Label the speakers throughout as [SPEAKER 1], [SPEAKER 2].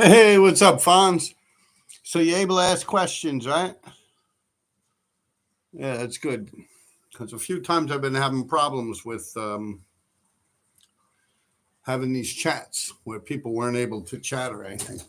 [SPEAKER 1] Hey, what's up, Fonz? So you're able to ask questions, right? Yeah, that's good. Because a few times I've been having problems with having these chats where people weren't able to chat or anything.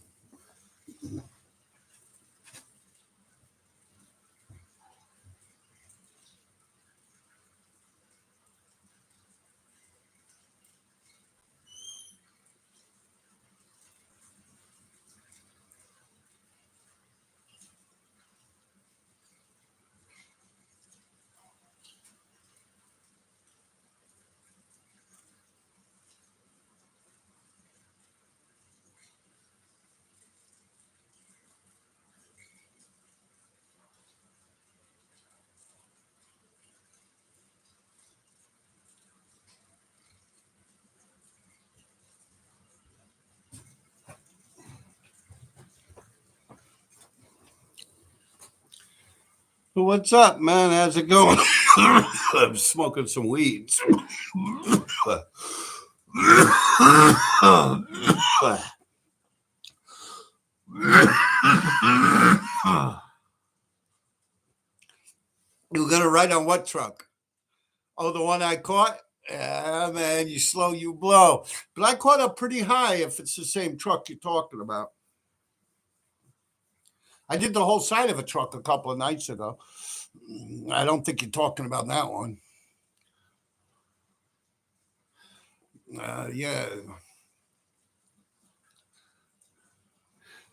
[SPEAKER 1] Well, what's up, man? How's it going? I'm smoking some weeds. You got to ride on what truck? Oh, the one I caught? Yeah, man, you slow, you blow. But I caught up pretty high if it's the same truck you're talking about. I did the whole side of a truck a couple of nights ago. I don't think you're talking about that one. Yeah.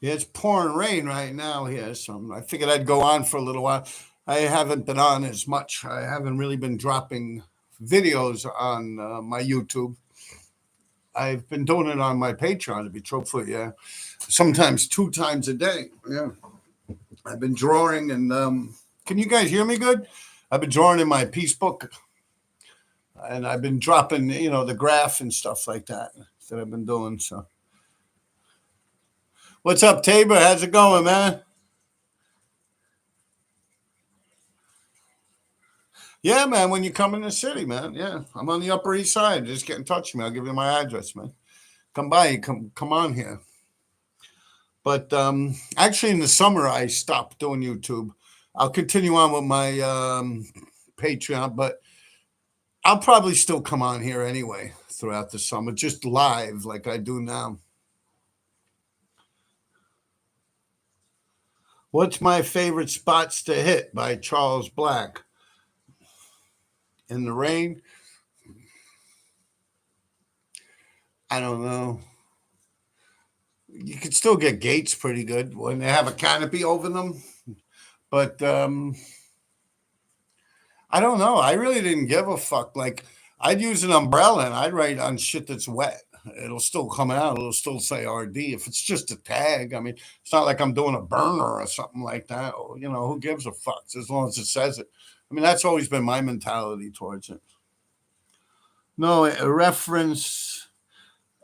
[SPEAKER 1] Yeah, it's pouring rain right now here. So I figured I'd go on for a little while. I haven't been on as much. I haven't really been dropping videos on my YouTube. I've been doing it on my Patreon, to be truthful. Yeah, sometimes 2 times a day. Yeah, I've been drawing, and can you guys hear me good? I've been drawing in my piece book, and I've been dropping, the graph and stuff like that I've been doing. So, what's up, Tabor? How's it going, man? Yeah, man. When you come in the city, man. Yeah, I'm on the Upper East Side. Just get in touch with me. I'll give you my address, man. Come by. Come on here. But actually, in the summer, I stopped doing YouTube. I'll continue on with my Patreon, but I'll probably still come on here anyway throughout the summer, just live like I do now. What's my favorite spots to hit by Charles Black? In the rain? I don't know. You could still get gates pretty good when they have a canopy over them, but I don't know. I really didn't give a fuck. Like, I'd use an umbrella and I'd write on shit that's wet. It'll still come out. It'll still say RD. If it's just a tag, I mean, it's not like I'm doing a burner or something like that. Who gives a fuck as long as it says it? I mean, that's always been my mentality towards it. No, a reference.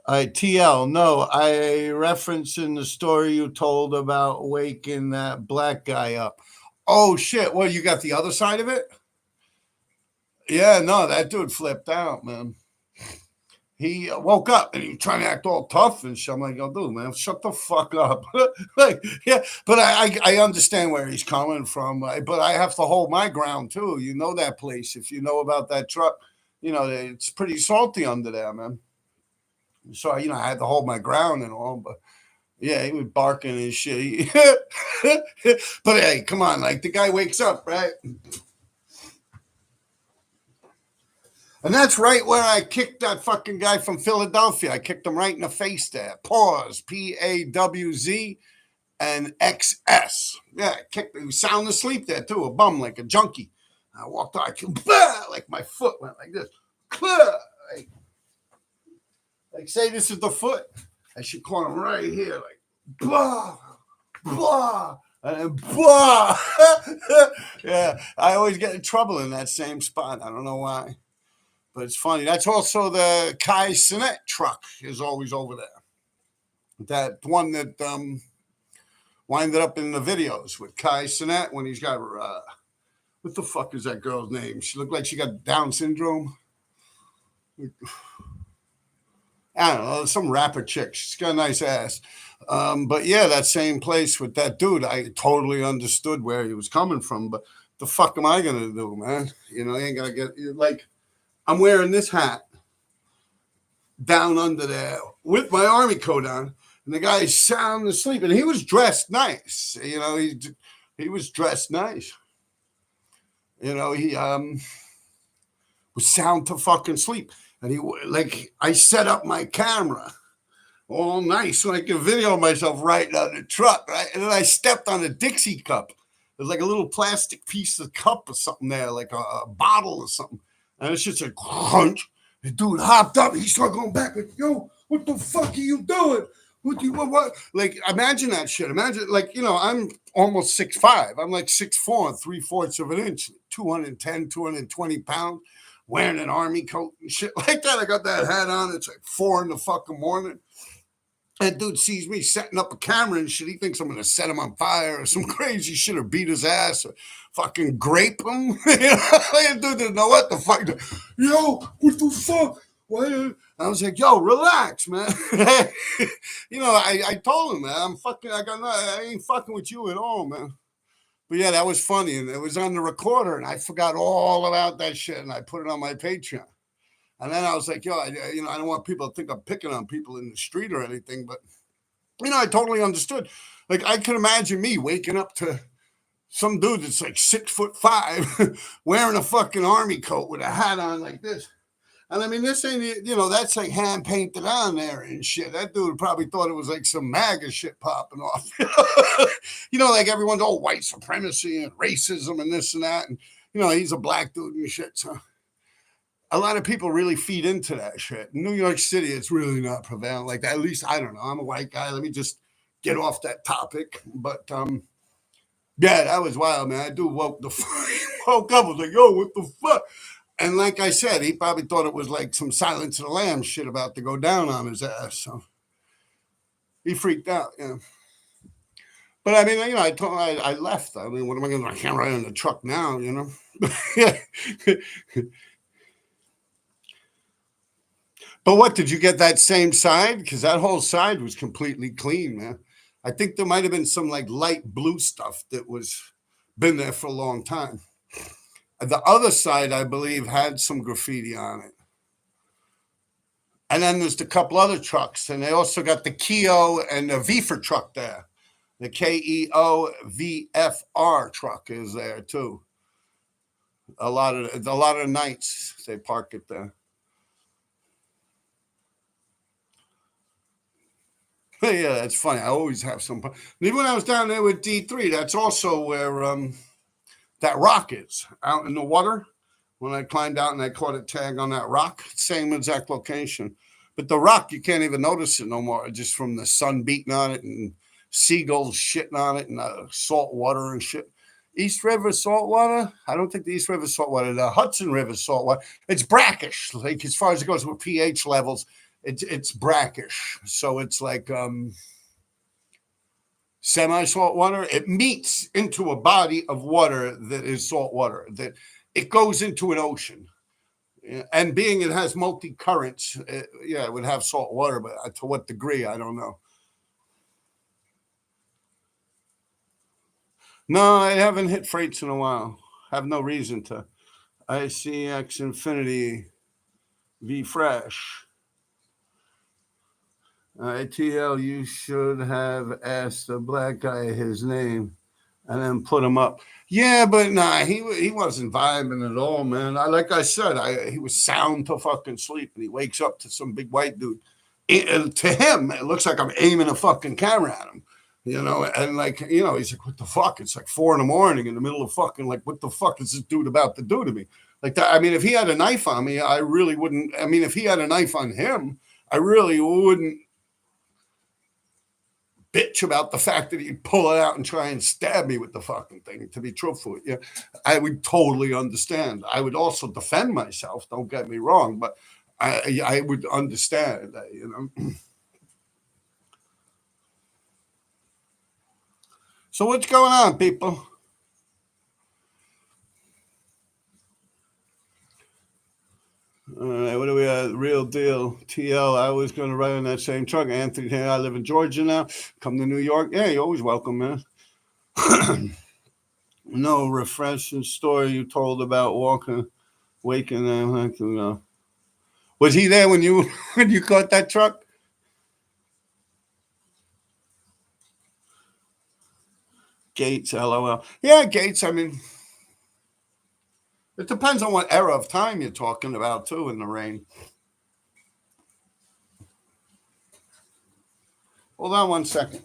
[SPEAKER 1] TL. No, I reference in the story you told about waking that black guy up. Oh shit! Well, you got the other side of it. Yeah, no, that dude flipped out, man. He woke up and he was trying to act all tough and shit. I'm like, oh, dude, man, shut the fuck up. Like, yeah, but I understand where he's coming from. But I have to hold my ground too. You know that place. If you know about that truck, it's pretty salty under there, man. So, I had to hold my ground and all. But yeah, he was barking and shit. But hey, come on. Like, the guy wakes up, right? And that's right where I kicked that fucking guy from Philadelphia. I kicked him right in the face there. Pause. PAWZ and XS. Yeah, I kicked him. He was sound asleep there too, a bum like a junkie. I walked out, like my foot went like this. Like say this is the foot. I should call him right here, like blah, blah, and then blah. Yeah, I always get in trouble in that same spot. I don't know why. But it's funny. That's also the Kai Sinet truck is always over there. That one that winded up in the videos with Kai Sinet when he's got what the fuck is that girl's name? She looked like she got Down syndrome. I don't know, some rapper chick. She's got a nice ass. But yeah, that same place with that dude, I totally understood where he was coming from. But the fuck am I gonna do, man? You know, you ain't gonna get like I'm wearing this hat down under there with my army coat on, and the guy's sound asleep, and he was dressed nice. You know, he was dressed nice. You know, he was sound to fucking sleep, and he like I set up my camera all nice so I could video myself right out of the truck, right? And then I stepped on a Dixie cup. There's like a little plastic piece of cup or something there, like a bottle or something. And it's just a crunch. The dude hopped up. He started going back. Like, yo, what the fuck are you doing? What? Like, imagine that shit. Imagine, like, you know, I'm almost 6'5". I'm like 6'4", 3/4 of an inch, 210, 220 pounds, wearing an army coat and shit like that. I got that hat on. It's like 4 in the fucking morning. That dude sees me setting up a camera and shit. He thinks I'm gonna set him on fire or some crazy shit or beat his ass or fucking grape him. You know, that dude didn't know what the fuck. Yo, what the fuck? What? I was like, yo, relax, man. You know, I told him, man, I ain't fucking with you at all, man. But yeah, that was funny, and it was on the recorder, and I forgot all about that shit, and I put it on my Patreon. And then I was like, yo, I don't want people to think I'm picking on people in the street or anything, but you know, I totally understood. Like, I could imagine me waking up to some dude that's like 6'5", wearing a fucking army coat with a hat on like this. And I mean, this ain't, you know, that's like hand painted on there and shit. That dude probably thought it was like some MAGA shit popping off. You know, like everyone's all white supremacy and racism and this and that. And, you know, he's a black dude and shit. So a lot of people really feed into that shit. In New York City, it's really not prevalent like that. At least I don't know. I'm a white guy. Let me just get off that topic. But yeah, that was wild, man. I do woke up. I was like, yo, what the fuck? And like I said, he probably thought it was like some Silence of the Lambs shit about to go down on his ass. So he freaked out. Yeah. But I mean, you know, I left. I mean, what am I going to do? I can't ride in the truck now, you know? But what, did you get that same side? Because that whole side was completely clean, man. I think there might have been some like light blue stuff that was been there for a long time. The other side, I believe, had some graffiti on it. And then there's a couple other trucks, and they also got the Keo and the VFR truck there. The KEO VFR truck is there too. A lot of nights they park it there. Yeah, that's funny. I always have some. Even when I was down there with D3, that's also where that rock is out in the water. When I climbed out and I caught a tag on that rock, same exact location. But the rock, you can't even notice it no more, just from the sun beating on it and seagulls shitting on it and salt water and shit. East River saltwater? I don't think the East River saltwater. The Hudson River saltwater. It's brackish. Like as far as it goes with pH levels, it's brackish. So it's like semi-salt water. It meets into a body of water that is salt water. That it goes into an ocean. And being it has multi currents, yeah, it would have salt water, but to what degree, I don't know. No, I haven't hit freights in a while. Have no reason to. ICX Infinity V Fresh. ITL, you should have asked the black guy his name and then put him up. Yeah, but nah, he wasn't vibing at all, man. Like I said, he was sound to fucking sleep, and he wakes up to some big white dude. To him, it looks like I'm aiming a fucking camera at him, you know. And like, you know, he's like, "What the fuck?" It's like 4 a.m. in the middle of fucking like, what the fuck is this dude about to do to me? Like that. I mean, if he had a knife on me, I really wouldn't. I mean, if he had a knife on him, I really wouldn't bitch about the fact that he'd pull it out and try and stab me with the fucking thing, to be truthful. Yeah, I would totally understand. I would also defend myself, don't get me wrong, but I would understand that, you know. So what's going on, people? All right, what do we have? Real deal. TL, I was going to ride on that same truck. Anthony, hey, I live in Georgia now. Come to New York. Yeah, you're always welcome, man. No refreshing story you told about waking up. Was he there when you caught that truck? Gates, LOL. Yeah, Gates. I mean, it depends on what era of time you're talking about, too, in the rain. Hold on 1 second.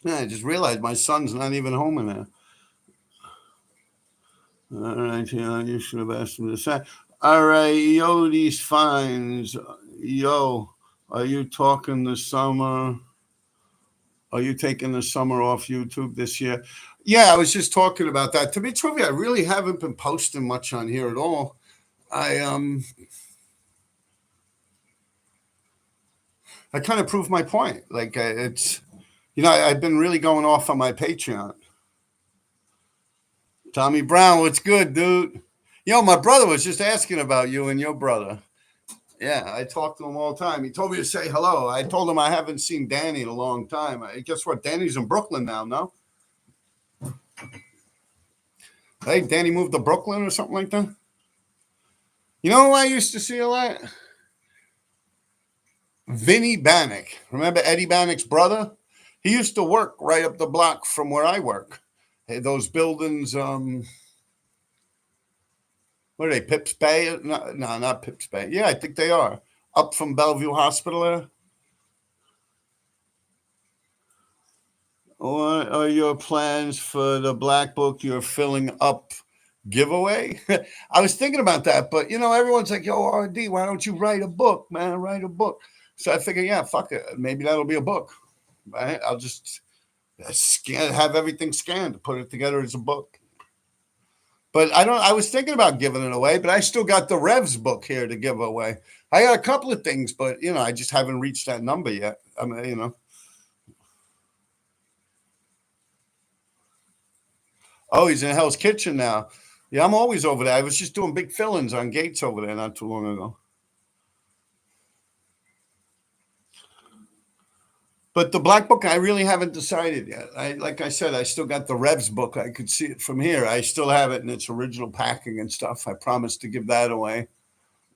[SPEAKER 1] Yeah, I just realized my son's not even home in there. All right, you should have asked him to say. All right, yo, these fines. Yo, are you talking the summer? Are you taking the summer off YouTube this year? Yeah, I was just talking about that. To be true, I really haven't been posting much on here at all. I kind of proved my point. Like it's, I've been really going off on my Patreon. Tommy Brown, what's good, dude? My brother was just asking about you and your brother. Yeah, I talk to him all the time. He told me to say hello. I told him I haven't seen Danny in a long time. Guess what? Danny's in Brooklyn now, no? Hey, Danny moved to Brooklyn or something like that? You know who I used to see a lot? Vinny Bannock. Remember Eddie Bannock's brother? He used to work right up the block from where I work. Hey, those buildings, what are they, Pips Bay? No, not Pips Bay. Yeah, I think they are. Up from Bellevue Hospital there. What are your plans for the Black Book you're filling up giveaway? I was thinking about that, but everyone's like, yo, RD, why don't you write a book, man? Write a book. So I figured, yeah, fuck it. Maybe that'll be a book. Right? I'll just have everything scanned, put it together as a book. But I was thinking about giving it away, but I still got the Revs book here to give away. I got a couple of things, but I just haven't reached that number yet. I mean, Oh, he's in Hell's Kitchen now. Yeah, I'm always over there. I was just doing big fill-ins on Gates over there not too long ago. But the Black Book, I really haven't decided yet. Like I said, I still got the Revs book. I could see it from here. I still have it in its original packing and stuff. I promised to give that away.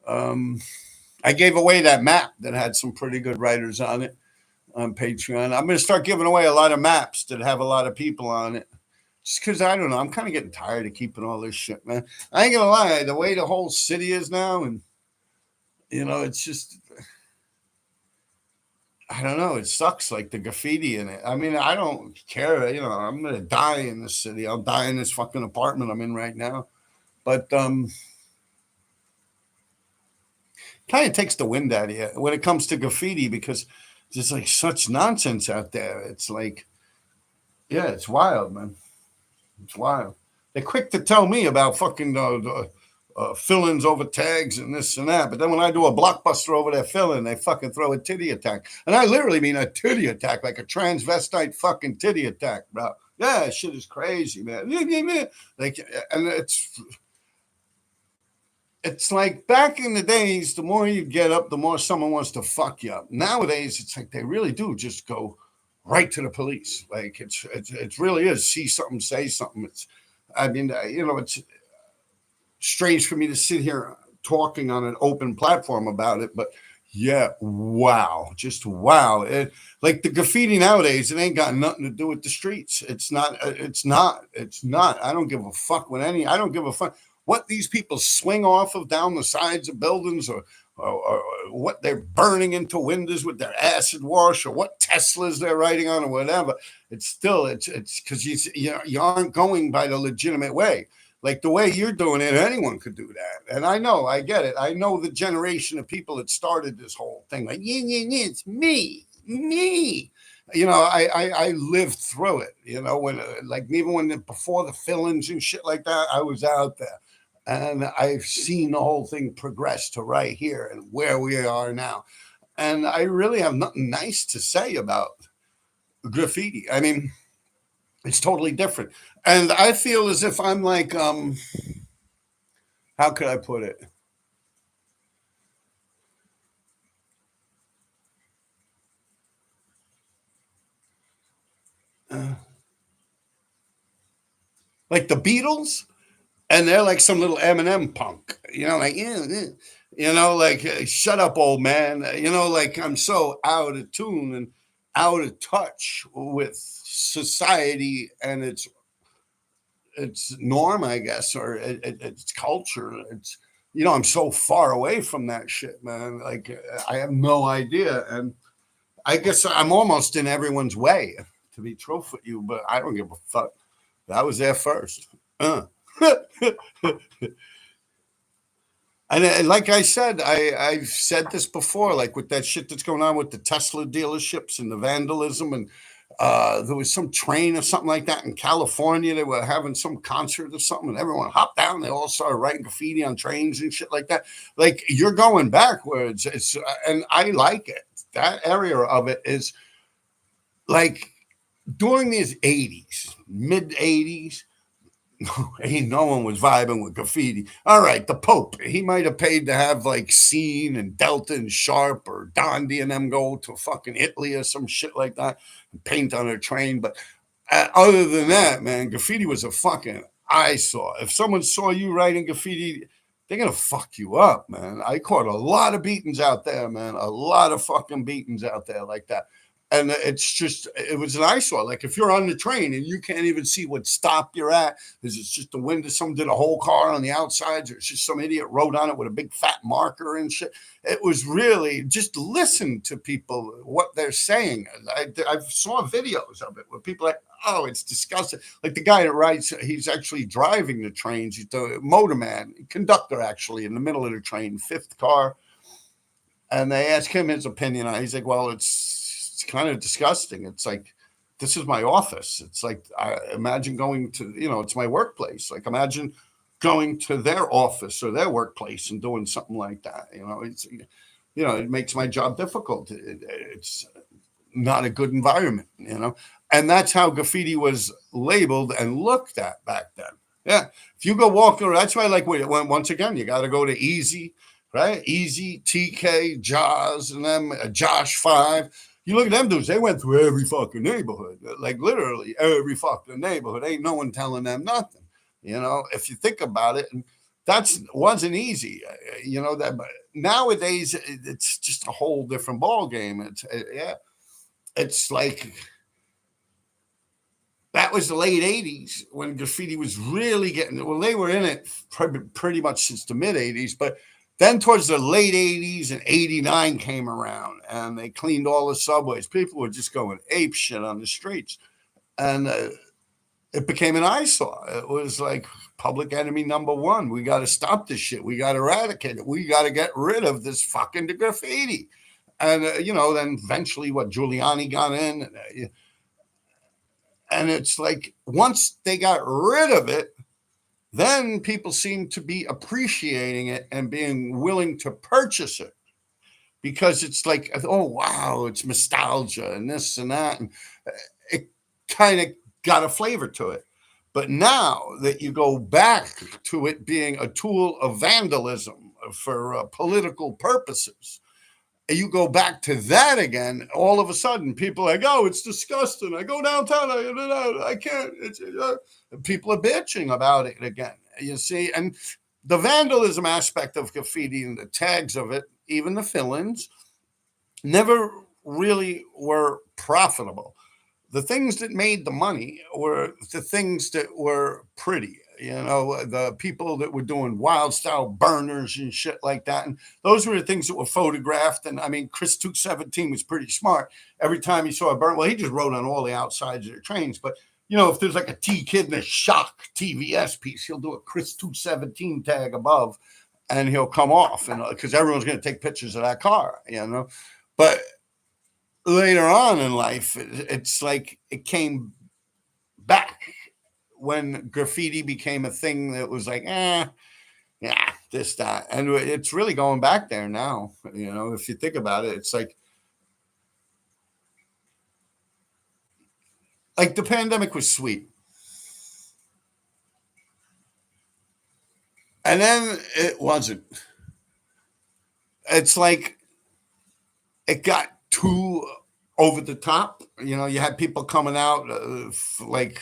[SPEAKER 1] I gave away that map that had some pretty good writers on it on Patreon. I'm going to start giving away a lot of maps that have a lot of people on it. Just because, I don't know, I'm kind of getting tired of keeping all this shit, man. I ain't going to lie. The way the whole city is now, and, it's just, I don't know. It sucks, like the graffiti in it. I mean, I don't care. I'm going to die in this city. I'll die in this fucking apartment I'm in right now. But kind of takes the wind out of you when it comes to graffiti because there's like such nonsense out there. It's like, yeah, it's wild, man. It's wild. They're quick to tell me about fucking fill-ins over tags and this and that. But then when I do a blockbuster over there fill-in, they fucking throw a titty attack. And I literally mean a titty attack, like a transvestite fucking titty attack, bro. Yeah, shit is crazy, man. Like, and it's like back in the days, the more you get up, the more someone wants to fuck you up. Nowadays, it's like they really do just go right to the police. Like it really is. See something, say something. It's strange for me to sit here talking on an open platform about it, but yeah, wow, just wow. Like the graffiti nowadays, it ain't got nothing to do with the streets. It's not. I don't give a fuck what I don't give a fuck what these people swing off of down the sides of buildings or or what they're burning into windows with their acid wash, or what Teslas they're riding on, or whatever. It's still it's because you aren't going by the legitimate way. Like the way you're doing it, anyone could do that. And I know, I get it. I know the generation of people that started this whole thing. Like, yeah, yeah, yeah, it's me. I lived through it. When like even when before the fillings and shit like that, I was out there, and I've seen the whole thing progress to right here and where we are now. And I really have nothing nice to say about graffiti. I mean, it's totally different. And I feel as if I'm like, how could I put it? Uh, like the Beatles, and they're like some little Eminem punk, like yeah, yeah. Like shut up, old man. Like I'm so out of tune and out of touch with society and its norm, I guess, or its culture. I'm so far away from that shit, man. Like I have no idea, and I guess I'm almost in everyone's way, to be truthful with you. But I don't give a fuck. I was there first. And like I said, I've said this before, like with that shit that's going on with the Tesla dealerships and the vandalism, and there was some train or something like that in California. They were having some concert or something, and everyone hopped down. They all started writing graffiti on trains and shit like that. Like you're going backwards. And I like it. That area of it is like during these '80s, mid '80s. Ain't no one was vibing with graffiti. All right, the Pope, he might have paid to have like Scene and Delta and Sharp or Dondi and them go to fucking Italy or some shit like that and paint on a train. But other than that, man, graffiti was a fucking eyesore. If someone saw you writing graffiti, they're gonna fuck you up, man. I caught a lot of beatings out there, man. A lot of fucking beatings out there like that. And it was an eyesore. Like if you're on the train and you can't even see what stop you're at, is it's just the window, someone did a whole car on the outsides, or it's just some idiot wrote on it with a big fat marker and shit. It was really just listen to people, what they're saying. I saw videos of it where people are like, oh, it's disgusting. Like the guy that writes, he's actually driving the trains. He's the motorman, conductor, actually, in the middle of the train, fifth car. And they ask him his opinion on it. He's like, well, it's kind of disgusting. It's like, this is my office. It's like, I imagine going to, it's my workplace. Like, imagine going to their office or their workplace and doing something like that. It makes my job difficult. It's not a good environment. And that's how graffiti was labeled and looked at back then. Yeah. If you go walking around, that's why, like, once again, you got to go to Easy, right? Easy, TK, Jaws, and them, Josh 5. You look at them dudes, they went through every fucking neighborhood, like literally every fucking neighborhood. Ain't no one telling them nothing. If you think about it, and that wasn't easy. That, but nowadays it's just a whole different ball game. It's like that was the late '80s when graffiti was really getting. Well, they were in it pretty much since the mid '80s, but then towards the late '80s and '89 came around, and they cleaned all the subways. People were just going ape shit on the streets, and it became an eyesore. It was like public enemy number one. We got to stop this shit. We got to eradicate it. We got to get rid of this fucking graffiti. And then eventually, what Giuliani got in, and it's like once they got rid of it, then people seem to be appreciating it and being willing to purchase it because it's like, oh, wow, it's nostalgia and this and that. And it kind of got a flavor to it. But now that you go back to it being a tool of vandalism for political purposes, you go back to that again, all of a sudden people are like, oh, it's disgusting. I go downtown, I can't. People are bitching about it again, you see. And the vandalism aspect of graffiti and the tags of it, even the fill-ins, never really were profitable. The things that made the money were the things that were pretty. the people that were doing wild style burners and shit like that. And those were the things that were photographed. And I mean, Chris 217 was pretty smart. Every time he saw a burn, well, he just wrote on all the outsides of the trains. But, if there's like a T Kid in a shock TVS piece, he'll do a Chris 217 tag above and he'll come off. And because everyone's going to take pictures of that car, But later on in life, it's like it came back when graffiti became a thing that was like, yeah, this, that. And it's really going back there now. If you think about it, it's like the pandemic was sweet. And then it wasn't. It's like it got too over the top. You had people coming out like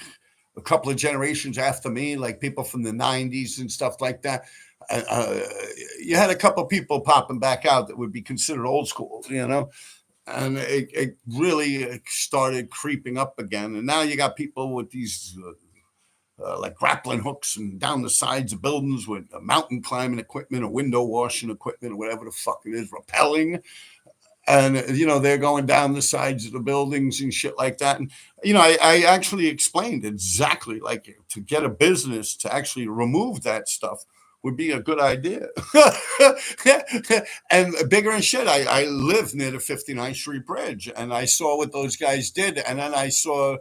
[SPEAKER 1] a couple of generations after me, like people from the 90s and stuff like that. You had a couple of people popping back out that would be considered old school, and it really started creeping up again. And now you got people with these like grappling hooks and down the sides of buildings with mountain climbing equipment or window washing equipment or whatever the fuck it is, rappelling. And, they're going down the sides of the buildings and shit like that. And, I actually explained exactly like to get a business to actually remove that stuff would be a good idea. And bigger and shit. I live near the 59th Street Bridge and I saw what those guys did. And then I saw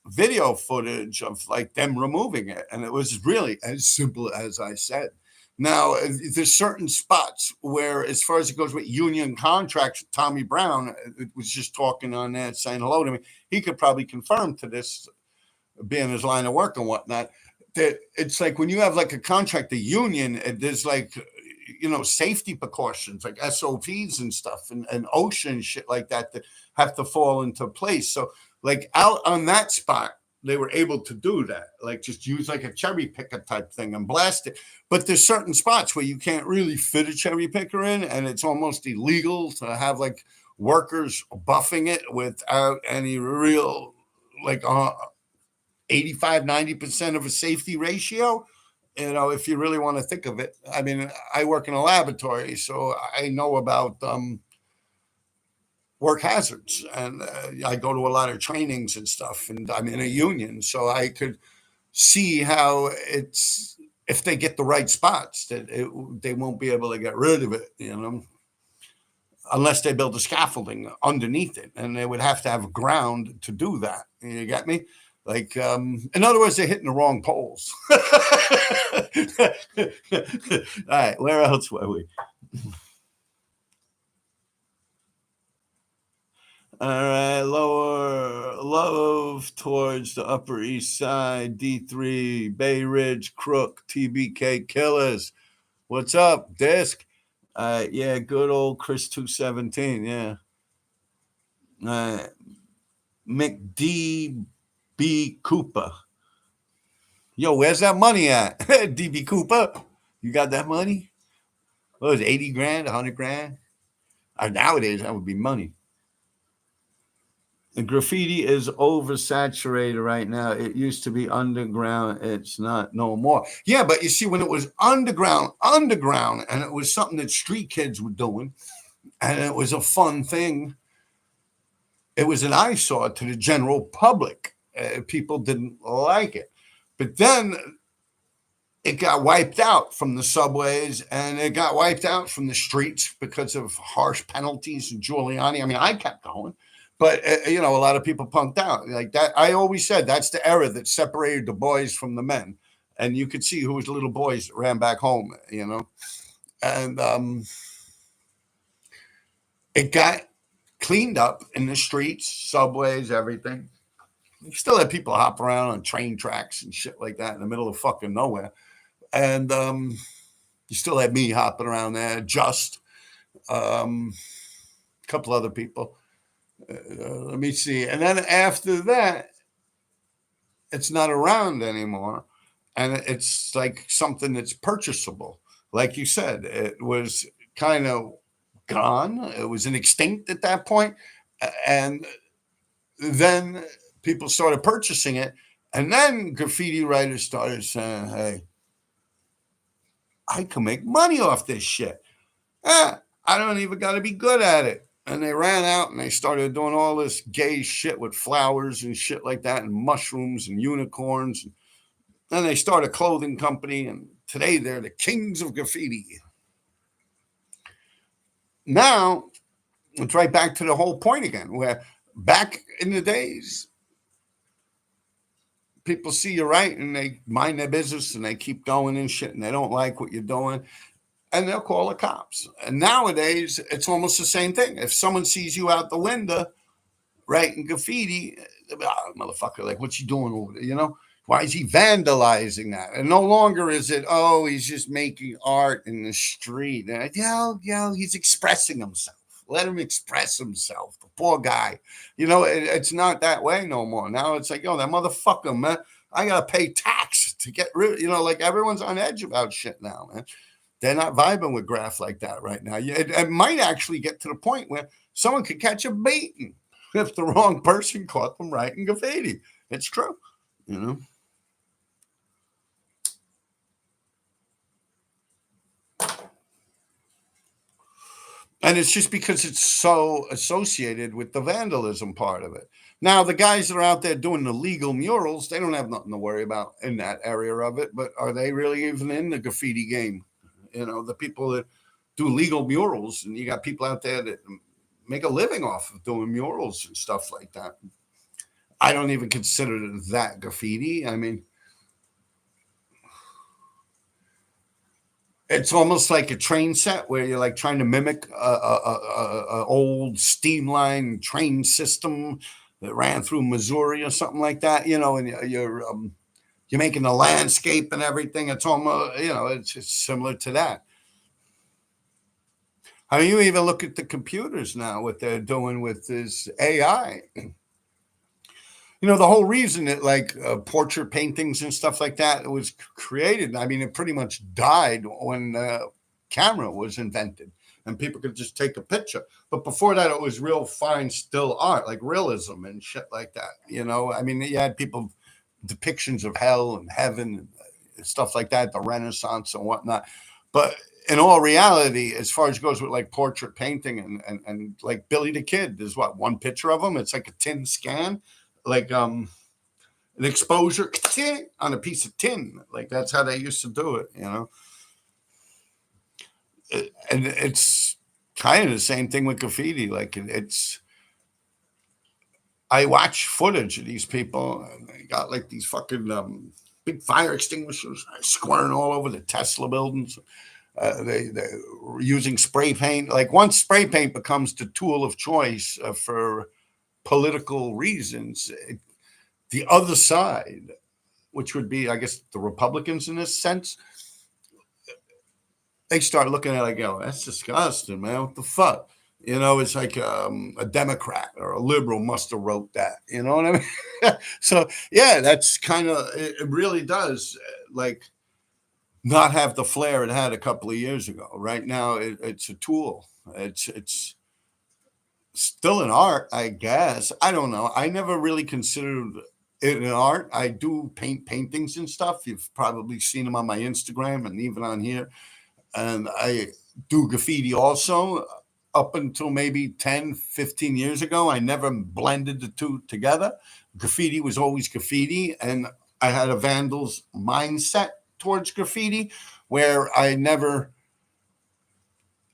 [SPEAKER 1] video footage of like them removing it. And it was really as simple as I said. Now, there's certain spots where, as far as it goes with union contracts, Tommy Brown was just talking on that, saying hello to me. He could probably confirm to this, being his line of work and whatnot, that it's like when you have like a contract, a union, there's like, safety precautions, like SOPs and stuff and OSHA and shit like that have to fall into place. So like out on that spot, they were able to do that, like just use like a cherry picker type thing and blast it. But there's certain spots where you can't really fit a cherry picker in, and it's almost illegal to have like workers buffing it without any real like 85, 90% of a safety ratio. If you really want to think of it. I mean, I work in a laboratory, so I know about work hazards, and I go to a lot of trainings and stuff, and I'm in a union, so I could see how it's, if they get the right spots, that they won't be able to get rid of it, unless they build a scaffolding underneath it, and they would have to have ground to do that. You get me? Like, in other words, they're hitting the wrong poles. All right, where else were we? All right, lower love towards the Upper East Side, D3, Bay Ridge, Crook, TBK Killers. What's up, Disc? Yeah, good old Chris 217. Yeah. McD B Cooper. Yo, where's that money at? DB Cooper, you got that money? What was it, 80 grand, 100 grand? Nowadays, that would be money. The graffiti is oversaturated right now. It used to be underground. It's not no more. Yeah, but you see, when it was underground, and it was something that street kids were doing, and it was a fun thing, it was an eyesore to the general public. People didn't like it. But then it got wiped out from the subways, and it got wiped out from the streets because of harsh penalties and Giuliani. I mean, I kept going. But, a lot of people punked out like that. I always said that's the era that separated the boys from the men. And you could see who was the little boys that ran back home, And it got cleaned up in the streets, subways, everything. You still had people hop around on train tracks and shit like that in the middle of fucking nowhere. And you still had me hopping around there, just a couple other people. Let me see. And then after that, it's not around anymore. And it's like something that's purchasable. Like you said, it was kind of gone. It was an extinct at that point. And then people started purchasing it. And then graffiti writers started saying, hey, I can make money off this shit. I don't even got to be good at it. And they ran out and they started doing all this gay shit with flowers and shit like that, and mushrooms and unicorns. And then they started a clothing company, and today they're the kings of graffiti. Now, it's right back to the whole point again, where back in the days, people see you right and they mind their business and they keep going and shit, and they don't like what you're doing, and they'll call the cops. And nowadays, it's almost the same thing. If someone sees you out the window writing graffiti, oh, motherfucker, like, what's he doing over there? You know, why is he vandalizing that? And no longer is it, oh, he's just making art in the street. And, he's expressing himself. Let him express himself. The poor guy. You know, it's not that way no more. Now it's like, yo, that motherfucker, man, I got to pay tax to get rid of, you know, like everyone's on edge about shit now, man. They're not vibing with graph like that right now. It might actually get to the point where someone could catch a beating if the wrong person caught them writing graffiti. It's true, you know. And it's just because it's so associated with the vandalism part of it. Now, the guys that are out there doing the legal murals, they don't have nothing to worry about in that area of it. But are they really even in the graffiti game? You know, the people that do legal murals, and you got people out there that make a living off of doing murals and stuff like that. I don't even consider that graffiti. I mean, it's almost like a train set where you're like trying to mimic a old steam line train system that ran through Missouri or something like that, you know, and you're making the landscape and everything. It's almost, you know, it's similar to that. I mean, you even look at the computers now, what they're doing with this AI. You know, the whole reason that like portrait paintings and stuff like that was created, I mean, it pretty much died when the camera was invented and people could just take a picture. But before that, it was real fine still art, like realism and shit like that. You know, I mean, you had people, depictions of hell and heaven and stuff like that, the Renaissance and whatnot. But in all reality, as far as it goes with like portrait painting and like Billy the Kid, there's what, one picture of him? It's like a tin scan, like an exposure on a piece of tin. Like that's how they used to do it, you know. And it's kind of the same thing with graffiti. Like it's, I watch footage of these people, and they got like these fucking big fire extinguishers squirting all over the Tesla buildings. They're using spray paint. Like once spray paint becomes the tool of choice for political reasons, the other side, which would be, I guess, the Republicans in this sense, they start looking at it like, oh, that's disgusting, man. What the fuck? You know, it's like a Democrat or a liberal must have wrote that. You know what I mean? So, yeah, that's kind of, it really does like not have the flair it had a couple of years ago. Right now, it's a tool. It's still an art, I guess. I don't know. I never really considered it an art. I do paint paintings and stuff. You've probably seen them on my Instagram and even on here. And I do graffiti also. Up until maybe 10, 15 years ago, I never blended the two together. Graffiti was always graffiti, and I had a vandal's mindset towards graffiti where I never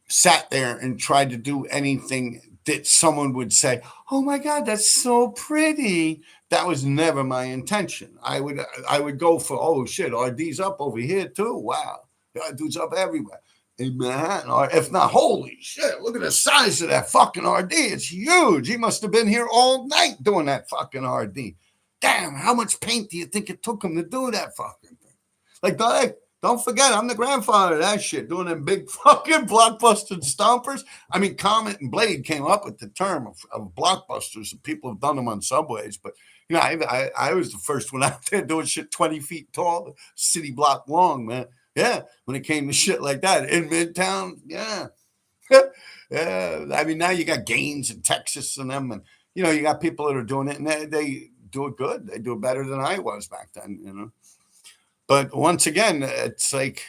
[SPEAKER 1] sat there and tried to do anything that someone would say, oh my God, that's so pretty. That was never my intention. I would go for, oh shit, RD's up over here too. Wow. Dude's up everywhere. In Manhattan, or if not, holy shit, look at the size of that fucking RD. It's huge. He must have been here all night doing that fucking RD. Damn, how much paint do you think it took him to do that fucking thing? Like, don't forget, I'm the grandfather of that shit, doing them big fucking blockbuster stompers. I mean, Comet and Blade came up with the term of blockbusters, and people have done them on subways. But, you know, I was the first one out there doing shit 20 feet tall, city block long, man. Yeah, when it came to shit like that in Midtown, yeah. Yeah, I mean, now you got Gaines in Texas and them, and, you know, you got people that are doing it, and they do it good. They do it better than I was back then, you know. But once again, it's like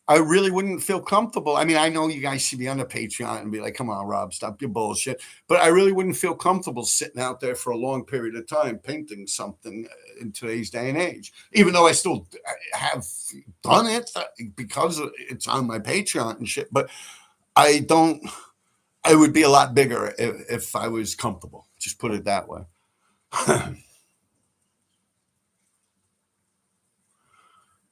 [SPEAKER 1] I really wouldn't feel comfortable. I mean, I know you guys should be on the Patreon and be like, come on, Rob, stop your bullshit. But I really wouldn't feel comfortable sitting out there for a long period of time painting something in today's day and age, even though I still have done it because it's on my Patreon and shit. But I don't, I would be a lot bigger if I was comfortable. Just put it that way.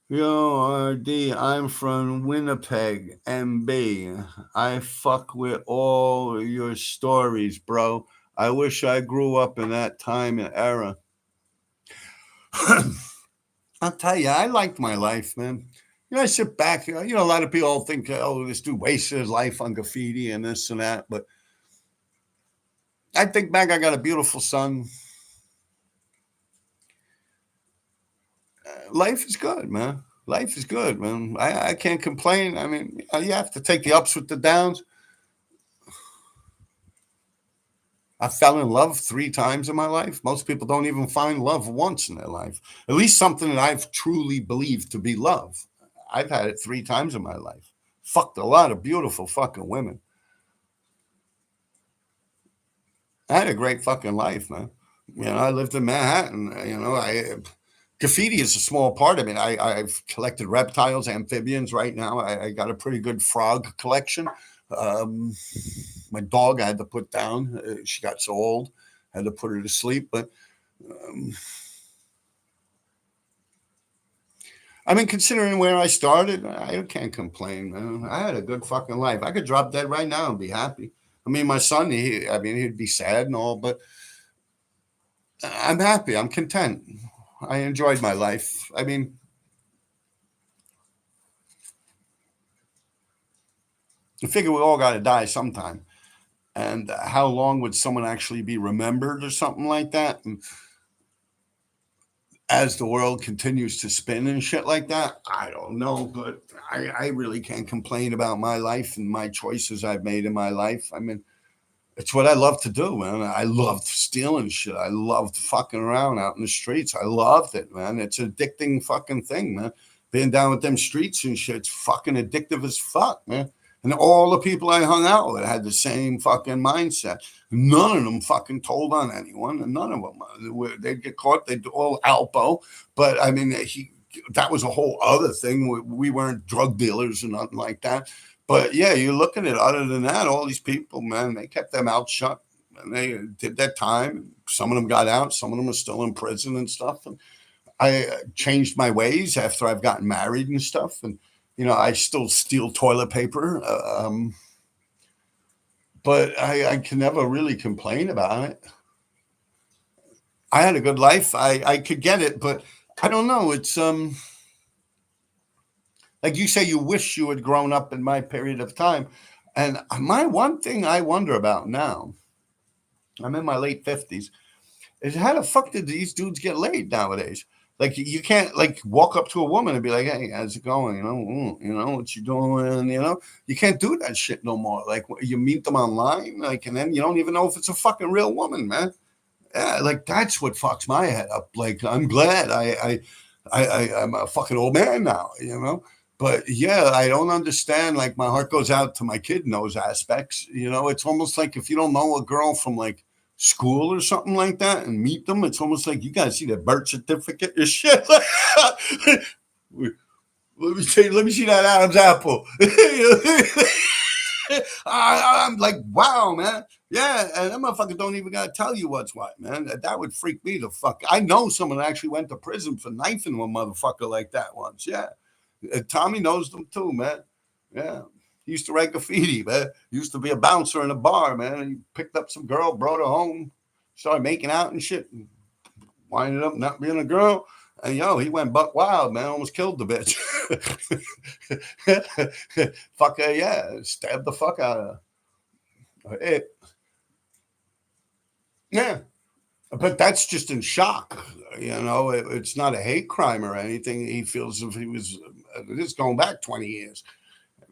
[SPEAKER 1] Yo, RD, I'm from Winnipeg, MB. I fuck with all your stories, bro. I wish I grew up in that time and era. I'll tell you, I liked my life, man. You know, I sit back, you know, a lot of people think, oh, this dude wasted his life on graffiti and this and that. But I think back, I got a beautiful son. Life is good, man. Life is good, man. I can't complain. I mean, you have to take the ups with the downs. I fell in love 3 times in my life. Most people don't even find love once in their life. At least something that I've truly believed to be love. I've had it 3 times in my life. Fucked a lot of beautiful fucking women. I had a great fucking life, man. You know, I lived in Manhattan. You know, graffiti is a small part of it. I've collected reptiles, amphibians. Right now, I got a pretty good frog collection. My dog I had to put down. She got so old, I had to put her to sleep. But I mean, considering where I started, I can't complain, man. I had a good fucking life. I could drop dead right now and be happy. I mean, my son, he'd be sad and all, but I'm happy. I'm content. I enjoyed my life. I mean, you figure we all got to die sometime. And how long would someone actually be remembered or something like that? And as the world continues to spin and shit like that, I don't know. But I really can't complain about my life and my choices I've made in my life. I mean, it's what I love to do, man. I loved stealing shit. I loved fucking around out in the streets. I loved it, man. It's an addicting fucking thing, man. Being down with them streets and shit, it's fucking addictive as fuck, man. And all the people I hung out with had the same fucking mindset. None of them fucking told on anyone, and none of them they'd get caught. They'd all Alpo, but I mean, that was a whole other thing. We weren't drug dealers or nothing like that. But yeah, you look at it. Other than that, all these people, man, they kept their mouth shut and they did their time. Some of them got out. Some of them are still in prison and stuff. And I changed my ways after I've gotten married and stuff. And you know, I still steal toilet paper, but I can never really complain about it. I had a good life. I could get it, but I don't know. It's like you say, you wish you had grown up in my period of time. And my one thing I wonder about now, I'm in my late 50s, is how the fuck did these dudes get laid nowadays? Like you can't like walk up to a woman and be like, "Hey, how's it going? You know what you doing? You know, you can't do that shit no more. Like you meet them online, like, and then you don't even know if it's a fucking real woman, man. Yeah, like that's what fucks my head up. Like I'm glad I'm a fucking old man now, you know. But yeah, I don't understand. Like my heart goes out to my kid in those aspects. You know, it's almost like if you don't know a girl from like school or something like that and meet them, it's almost like you guys see their birth certificate or shit. Let me see that Adam's apple. I'm like, wow, man. Yeah, and that motherfucker don't even gotta tell you what's what, man. That would freak me the fuck. I know someone that actually went to prison for knifing a motherfucker like that once. Yeah. Tommy knows them too, man. Yeah. He used to write graffiti, man. He used to be a bouncer in a bar, man. He picked up some girl, brought her home, started making out and shit, and winded up not being a girl. And he went buck wild, man. Almost killed the bitch. Fuck her, yeah. Stabbed the fuck out of her. It. Yeah. But that's just in shock. You know, it's not a hate crime or anything. He feels if he was, this is going back 20 years.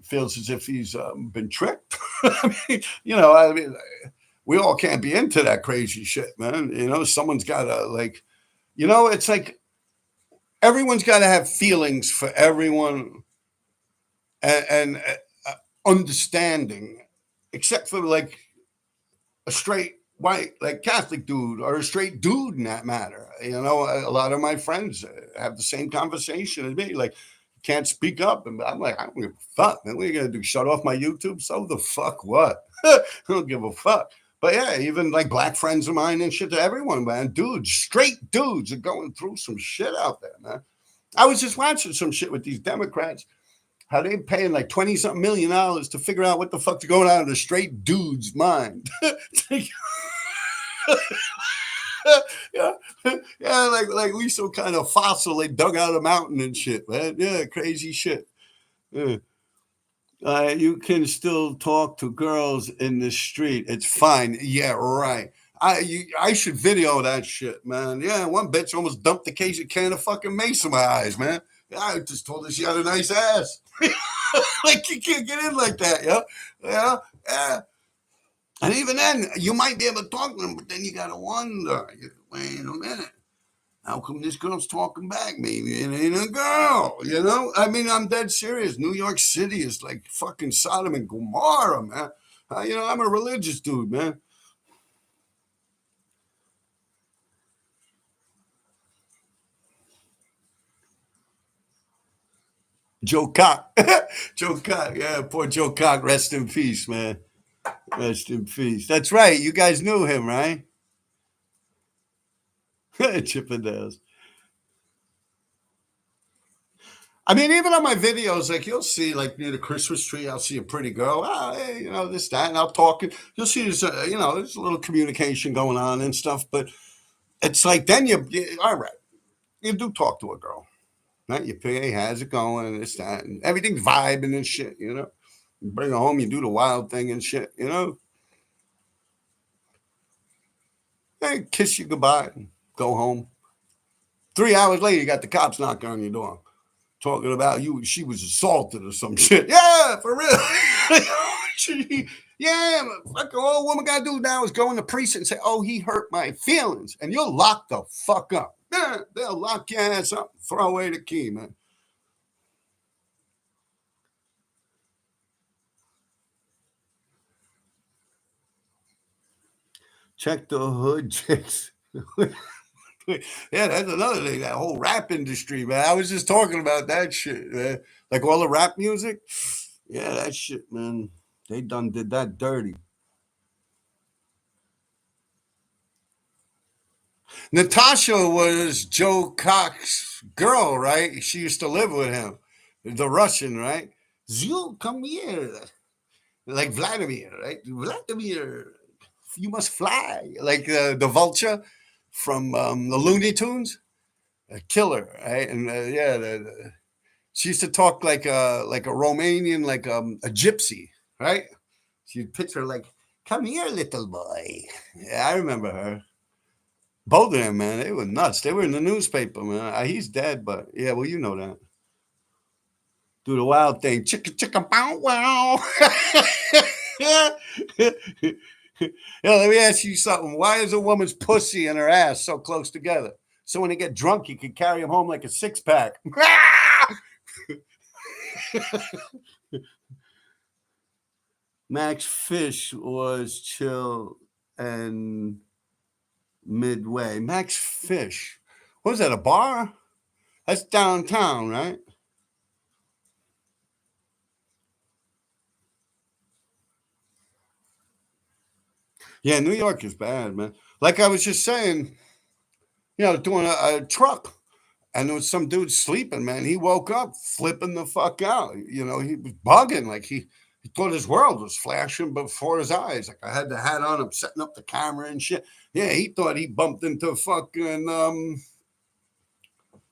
[SPEAKER 1] Feels as if he's been tricked. I mean, we all can't be into that crazy shit, man. You know, someone's got to like It's like everyone's got to have feelings for everyone and understanding, except for like a straight white, like Catholic dude or a straight dude in that matter. A lot of my friends have the same conversation as me. Like, can't speak up. And I'm like, I don't give a fuck, man. What are you going to do? Shut off my YouTube? So the fuck what? I don't give a fuck. But yeah, even like black friends of mine and shit to everyone, man. Dudes, straight dudes are going through some shit out there, man. I was just watching some shit with these Democrats, how they paying like 20 something $million to figure out what the fuck's going on in a straight dude's mind. yeah, yeah, like we some kind of fossil they dug out of a mountain and shit, man. Yeah, crazy shit. Yeah. You can still talk to girls in the street. It's fine. Yeah, right. I should video that shit, man. Yeah, one bitch almost dumped the case of can of fucking mace in my eyes, man. I just told her she had a nice ass. Like, you can't get in like that, yeah. And even then, you might be able to talk to them, but then you gotta wonder. Wait a minute. How come this girl's talking back? Maybe it ain't a girl, I mean, I'm dead serious. New York City is like fucking Sodom and Gomorrah, man. I'm a religious dude, man. Joe Cock. Joe Cock. Yeah, poor Joe Cock. Rest in peace, man. Rest in peace. That's right. You guys knew him, right? Chippendales. I mean, even on my videos, like you'll see, like near the Christmas tree, I'll see a pretty girl. Oh, hey, this, that, and I'll talk. You'll see there's, there's a little communication going on and stuff. But it's like then all right, you do talk to a girl, right? You pay, hey, how's it going? This, that, and everything's vibing and shit. You bring her home, you do the wild thing and shit. Hey, kiss you goodbye, and go home. 3 hours later, you got the cops knocking on your door, talking about she was assaulted or some shit. Yeah, for real. Yeah, fucking all woman gotta do now is go in the precinct and say, oh, he hurt my feelings. And you'll lock the fuck up. Yeah, they'll lock your ass up, throw away the key, man. Check the hood chicks. Yeah, that's another thing. That whole rap industry, man. I was just talking about that shit, man. Like all the rap music. Yeah, that shit, man. They done did that dirty. Natasha was Joe Cox's girl, right? She used to live with him, the Russian, right? Zyu, come here. Like Vladimir, right? Vladimir, you must fly. Like the vulture from the Looney Tunes. A killer, right? And yeah, she used to talk like a Romanian, like a gypsy, right? She'd picture like, "Come here, little boy." Yeah, I remember her. Both of them, man, they were nuts. They were in the newspaper, man. He's dead, but yeah, well, you know that. Do the wild thing, chicka chicka bow wow. Yeah. Yeah, let me ask you something. Why is a woman's pussy and her ass so close together? So when they get drunk, you can carry them home like a six pack. Max Fish was chill and midway. Max Fish. What was that, a bar? That's downtown, right? Yeah, New York is bad, man. Like I was just saying, doing a truck, and there was some dude sleeping, man. He woke up flipping the fuck out. He was bugging. Like he thought his world was flashing before his eyes. Like I had the hat on, I'm setting up the camera and shit. Yeah, he thought he bumped into fucking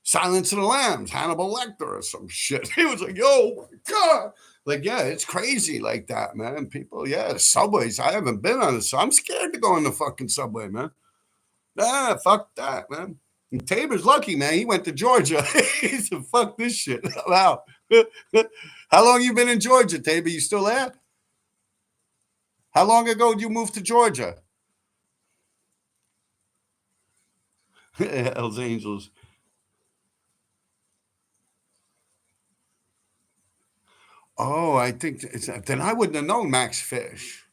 [SPEAKER 1] Silence of the Lambs, Hannibal Lecter or some shit. He was like, yo, my God. Like, yeah, it's crazy like that, man. People, yeah, the subways. I haven't been on this. I'm scared to go on the fucking subway, man. Ah, fuck that, man. And Tabor's lucky, man. He went to Georgia. He said, fuck this shit. Wow. How long you been in Georgia, Tabor? You still there? How long ago did you move to Georgia? Hell's Angels. Oh, I think then I wouldn't have known Max Fish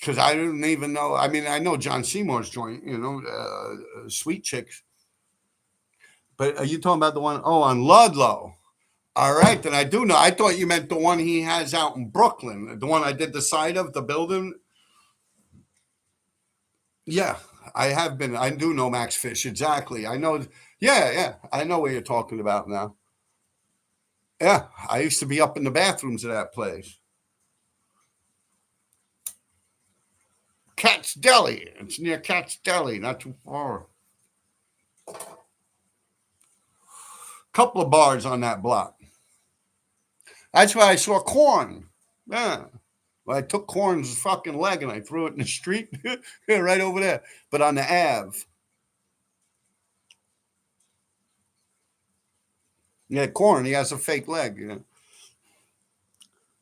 [SPEAKER 1] because I didn't even know. I mean, I know John Seymour's joint, Sweet Chicks. But are you talking about the one? Oh, on Ludlow. All right, then I do know. I thought you meant the one he has out in Brooklyn, the one I did the side of the building. Yeah, I have been. I do know Max Fish exactly. I know. Yeah, yeah, I know what you're talking about now. Yeah, I used to be up in the bathrooms of that place. Cat's Deli. It's near Cat's Deli, not too far. Couple of bars on that block. That's why I saw corn. Yeah. Well, I took Corn's fucking leg and I threw it in the street. Yeah, right over there. But on the Ave. Yeah, Corn, he has a fake leg.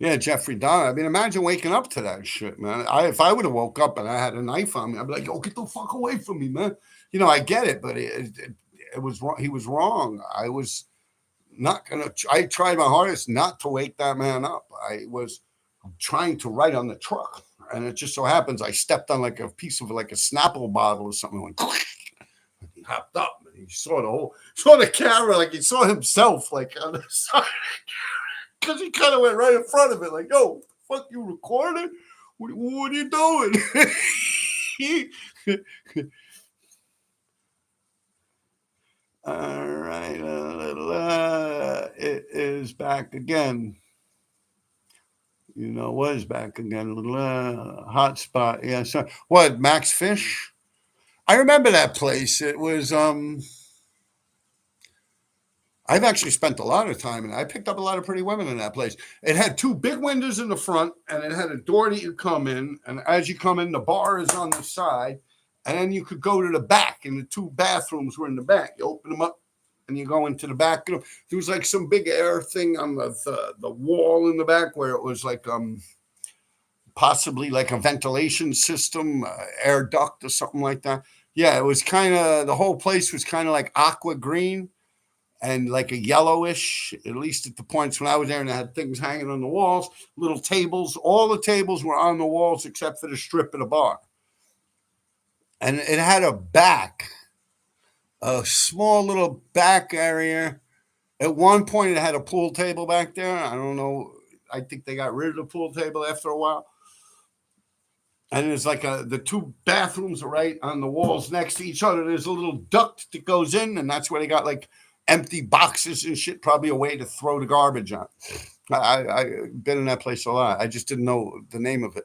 [SPEAKER 1] Yeah, Jeffrey Dahmer. I mean, imagine waking up to that shit, man. If I would have woke up and I had a knife on me, I'd be like, "Yo, get the fuck away from me, man." I get it, but it was wrong. He was wrong. I was not gonna. I tried my hardest not to wake that man up. I was trying to write on the truck, and it just so happens I stepped on like a piece of like a Snapple bottle or something. Went, he hopped up and he saw the camera, like he saw himself like on the side. Because he kind of went right in front of it, like, "Yo, fuck you recording? What are you doing?" All right, it is back again. Was back again. Hot spot. Yeah. So what? Max Fish. I remember that place. It was I've actually spent a lot of time and I picked up a lot of pretty women in that place. It had two big windows in the front and it had a door that you come in. And as you come in, the bar is on the side. And then you could go to the back and the two bathrooms were in the back. You open them up and you go into the back. There was like some big air thing on the wall in the back where it was like possibly like a ventilation system, air duct or something like that. Yeah, it was kind of, the whole place was kind of like aqua green and like a yellowish, at least at the points when I was there, and I had things hanging on the walls, little tables. All the tables were on the walls except for the strip of the bar. And it had a small little back area. At one point, it had a pool table back there. I don't know. I think they got rid of the pool table after a while. And there's like the two bathrooms are right on the walls next to each other. There's a little duct that goes in, and that's where they got like empty boxes and shit, probably a way to throw the garbage on. I've been in that place a lot. I just didn't know the name of it.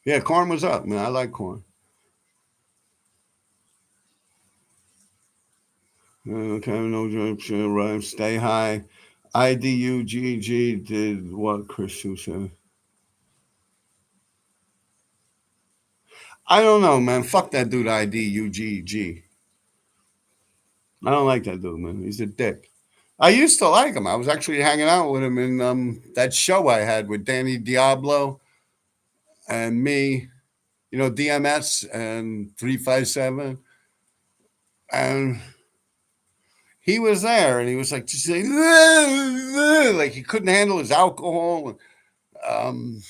[SPEAKER 1] Yeah, corn was up, man. I like corn. Okay, no direction, rhyme, stay high. IDUGG did what Christian said. I don't know, man. Fuck that dude, IDUGG. I don't like that dude, man. He's a dick. I used to like him. I was actually hanging out with him in that show I had with Danny Diablo and me, DMS and 357. And he was there and he was like, just saying, like he couldn't handle his alcohol. Um,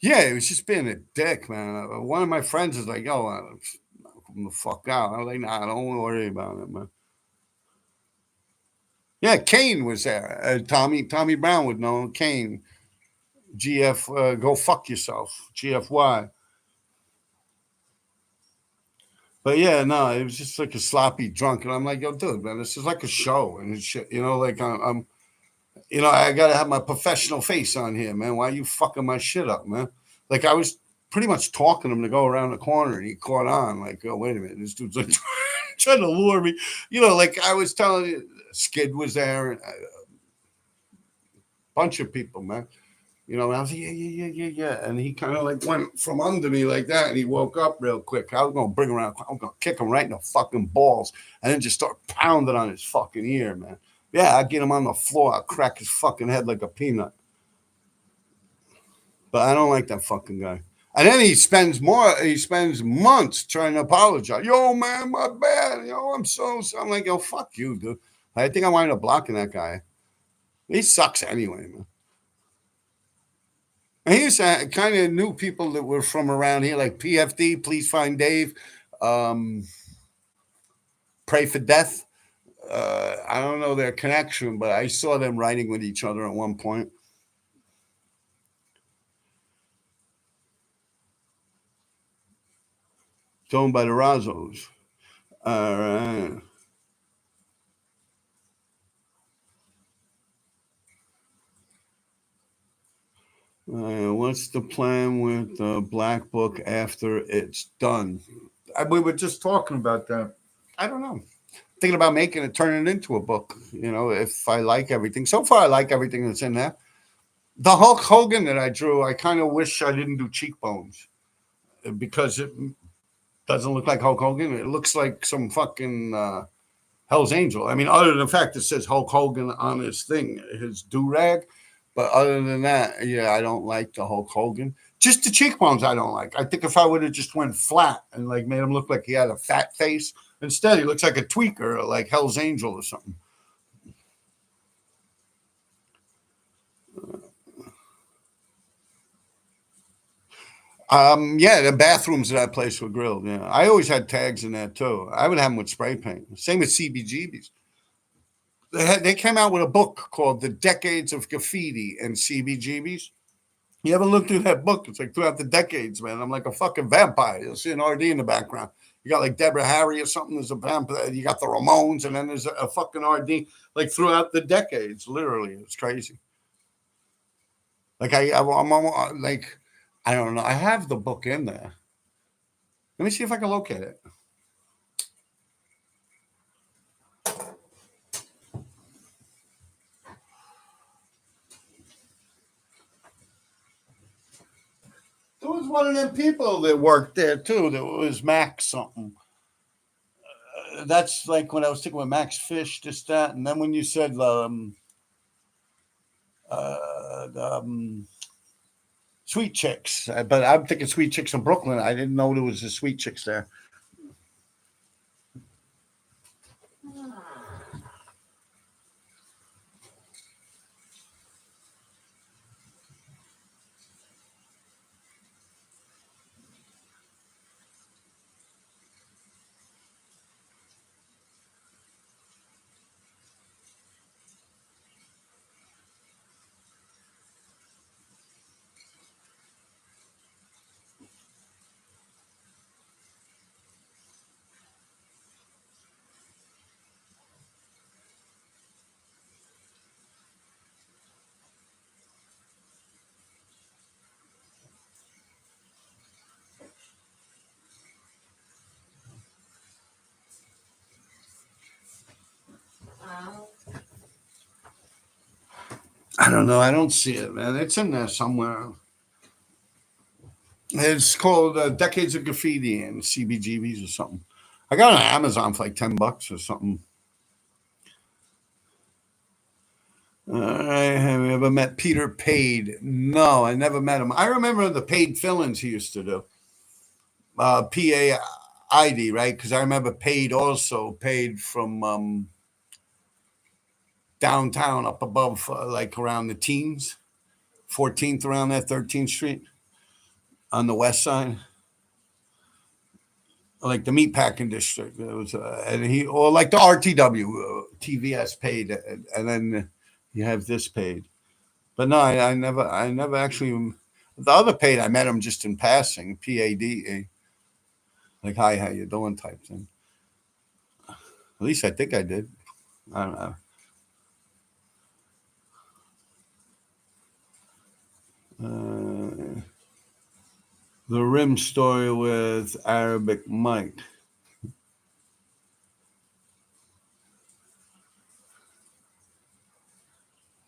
[SPEAKER 1] yeah, he was just being a dick, man. One of my friends is like, "Yo, knock him the fuck out." I was like, "Nah, don't worry about it, man." Yeah, Kane was there. Tommy Brown would know Kane. GF, go fuck yourself. GFY. But yeah, no, it was just like a sloppy drunk, and I'm like, "Yo, dude, man, this is like a show and shit." Like I gotta have my professional face on here, man. Why are you fucking my shit up, man? Like I was pretty much talking him to go around the corner, and he caught on. Like, "Oh, wait a minute, this dude's like trying to lure me." Like I was telling you, Skid was there, and a bunch of people, man. And I was like, "Yeah, yeah, yeah, yeah, yeah," and he kind of like went from under me like that, and he woke up real quick. I was gonna bring him around. I'm gonna kick him right in the fucking balls, and then just start pounding on his fucking ear, man. Yeah, I get him on the floor. I crack his fucking head like a peanut. But I don't like that fucking guy. And then he spends more. He spends months trying to apologize. Yo, man, my bad. Yo, I'm so. I'm like, yo, fuck you, dude. I think I wind up blocking that guy. He sucks anyway, man. And he kind of knew people that were from around here, like PFD, Please Find Dave, um, Pray for Death. I don't know their connection, but I saw them writing with each other at one point. It's owned by the Razos. All right. What's the plan with the Black Book after it's done? We were just talking about that. I don't know. Thinking about making it, turning it into a book. You know, if I like everything. So far, I like everything that's in there. The Hulk Hogan that I drew, I kind of wish I didn't do cheekbones because it doesn't look like Hulk Hogan. It looks like some fucking Hell's Angel. I mean, other than the fact it says Hulk Hogan on his thing, his do rag. But other than that, yeah, I don't like the Hulk Hogan. Just the cheekbones, I don't like. I think if I would have just went flat and like made him look like he had a fat face, instead he looks like a tweaker, or like Hell's Angel or something. Yeah, the bathrooms at that place were grilled. Yeah, I always had tags in there too. I would have them with spray paint. Same with CBGBs. They came out with a book called "The Decades of Graffiti and CBGBs." You ever look through that book? It's like throughout the decades, man. I'm like a fucking vampire. You'll see an RD in the background. You got like Deborah Harry or something. There's a vampire. You got the Ramones, and then there's a fucking RD like throughout the decades. Literally, it's crazy. Like I'm like I don't know. I have the book in there. Let me see if I can locate it. There was one of them people that worked there too. That was Max something. That's like when I was thinking with Max Fish, this that, and then when you said Sweet Chicks, but I'm thinking Sweet Chicks in Brooklyn. I didn't know there was a Sweet Chicks there. I don't know. I don't see it, man. It's in there somewhere. It's called Decades of Graffiti and CBGBs or something. I got it on Amazon for like $10 or something. Have you ever met Peter Paid? No, I never met him. I remember the paid fill-ins he used to do. PAID, right? Because I remember Paid also paid from downtown up above, like around the teens, 14th around there, 13th Street on the west side, like the meatpacking district. It was, and he, or like the RTW, TVS paid, and then you have this paid. But no, I never actually. The other paid, I met him just in passing, PADE, like hi, how you doing type thing. At least I think I did. I don't know. The Rim story with Arabic Mike.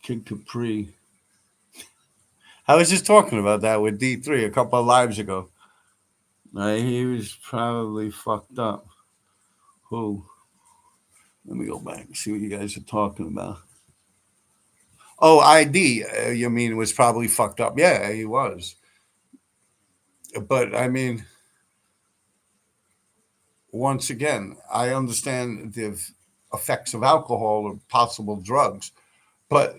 [SPEAKER 1] Kid Capri. I was just talking about that with D3 a couple of lives ago. He was probably fucked up. Who? Let me go back and see what you guys are talking about. Oh, ID, you mean was probably fucked up? Yeah, he was. But I mean, once again, I understand the effects of alcohol or possible drugs, but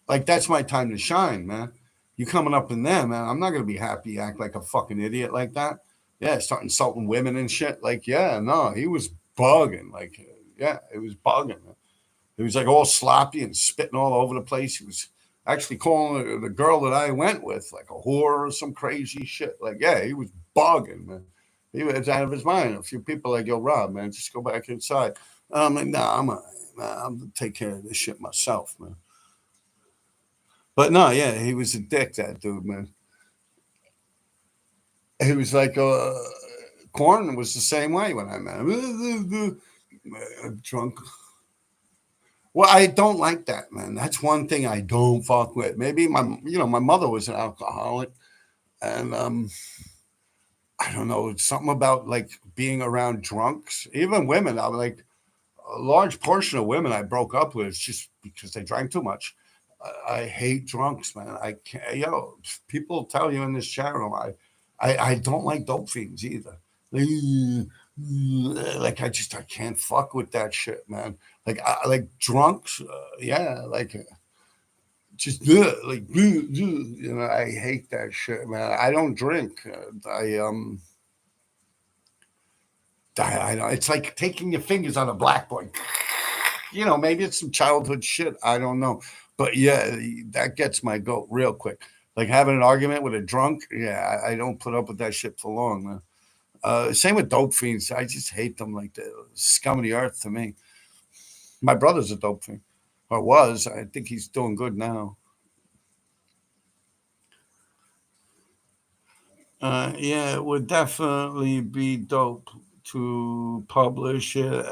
[SPEAKER 1] like that's my time to shine, man. You coming up in there, man? I'm not gonna be happy. Act like a fucking idiot like that. Yeah, start insulting women and shit. Like, yeah, no, he was bugging. Like, yeah, it was bugging. He was like all sloppy and spitting all over the place. He was actually calling the girl that I went with like a whore or some crazy shit. Like, yeah, he was bugging, man. He was out of his mind. A few people like, yo, Rob, man, just go back inside. I'm like, nah, I'm all right, man. I'm gonna take care of this shit myself, man. But no, yeah, he was a dick, that dude, man. He was like, Corn was the same way when I met him. Drunk. Well, I don't like that, man. That's one thing I don't fuck with. Maybe my mother was an alcoholic, and I don't know, it's something about like being around drunks, even women. I'm like a large portion of women I broke up with just because they drank too much. I hate drunks, man. I can't, people tell you in this chat room, I don't like dope fiends either. Like I can't fuck with that shit, man. Like drunks, yeah, like just like I hate that shit, man. I don't drink. I know it's like taking your fingers on a blackboard. Maybe it's some childhood shit. I don't know, but yeah, that gets my goat real quick. Like having an argument with a drunk. Yeah, I don't put up with that shit for long, man. Same with dope fiends. I just hate them like the scum of the earth to me. My brother's a dope fiend, or was. I think he's doing good now. Yeah, it would definitely be dope to publish it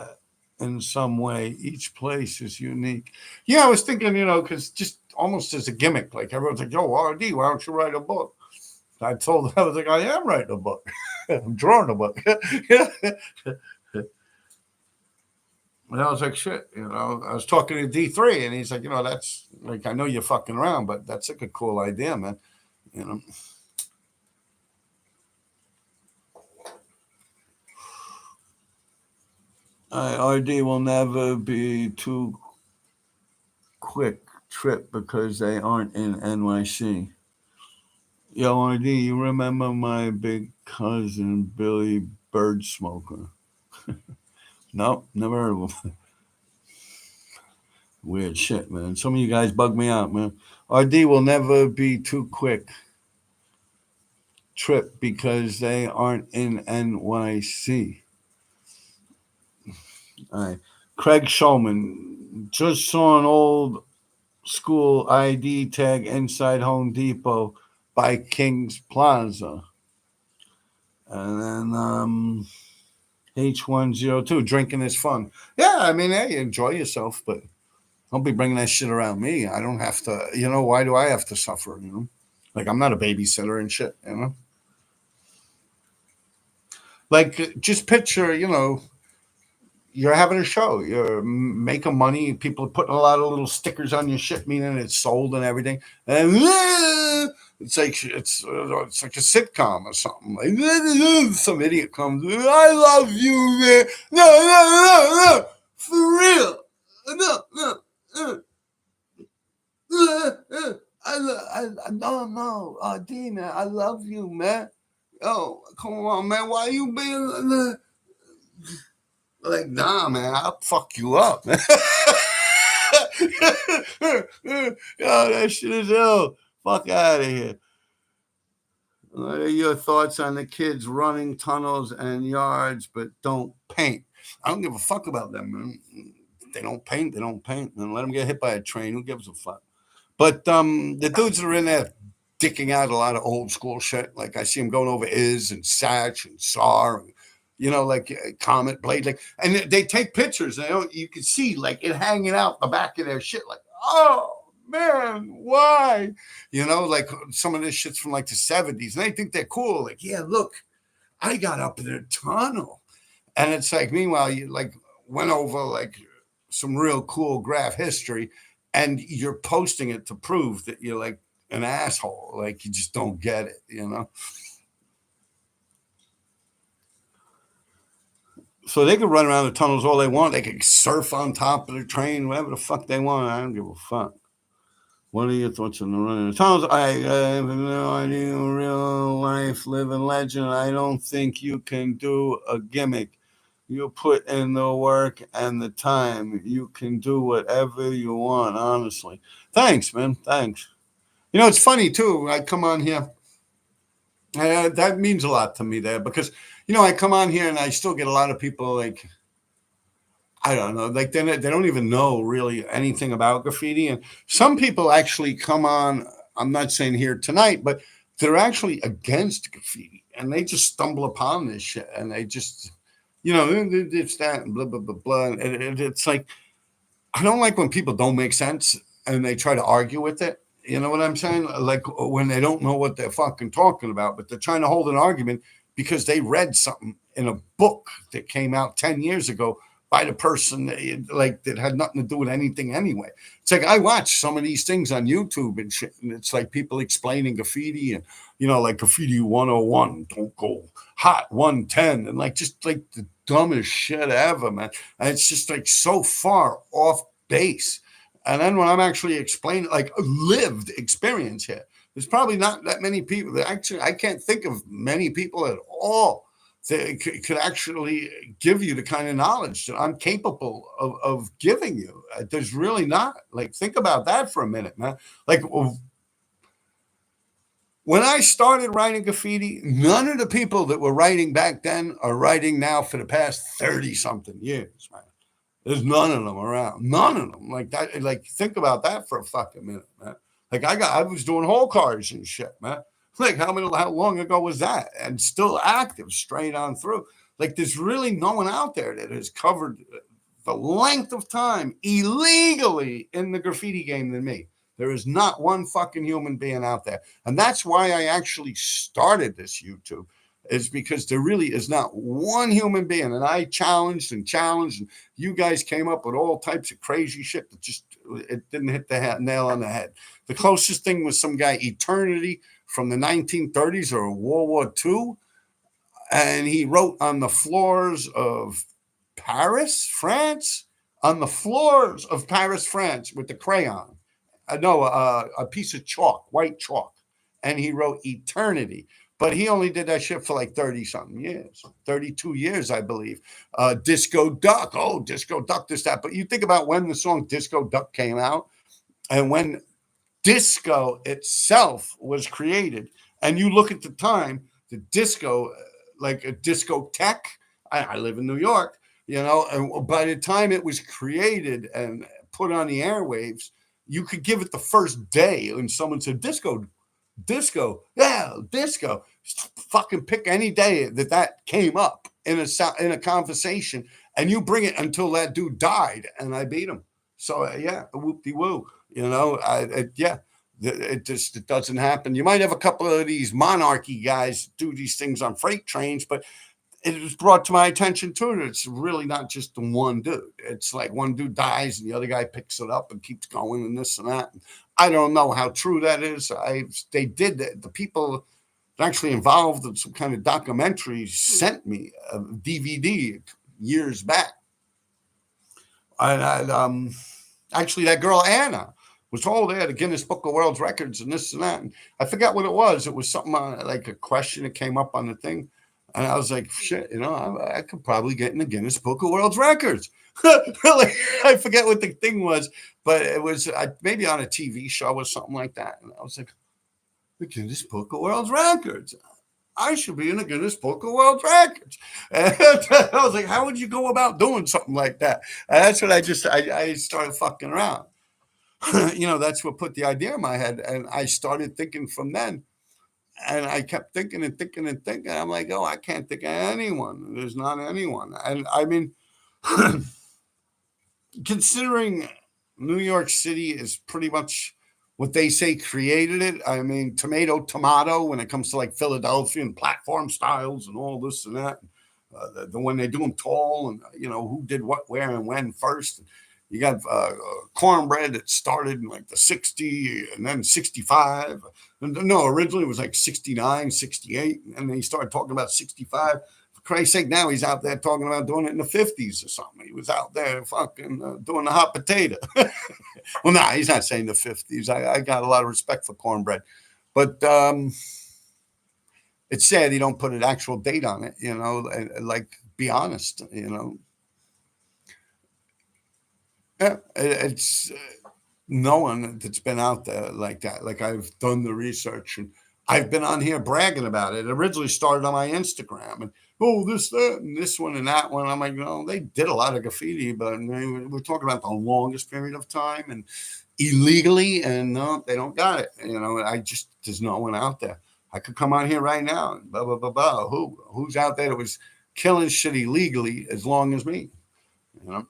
[SPEAKER 1] in some way. Each place is unique. Yeah, I was thinking, because just almost as a gimmick, like everyone's like, yo, RD, why don't you write a book? I told them, I was like, I am writing a book. I'm drawing a book. And I was like, shit, I was talking to D3 and he's like, that's like, I know you're fucking around, but that's like a cool idea, man. You know, RD will never be too quick trip because they aren't in NYC. Yo, RD, you remember my big cousin, Billy Bird Smoker? No, never heard of him. Weird shit, man. Some of you guys bug me out, man. RD will never be too quick trip because they aren't in NYC. All right. Craig Shulman just saw an old school ID tag inside Home Depot by King's Plaza. And then H102, drinking is fun. Yeah, I mean, hey, enjoy yourself, but don't be bringing that shit around me. I don't have to, why do I have to suffer, Like, I'm not a babysitter and shit, Like, just picture, you're having a show, you're making money, people are putting a lot of little stickers on your shit, meaning it's sold and everything, and it's like a sitcom or something. Like some idiot comes, I love you, man. No, for real. No. No, D man, I love you, man. Oh, come on, man. Why you being like, nah, man? I'll fuck you up, man. Yo, that shit is ill. Fuck out of here. What are your thoughts on the kids running tunnels and yards but don't paint? I don't give a fuck about them, man. They don't paint. They don't paint. And let them get hit by a train. Who gives a fuck? But the dudes that are in there dicking out a lot of old school shit. Like I see them going over Iz and Satch and Sar, and, like Comet Blade, like, and they take pictures. And you can see like it hanging out the back of their shit. Like, oh man, why? Like some of this shit's from like the 70s, and they think they're cool. Like, yeah, look, I got up in a tunnel, and it's like, meanwhile, you like went over like some real cool graph history. and you're posting it to prove that you're like an asshole, like you just don't get it, you know. So they could run around the tunnels all they want. They could surf on top of the train, whatever the fuck they want. I don't give a fuck. What are your thoughts on the running the tunnels? I have no idea. Real life living legend. I don't think you can do a gimmick. You put in the work and the time. You can do whatever you want, honestly. Thanks, man. Thanks. You know, it's funny, too. I come on here. That means a lot to me there because, you know, I come on here and I still get a lot of people like, I don't know, like they don't even know really anything about graffiti. And some people actually come on, I'm not saying here tonight, but they're actually against graffiti and they just stumble upon this shit and they just, you know, it's that and blah, blah, blah, blah. And it's like, I don't like when people don't make sense and they try to argue with it. You know what I'm saying? Like when they don't know what they're fucking talking about, but they're trying to hold an argument because they read something in a book that came out 10 years ago by the person that had nothing to do with anything anyway. It's like I watch some of these things on YouTube and shit, and it's like people explaining graffiti and, you know, like graffiti 101, don't go hot 110, and like just like the dumbest shit ever, man. And it's just like so far off base. And then when I'm actually explaining like lived experience here, there's probably not that many people that actually, I can't think of many people at all that could actually give you the kind of knowledge that I'm capable of giving you. There's really not. Like, think about that for a minute, man. Like, when I started writing graffiti, none of the people that were writing back then are writing now for the past 30 something years, man. There's none of them around. None of them. Like that. Like, think about that for a fucking minute, man. Like I was doing whole cars and shit, man. Like how long ago was that? And still active straight on through. Like there's really no one out there that has covered the length of time illegally in the graffiti game than me. There is not one fucking human being out there. And that's why I actually started this YouTube, is because there really is not one human being. And I challenged and you guys came up with all types of crazy shit that just, it didn't hit the nail on the head. The closest thing was some guy, Eternity, from the 1930s or World War II. And he wrote on the floors of Paris, France, on the floors of Paris, France with the crayon. A piece of chalk, white chalk. And he wrote Eternity. But he only did that shit for like 30 something years, 32 years, I believe. Disco Duck. Oh, Disco Duck, this, that. But you think about when the song Disco Duck came out and when disco itself was created. And you look at the time, the disco, like a discotheque. I live in New York, you know, and by the time it was created and put on the airwaves, you could give it the first day and someone said, disco, yeah, disco. Fucking pick any day that came up in a conversation, and you bring it until that dude died, and I beat him. So yeah, whoop-de-woo. You know, it just doesn't happen. You might have a couple of these monarchy guys do these things on freight trains, but it was brought to my attention too that it's really not just the one dude. It's like one dude dies and the other guy picks it up and keeps going and this and that. I don't know how true that is. They did that. The people actually involved in some kind of documentary sent me a DVD years back. And actually, that girl Anna was all there, the Guinness Book of World Records and this and that. And I forgot what it was. It was something like a question that came up on the thing. And I was like, shit, you know, I could probably get in the Guinness Book of World Records. Really, I forget what the thing was, but it was maybe on a TV show or something like that. And I was like, the Guinness Book of World Records. I should be in the Guinness Book of World Records. And I was like, how would you go about doing something like that? And that's what I started fucking around. You know, that's what put the idea in my head. And I started thinking from then. And I kept thinking and thinking and thinking. I'm like, oh, I can't think of anyone. There's not anyone. And I mean, considering New York City is pretty much what they say created it. I mean, tomato, when it comes to like Philadelphia and platform styles and all this and that. The when they do them tall and, you know, who did what, where, and when first. You got cornbread that started in like the 60 and then 65. No, originally it was like 69, 68. And then he started talking about 65. For Christ's sake, now he's out there talking about doing it in the 50s or something. He was out there fucking doing the hot potato. Well, nah, he's not saying the 50s. I got a lot of respect for cornbread. But it's sad he don't put an actual date on it, you know, like, be honest, you know. Yeah, it's no one that's been out there like that. Like, I've done the research and I've been on here bragging about it. It originally started on my Instagram and oh, this, that, and this one and that one. I'm like, no, they did a lot of graffiti, but we're talking about the longest period of time and illegally, and no, they don't got it. You know, there's no one out there. I could come on here right now and blah blah blah blah. Who's out there that was killing shit illegally as long as me? You know.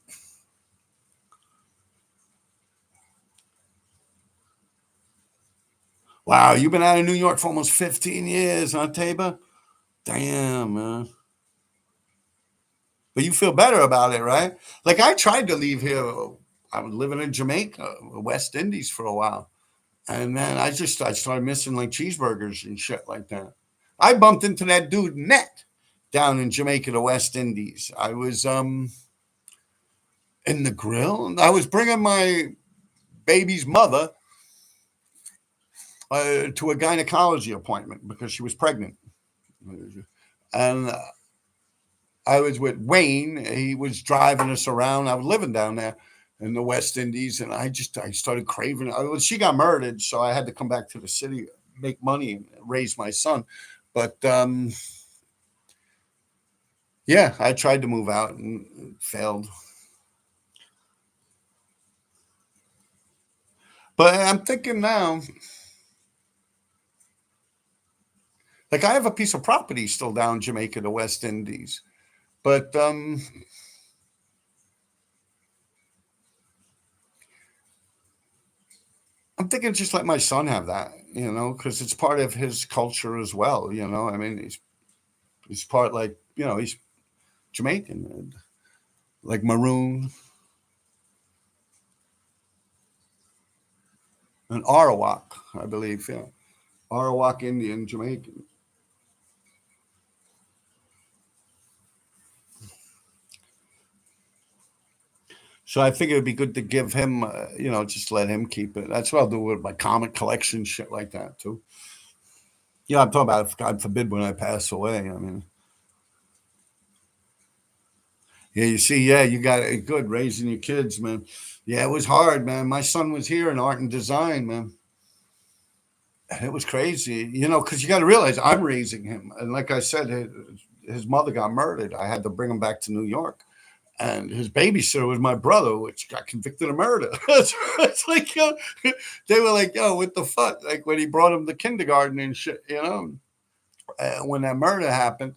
[SPEAKER 1] Wow, you've been out of New York for almost 15 years, huh, Tabor? Damn, man. But you feel better about it, right? Like, I tried to leave here. I was living in Jamaica, West Indies for a while. And then I started missing like cheeseburgers and shit like that. I bumped into that dude Net down in Jamaica, the West Indies. I was in the grill and I was bringing my baby's mother to a gynecology appointment because she was pregnant. And I was with Wayne. He was driving us around. I was living down there in the West Indies, and I started craving. She got murdered, so I had to come back to the city, make money, and raise my son. But yeah, I tried to move out and it failed. But I'm thinking now, like, I have a piece of property still down in Jamaica, the West Indies, but I'm thinking just let my son have that, you know, because it's part of his culture as well. You know, I mean, he's part, like, you know, he's Jamaican, and like maroon and Arawak, I believe. Yeah, Arawak Indian Jamaican. So I think it would be good to give him, you know, just let him keep it. That's what I'll do with my comic collection, shit like that too. Yeah, I'm talking about, God forbid, when I pass away. I mean, yeah, you see, yeah, you got it good raising your kids, man. Yeah, it was hard, man. My son was here in art and design, man. It was crazy, you know, because you got to realize I'm raising him. And like I said, his mother got murdered. I had to bring him back to New York. And his babysitter was my brother, which got convicted of murder. It's like, they were like, yo, what the fuck? Like, when he brought him to kindergarten and shit, you know, when that murder happened.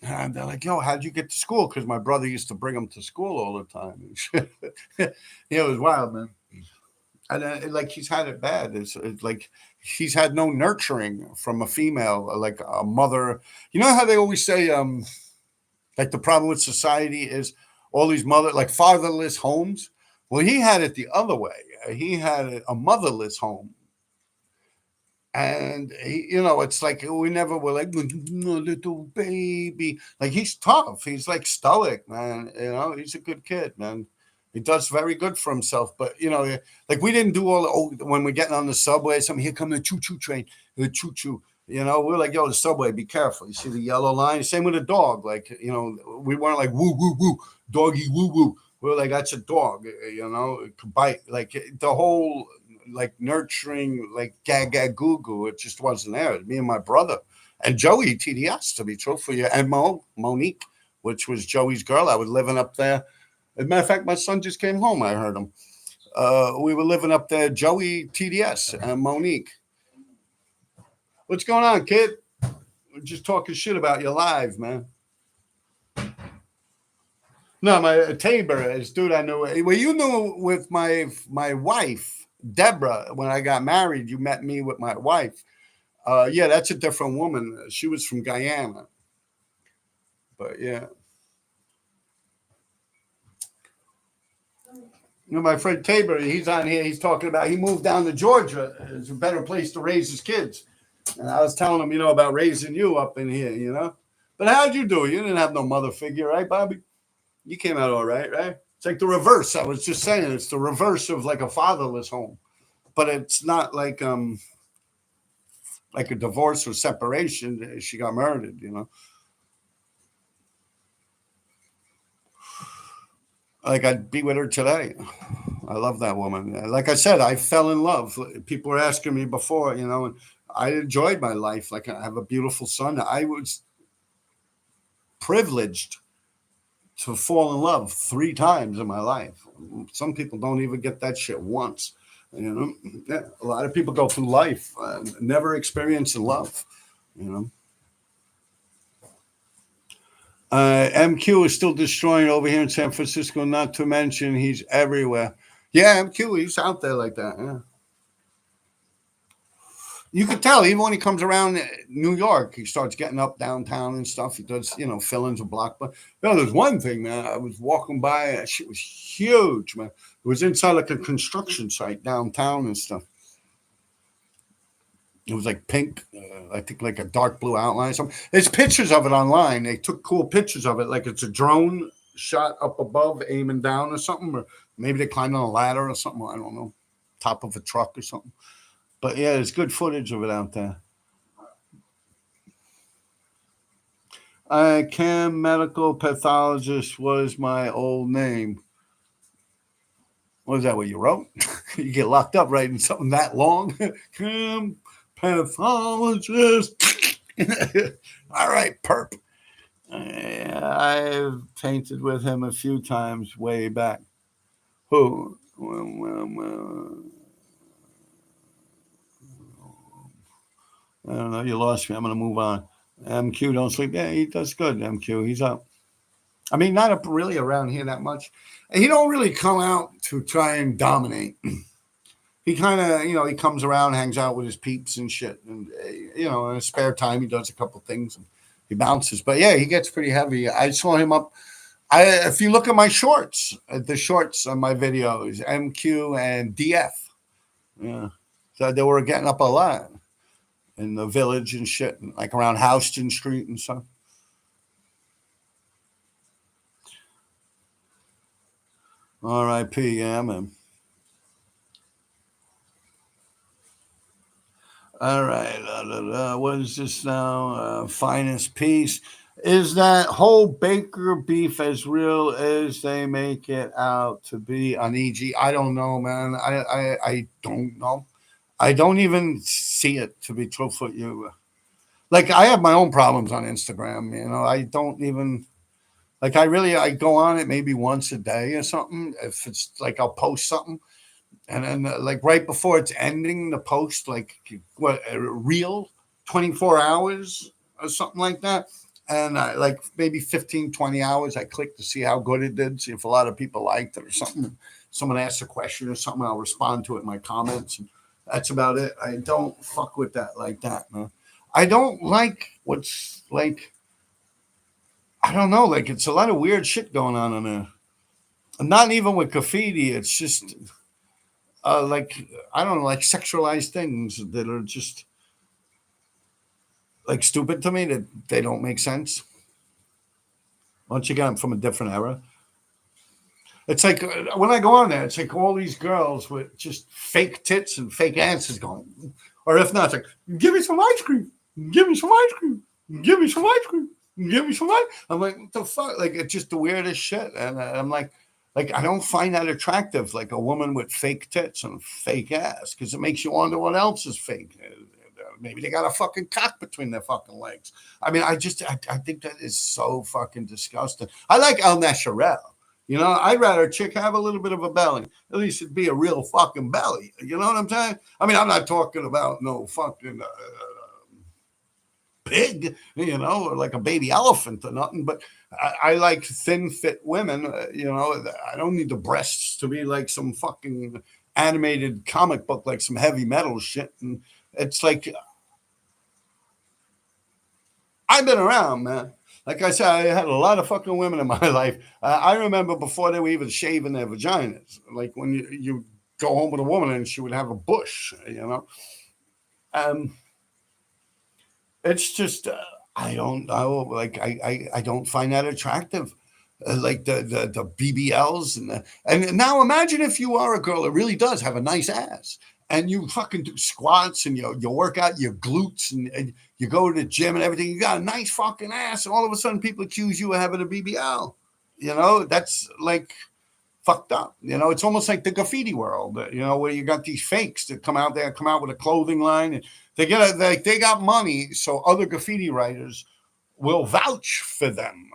[SPEAKER 1] And they're like, yo, how'd you get to school? Because my brother used to bring him to school all the time. And shit. Yeah, it was wild, man. And like, he's had it bad. It's like he's had no nurturing from a female, like a mother. You know how they always say, like, the problem with society is all these like fatherless homes. Well, he had it the other way. He had a motherless home. And he, you know, it's like we never were like, "No, little baby." Like, he's tough. He's like stoic, man. You know, he's a good kid, man. He does very good for himself. But, you know, like, we didn't do all when we're getting on the subway, something, here come the choo choo train, the choo choo. You know, we're like, yo, the subway, be careful. You see the yellow line? Same with a dog. Like, you know, we weren't like, woo, woo, woo, doggy, woo, woo. We are like, that's a dog, you know, it could bite. Like, the whole, like, nurturing, like, gag, goo, goo, it just wasn't there. Me and my brother and Joey, TDS, to be truthful, yeah, and Monique, which was Joey's girl. I was living up there. As a matter of fact, my son just came home. I heard him. We were living up there, Joey, TDS, and Monique. What's going on, kid? We're just talking shit about you live, man. No, my Tabor is dude I knew. Well, you knew with my wife, Deborah, when I got married. You met me with my wife. Yeah, that's a different woman. She was from Guyana. But yeah. You know, my friend Tabor, he's on here. He's talking about he moved down to Georgia. It's a better place to raise his kids. And I was telling him, about raising you up in here. But how'd you do? You didn't have no mother figure, right, Bobby? You came out all right, right? It's like the reverse. I was just saying, it's the reverse of like a fatherless home, but it's not like a divorce or separation. She got murdered. Like I'd be with her today. I love that woman. Like I said, I fell in love. People were asking me before, and I enjoyed my life. Like I have a beautiful son. I was privileged to fall in love 3 times in my life. Some people don't even get that shit once. Yeah, a lot of people go through life never experiencing love. MQ is still destroying over here in San Francisco. Not to mention he's everywhere. Yeah, MQ, he's out there like that. Yeah. You could tell even when he comes around New York, he starts getting up downtown and stuff. He does, fill-ins of block. But there's one thing, man. I was walking by. That shit was huge, man. It was inside like a construction site downtown and stuff. It was like pink, I think like a dark blue outline. There's pictures of it online. They took cool pictures of it, like it's a drone shot up above, aiming down or something, or maybe they climbed on a ladder or something. I don't know, top of a truck or something. But yeah, there's good footage of it out there. Cam Medical Pathologist was my old name. Was that what you wrote? You get locked up writing something that long. Cam Pathologist. All right, perp. I've painted with him a few times way back. Who? I don't know. You lost me. I'm going to move on. MQ don't sleep. Yeah, he does good. MQ, he's up. I mean, not really around here that much. He don't really come out to try and dominate. He kind of, he comes around, hangs out with his peeps and shit. And, in his spare time, he does a couple things. And he bounces. But, yeah, he gets pretty heavy. I saw him up. If you look at my shorts, the shorts on my videos, MQ and DF. Yeah. So they were getting up a lot in the village and shit, like around Houston Street and stuff. R.I.P. Yeah, man. All right. What is this now? Finest piece. Is that whole Baker beef as real as they make it out to be on EG? I don't know, man. I don't know. I don't even see it, to be truthful with you. Like, I have my own problems on Instagram. I don't even like. I go on it maybe once a day or something. If it's like I'll post something. And then, like right before it's ending, the post, like what a reel, 24 hours or something like that. And like maybe 15, 20 hours, I click to see how good it did, see if a lot of people liked it or something. Someone asks a question or something, I'll respond to it in my comments. And that's about it. I don't fuck with that like that, man. I don't like what's like, I don't know, like it's a lot of weird shit going on in there. Not even with graffiti, it's just like I don't know, like sexualized things that are just like stupid to me that they don't make sense. Once again, I'm from a different era. It's like when I go on there, it's like all these girls with just fake tits and fake asses going, or if not, it's like give me some ice cream, give me some ice cream, give me some ice cream, give me some ice. I'm like, what the fuck? Like it's just the weirdest shit, and I'm like I don't find that attractive, like a woman with fake tits and fake ass, because it makes you wonder what else is fake. Maybe they got a fucking cock between their fucking legs. I mean, I think that is so fucking disgusting. I like El Naturel. I'd rather a chick have a little bit of a belly. At least it'd be a real fucking belly. You know what I'm saying? I mean, I'm not talking about no fucking pig, or like a baby elephant or nothing. But I like thin, fit women. I don't need the breasts to be like some fucking animated comic book, like some heavy metal shit. And it's like, I've been around, man. Like I said, I had a lot of fucking women in my life. I remember before they were even shaving their vaginas. Like when you go home with a woman and she would have a bush, you know. Um, it's just I don't know. Like I don't find that attractive. Like the BBLs and now imagine if you are a girl that really does have a nice ass and you fucking do squats and you work out your glutes and you go to the gym and everything. You got a nice fucking ass, and all of a sudden people accuse you of having a BBL. You know, that's like fucked up. You know, it's almost like the graffiti world. You know, where you got these fakes that come out there, come out with a clothing line, and they got money, so other graffiti writers will vouch for them.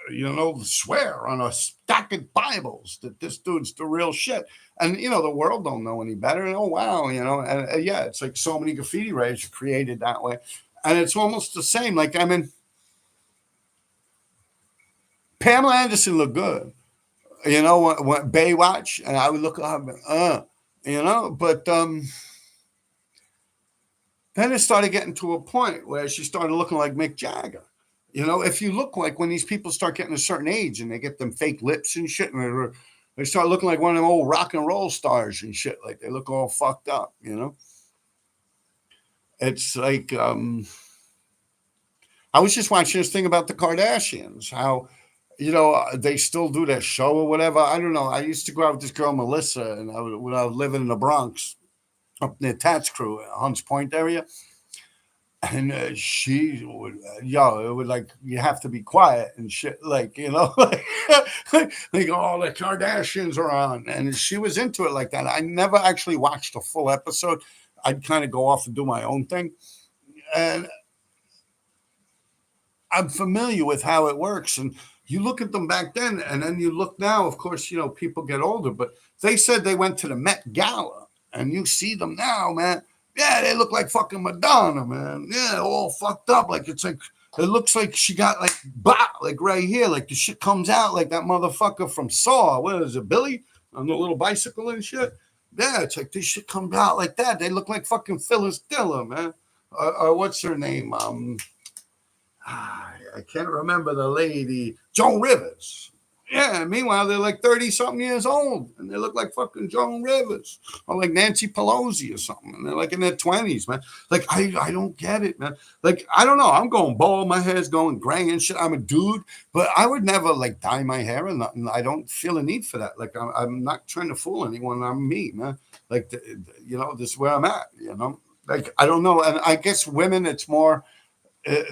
[SPEAKER 1] You know, swear on a stack of Bibles that this dude's the real shit. And you know, the world don't know any better. And oh wow, you know, and yeah, it's like so many graffiti writers created that way, and it's almost the same. Like I mean, Pamela Anderson looked good. You know, when Baywatch, and I would look up, you know, but then it started getting to a point where she started looking like Mick Jagger. You know, if you look like when these people start getting a certain age and they get them fake lips and shit, and they start looking like one of them old rock and roll stars and shit, like they look all fucked up, you know? It's like, I was just watching this thing about the Kardashians, how, you know, they still do their show or whatever. I don't know. I used to go out with this girl, Melissa, and when I was living in the Bronx, up near Tats Crew, Hunts Point area. And she would, it would like, you have to be quiet and shit, like, you know, like all the Kardashians are on. And she was into it like that. I never actually watched a full episode. I'd kind of go off and do my own thing. And I'm familiar with how it works. And you look at them back then, and then you look now, of course, you know, people get older, but they said they went to the Met Gala, and you see them now, man. Yeah, they look like fucking Madonna, man. Yeah, all fucked up. Like it's like it looks like she got like like right here, like the shit comes out like that motherfucker from Saw. What is it, Billy on the little bicycle and shit? Yeah, it's like this shit comes out like that. They look like fucking Phyllis Diller, man. What's her name? I can't remember the lady, Joan Rivers. Yeah, meanwhile, they're like 30 something years old and they look like fucking Joan Rivers or like Nancy Pelosi or something. And they're like in their 20s, man. Like, I don't get it, man. Like, I don't know. I'm going bald. My hair's going gray and shit. I'm a dude, but I would never like dye my hair or nothing. I don't feel a need for that. Like, I'm not trying to fool anyone. I'm me, man. Like, you know, this is where I'm at, you know? Like, I don't know. And I guess women, it's more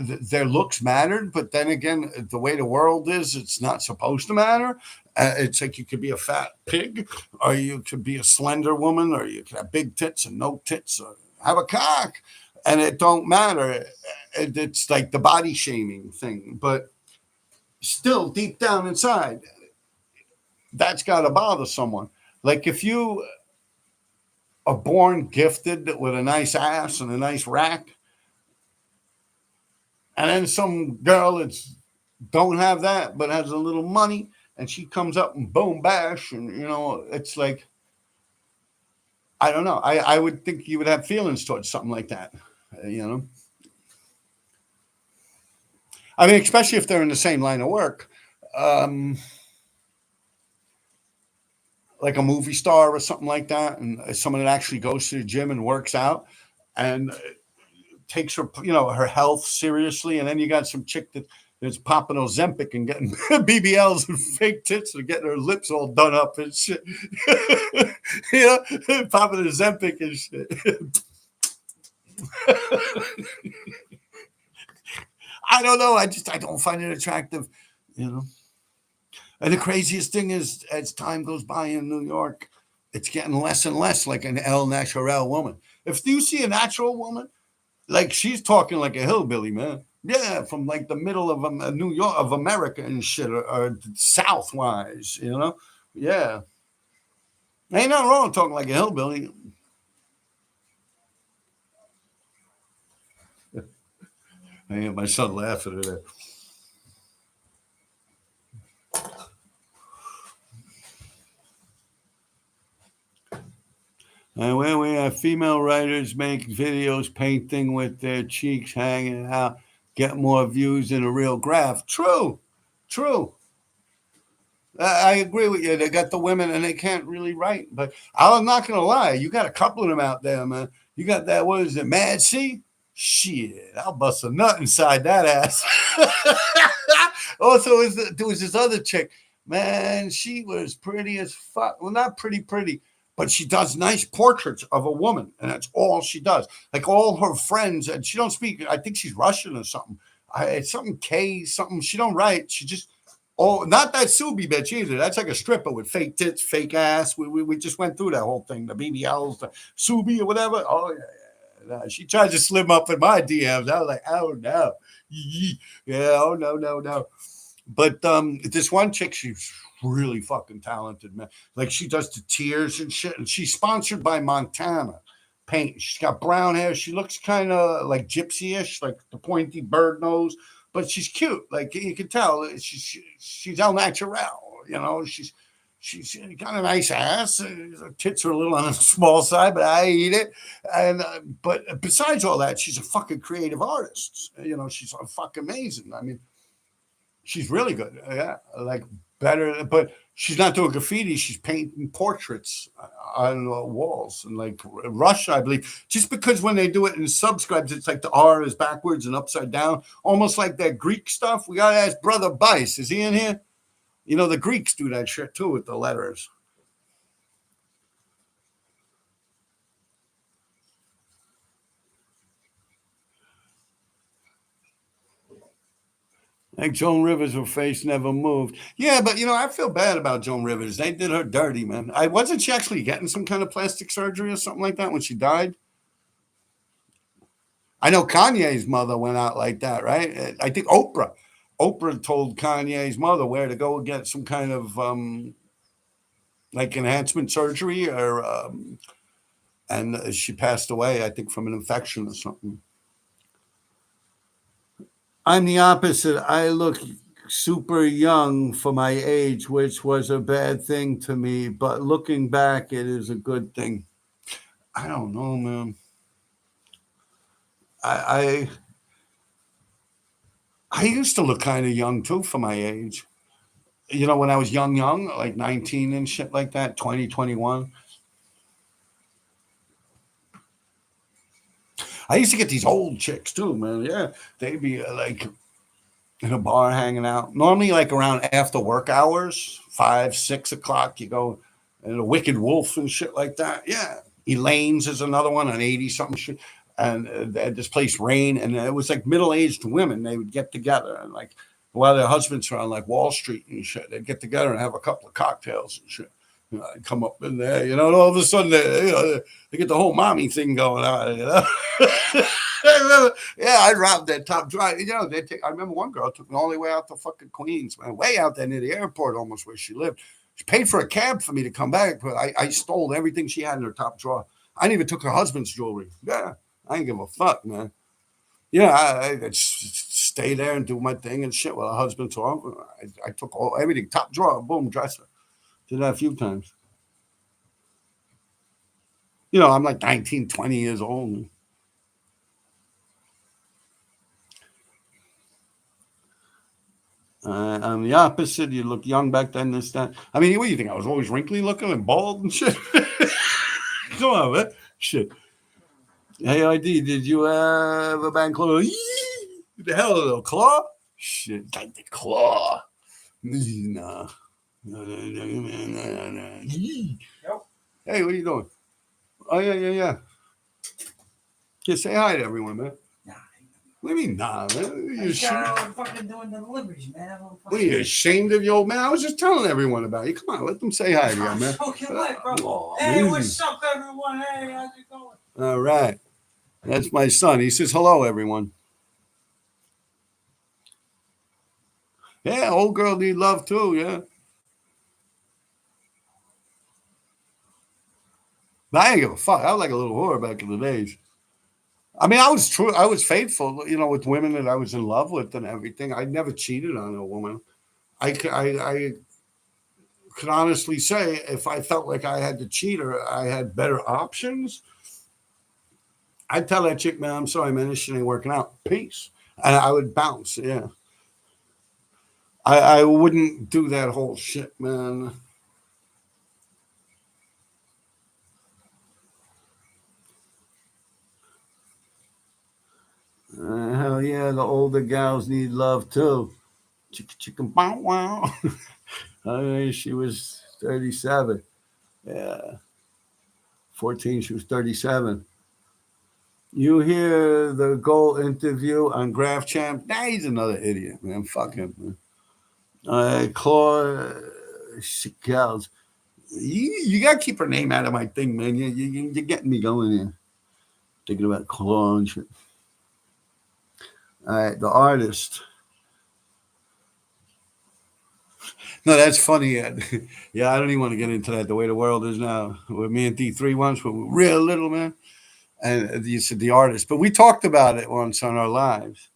[SPEAKER 1] their looks mattered, but then again, the way the world is, it's not supposed to matter. It's like you could be a fat pig, or you could be a slender woman, or you could have big tits and no tits, or have a cock, and it don't matter. It's like the body shaming thing, but still, deep down inside, that's got to bother someone. Like if you are born gifted with a nice ass and a nice rack, and then some girl that's don't have that but has a little money, and she comes up and boom bash, and you know, it's like I don't know. I would think you would have feelings towards something like that, you know. I mean, especially if they're in the same line of work, um, like a movie star or something like that, and someone that actually goes to the gym and works out and takes her, you know, her health seriously, and then you got some chick that's popping Ozempic and getting BBLs and fake tits and getting her lips all done up and shit. You know, popping Ozempic and shit. I don't know. I don't find it attractive, you know. And the craziest thing is, as time goes by in New York, it's getting less and less like an El Natural woman. If you see a natural woman, like she's talking like a hillbilly, man. Yeah, from like the middle of New York, of America and shit, or south wise, you know. Yeah, ain't nothing wrong with talking like a hillbilly. I hear my son laughing at that. And when we have female writers make videos painting with their cheeks hanging out, get more views than a real graph. True. I agree with you. They got the women and they can't really write. But I'm not going to lie. You got a couple of them out there, man. You got that, what is it, Mad C? Shit, I'll bust a nut inside that ass. Also, there was this other chick. Man, she was pretty as fuck. Well, not pretty, but she does nice portraits of a woman. And that's all she does. Like all her friends, and she don't speak. I think she's Russian or something. It's something K, something. She don't write. She just... Oh, not that Subi bitch either. That's like a stripper with fake tits, fake ass. We just went through that whole thing. The BBLs, the Subi or whatever. Oh, yeah. She tried to slim up in my DMs. I was like, oh, no. Yeah, oh, no. But this one chick, she's really fucking talented, man. Like, she does the tears and shit. And she's sponsored by Montana Paint. She's got brown hair. She looks kind of like gypsy-ish, like the pointy bird nose. But she's cute, like you can tell. She's al natural, you know. She's got a nice ass. Her tits are a little on the small side, but I eat it. And but besides all that, she's a fucking creative artist. You know, she's fucking amazing. I mean, she's really good. Yeah, like better. But she's not doing graffiti. She's painting portraits on the walls. And like Russia, I believe, just because when they do it in subscribes, it's like the R is backwards and upside down, almost like that Greek stuff. We got to ask Brother Bice. Is he in here? You know, the Greeks do that shit too with the letters. Like Joan Rivers, her face never moved. Yeah, but you know, I feel bad about Joan Rivers. They did her dirty, man. Wasn't she actually getting some kind of plastic surgery or something like that when she died? I know Kanye's mother went out like that, right? I think Oprah told Kanye's mother where to go get some kind of like enhancement surgery, or and she passed away, I think, from an infection or something. I'm the opposite. I look super young for my age, which was a bad thing to me. But looking back, it is a good thing. I don't know, man. I I used to look kind of young too for my age. You know, when I was young, like 19 and shit like that, 20, 21. I used to get these old chicks too, man. Yeah, they'd be like in a bar hanging out. Normally, like around after work hours, 5, 6 o'clock, you go and a Wicked Wolf and shit like that. Yeah, Elaine's is another one, an 80 something shit. And they had this place Rain, and it was like middle aged women. They would get together and like while their husbands were on like Wall Street and shit, they'd get together and have a couple of cocktails and shit. You know, I'd come up in there, you know, and all of a sudden they get the whole mommy thing going on, you know. I remember, yeah, I robbed that top drive. You know, I remember one girl took me all the way out to fucking Queens, man, way out there near the airport, almost where she lived. She paid for a cab for me to come back, but I stole everything she had in her top drawer. I even took her husband's jewelry. Yeah, I ain't give a fuck, man. Yeah, I just stay there and do my thing and shit while her husband's home. I took everything, top drawer, boom, dresser. Did that a few times. You know, I'm like 19, 20 years old. I'm the opposite. You look young back then, this, that. I mean, what do you think? I was always wrinkly looking and bald and shit. Come on, man. Shit. Hey, ID, did you have a bang claw? The hell, a little claw? Shit, like the claw. Nah. No. Hey, what are you doing? Oh, yeah. Just say hi to everyone, man. What do you mean, nah, man?
[SPEAKER 2] I'm fucking doing the deliveries, man.
[SPEAKER 1] What are you ashamed of your old man? I was just telling everyone about you. Come on, let them say hi to you, man.
[SPEAKER 2] Hey, what's up, everyone? Hey, how's it going?
[SPEAKER 1] All right. That's my son. He says hello, everyone. Yeah, old girl need love too, yeah. But I ain't give a fuck. I was like a little whore back in the days. I mean, I was true. I was faithful, you know, with women that I was in love with and everything. I never cheated on a woman. I could honestly say if I felt like I had to cheat or I had better options, I'd tell that chick, man, I'm sorry, man, this shit ain't working out. Peace. And I would bounce. Yeah, I wouldn't do that whole shit, man. Hell yeah, the older gals need love too. Chicka chicka bow wow. I mean, she was 37. Yeah, 14. She was 37. You hear the Gold interview on Graph Champ? Nah, he's another idiot, man. Fuck him, man. Claude Sickels. You got to keep her name out of my thing, man. You're getting me going here. Thinking about Claude and shit. All right, the artist. No, that's funny. Yeah, I don't even want to get into that. The way the world is now. With me and D3 once, when we were real little, man. And you said the artist. But we talked about it once on our lives.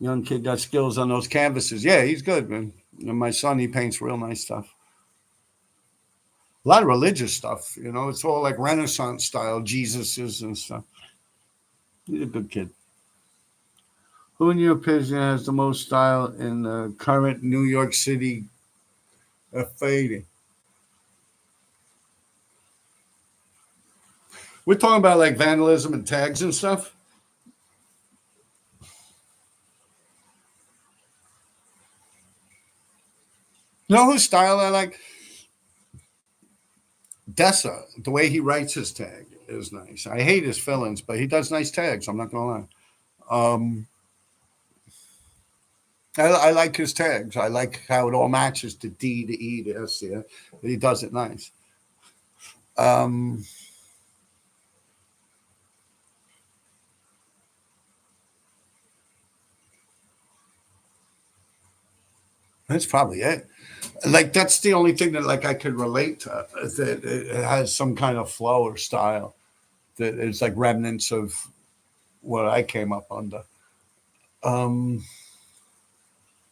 [SPEAKER 1] Young kid got skills on those canvases. Yeah, he's good, man. And my son, he paints real nice stuff. A lot of religious stuff, you know. It's all like Renaissance style, Jesuses and stuff. He's a good kid. Who, in your opinion, has the most style in the current New York City fading? We're talking about like vandalism and tags and stuff. You know whose style I like? Dessa. The way he writes his tag is nice. I hate his fill-ins, but he does nice tags. I'm not gonna lie. Um, I like his tags. I like how it all matches to D to E to S. Yeah, he does it nice. Um, that's probably it. Like that's the only thing that like I could relate to. That it has some kind of flow or style that is like remnants of what I came up under. Um,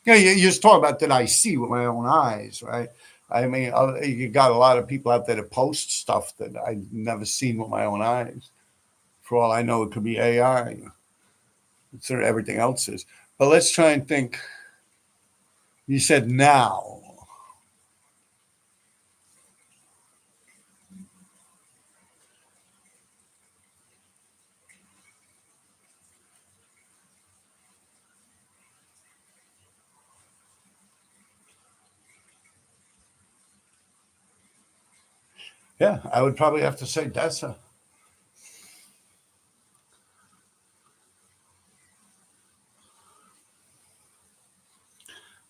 [SPEAKER 1] yeah, you just talk about that I see with my own eyes, right? I mean, you got a lot of people out there that post stuff that I've never seen with my own eyes. For all I know, it could be AI. Consider everything else is. But let's try and think. You said now. Yeah, I would probably have to say Dessa.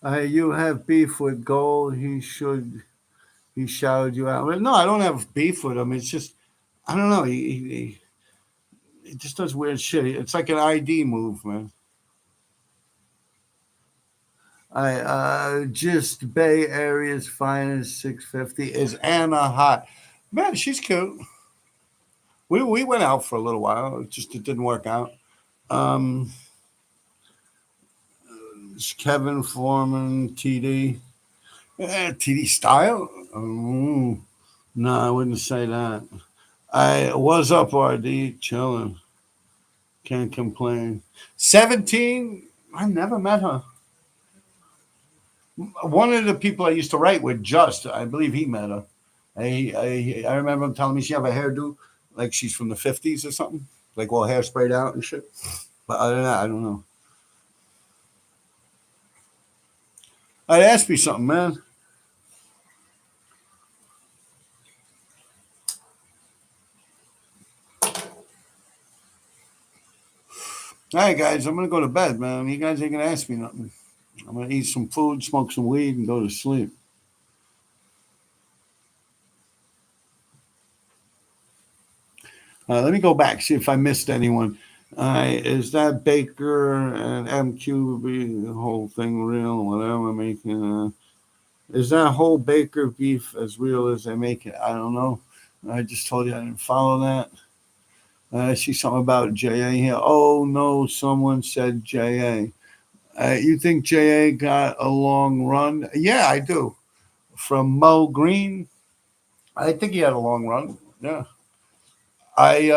[SPEAKER 1] You have beef with Gold. He shouted you out. Well, no, I don't have beef with him. It's just I don't know. He just does weird shit. It's like an ID move, man. I just Bay Area's finest 650 is Anna Hot. Man, she's cute. We went out for a little while. It didn't work out. Um, Kevin Foreman, TD. TD style? No, I wouldn't say that. I was up, RD, chilling. Can't complain. 17? I never met her. One of the people I used to write with, Just, I believe he met her. I remember him telling me she have a hairdo like she's from the 50s or something, like all hair sprayed out and shit. But other than that, I don't know. I'd ask me something, man. All right, guys, I'm gonna go to bed, man. You guys ain't gonna ask me nothing. I'm gonna eat some food, smoke some weed, and go to sleep. Let me go back, see if I missed anyone. Is that Baker and MQ the whole thing real? Whatever making. Is that whole Baker beef as real as they make it? I don't know. I just told you I didn't follow that. I see something about JA here. Oh no, someone said JA. You think JA got a long run? Yeah, I do. From Mo Green, I think he had a long run. Yeah. I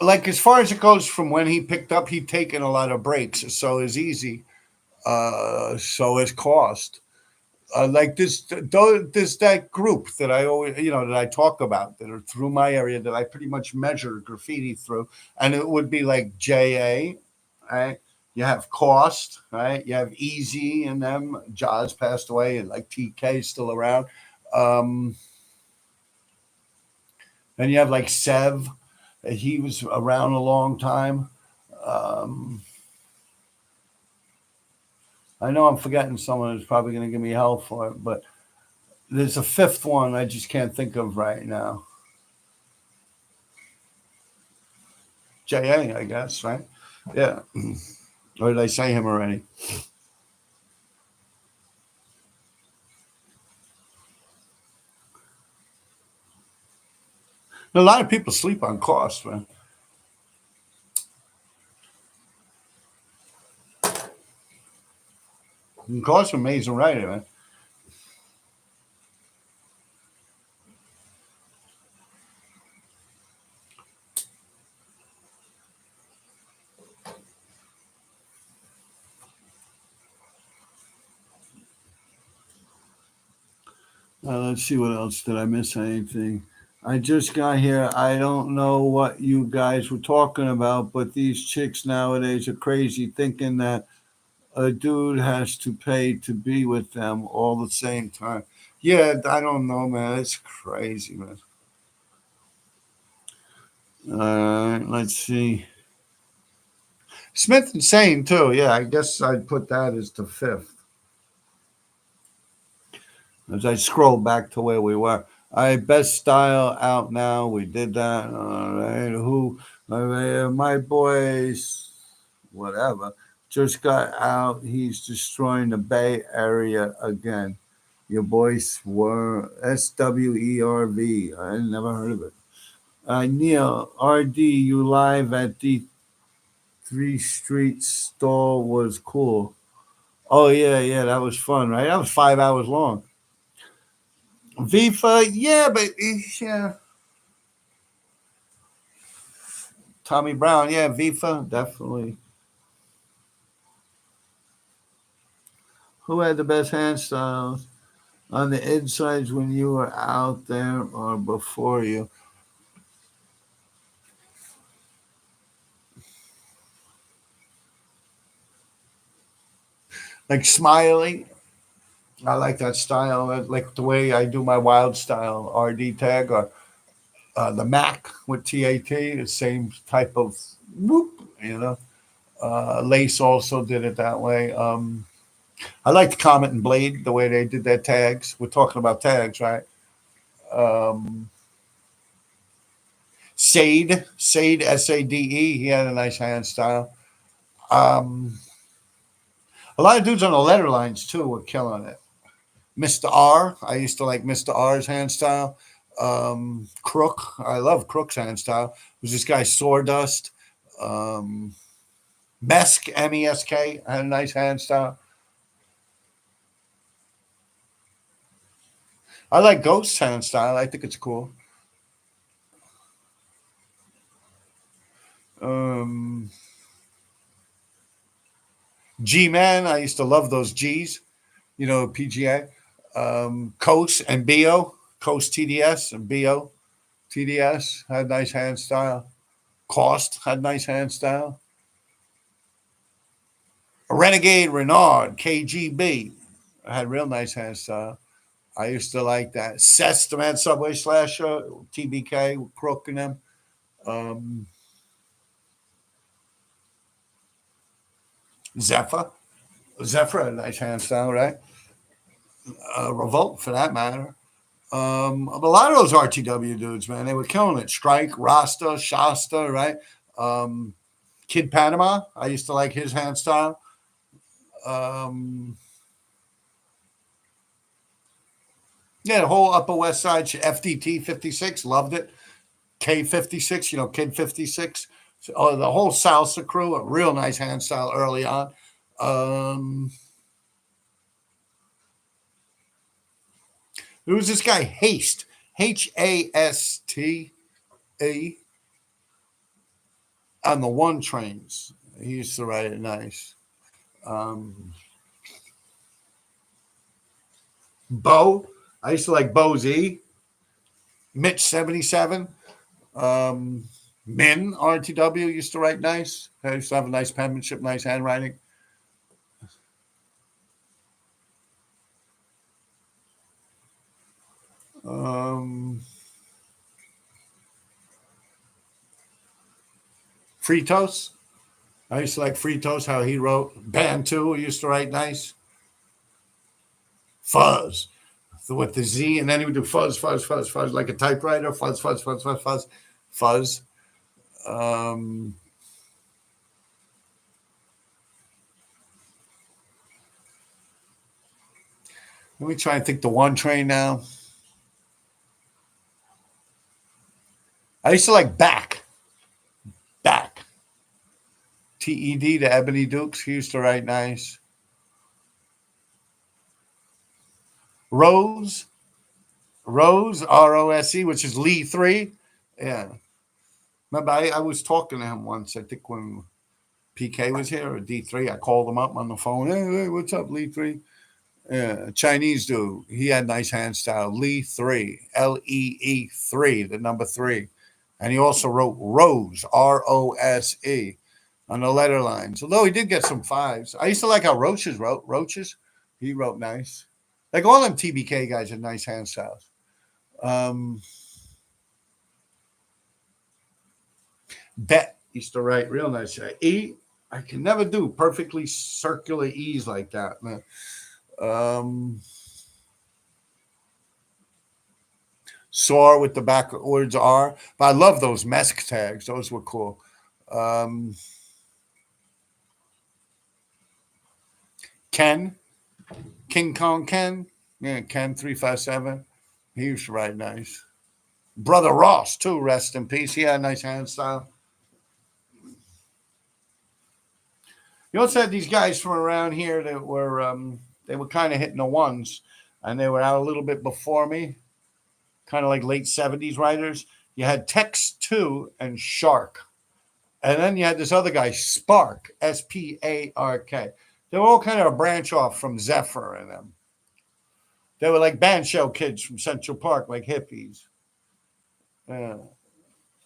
[SPEAKER 1] like as far as it goes from when he picked up, he'd taken a lot of breaks, so it's easy. So it's cost. Like this that group that I always that I talk about that are through my area that I pretty much measure graffiti through, and it would be like JA, right? You have Cost, right? You have Easy and them. Jaws passed away, and like TK is still around. Um, and you have like Sev, he was around a long time. Um, I know I'm forgetting someone who's probably going to give me hell for it, but there's a fifth one I just can't think of right now. JA, I guess, right? Yeah. Or did I say him already? A lot of people sleep on Cost, man. And Cost amazing writer, man. Let's see what else. Did I miss anything? I just got here. I don't know what you guys were talking about, but these chicks nowadays are crazy thinking that a dude has to pay to be with them all the same time. Yeah, I don't know, man. It's crazy, man. Let's see. Smith and Sane, too. Yeah, I guess I'd put that as the fifth. As I scroll back to where we were. All right, best style out now. We did that. All right, who? All right, my boys, whatever, just got out. He's destroying the Bay Area again. Your boys were SWERV. I never heard of it. Neil, RD, you live at the 3 Street stall was cool. Oh, yeah, yeah, that was fun, right? That was 5 hours long. Vifa, yeah, but yeah. Tommy Brown, yeah, Vifa, definitely. Who had the best hand styles on the insides when you were out there or before you? Like Smiley, I like that style. I like the way I do my wild style RD tag or the Mac with TAT, the same type of whoop. Lace also did it that way. I liked Comet and Blade the way they did their tags. We're talking about tags, right? Um, Sade, Sade. He had a nice hand style. Um, a lot of dudes on the letter lines too were killing it. Mr. R, I used to like Mr. R's hand style. Crook, I love Crook's hand style. It was this guy Sawdust. Um, Mesk, Mesk, had a nice hand style. I like Ghost's hand style. I think it's cool. Um, G Man, I used to love those G's. PGA. Coast and BO, Coast TDS and BO TDS had nice hand style. Cost had nice hand style. Renegade Renard, KGB, had real nice hand style. I used to like that. Sets, the Man Subway Slasher, TBK, Crook and them. Um, Zephyr. Zephyr had a nice hand style, right? Revolt, for that matter. A lot of those RTW dudes, man, they were killing it. Strike, Rasta, Shasta, right? Um, Kid Panama, I used to like his hand style. Um, yeah, the whole Upper West Side, FDT 56, loved it. K56, Kid 56. So, the whole salsa crew, a real nice hand style early on. Um, there was this guy, Haste, Hast. on the one trains. He used to write it nice. Bo, I used to like Bo Z. Mitch 77. Min RTW used to write nice. I used to have a nice penmanship, nice handwriting. Fritos. I used to like Fritos, how he wrote. Bantu used to write nice. Fuzz with the Z, and then he would do fuzz, fuzz, fuzz, fuzz, like a typewriter. Fuzz, fuzz, fuzz, fuzz, fuzz, fuzz. Let me try and think the one train now. I used to like Back. TED, the Ebony Dukes. He used to write nice. Rose, ROSE, which is Lee 3. Yeah. Remember, I was talking to him once, I think when PK was here, or D3. I called him up on the phone. Hey, what's up, Lee 3? Yeah, Chinese dude. He had nice hand style. Lee 3, LEE 3, the number 3. And he also wrote Rose, ROSE, on the letter lines. Although he did get some 5s. I used to like how Roaches wrote. Roaches, he wrote nice. Like all them TBK guys had nice hand styles. Bet used to write real nice. E, I can never do perfectly circular E's like that, man. Soar with the backwards R. But I love those Mesk tags. Those were cool. Ken, King Kong Ken. Yeah, Ken 357. He used to write nice. Brother Ross, too, rest in peace. He had a nice hand style. You also had these guys from around here that were they were kind of hitting the ones, and they were out a little bit before me, kind of like late 70s writers. You had Tex 2 and Shark. And then you had this other guy, Spark, SPARK. They were all kind of a branch off from Zephyr and them. They were like band shell kids from Central Park, like hippies.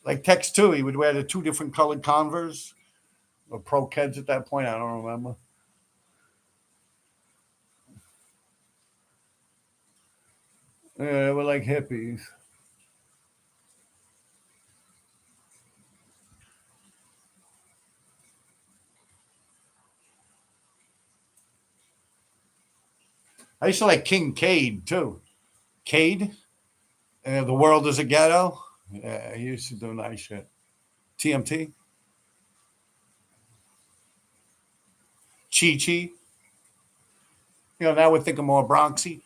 [SPEAKER 1] Like Tex 2, he would wear the 2 different colored Converse. Or Pro Kids at that point, I don't remember. Yeah, they were like hippies. I used to like King Cade, too. Cade? The World is a Ghetto? Yeah, he used to do nice shit. TMT? Chi Chi? Now we're thinking more Bronxy.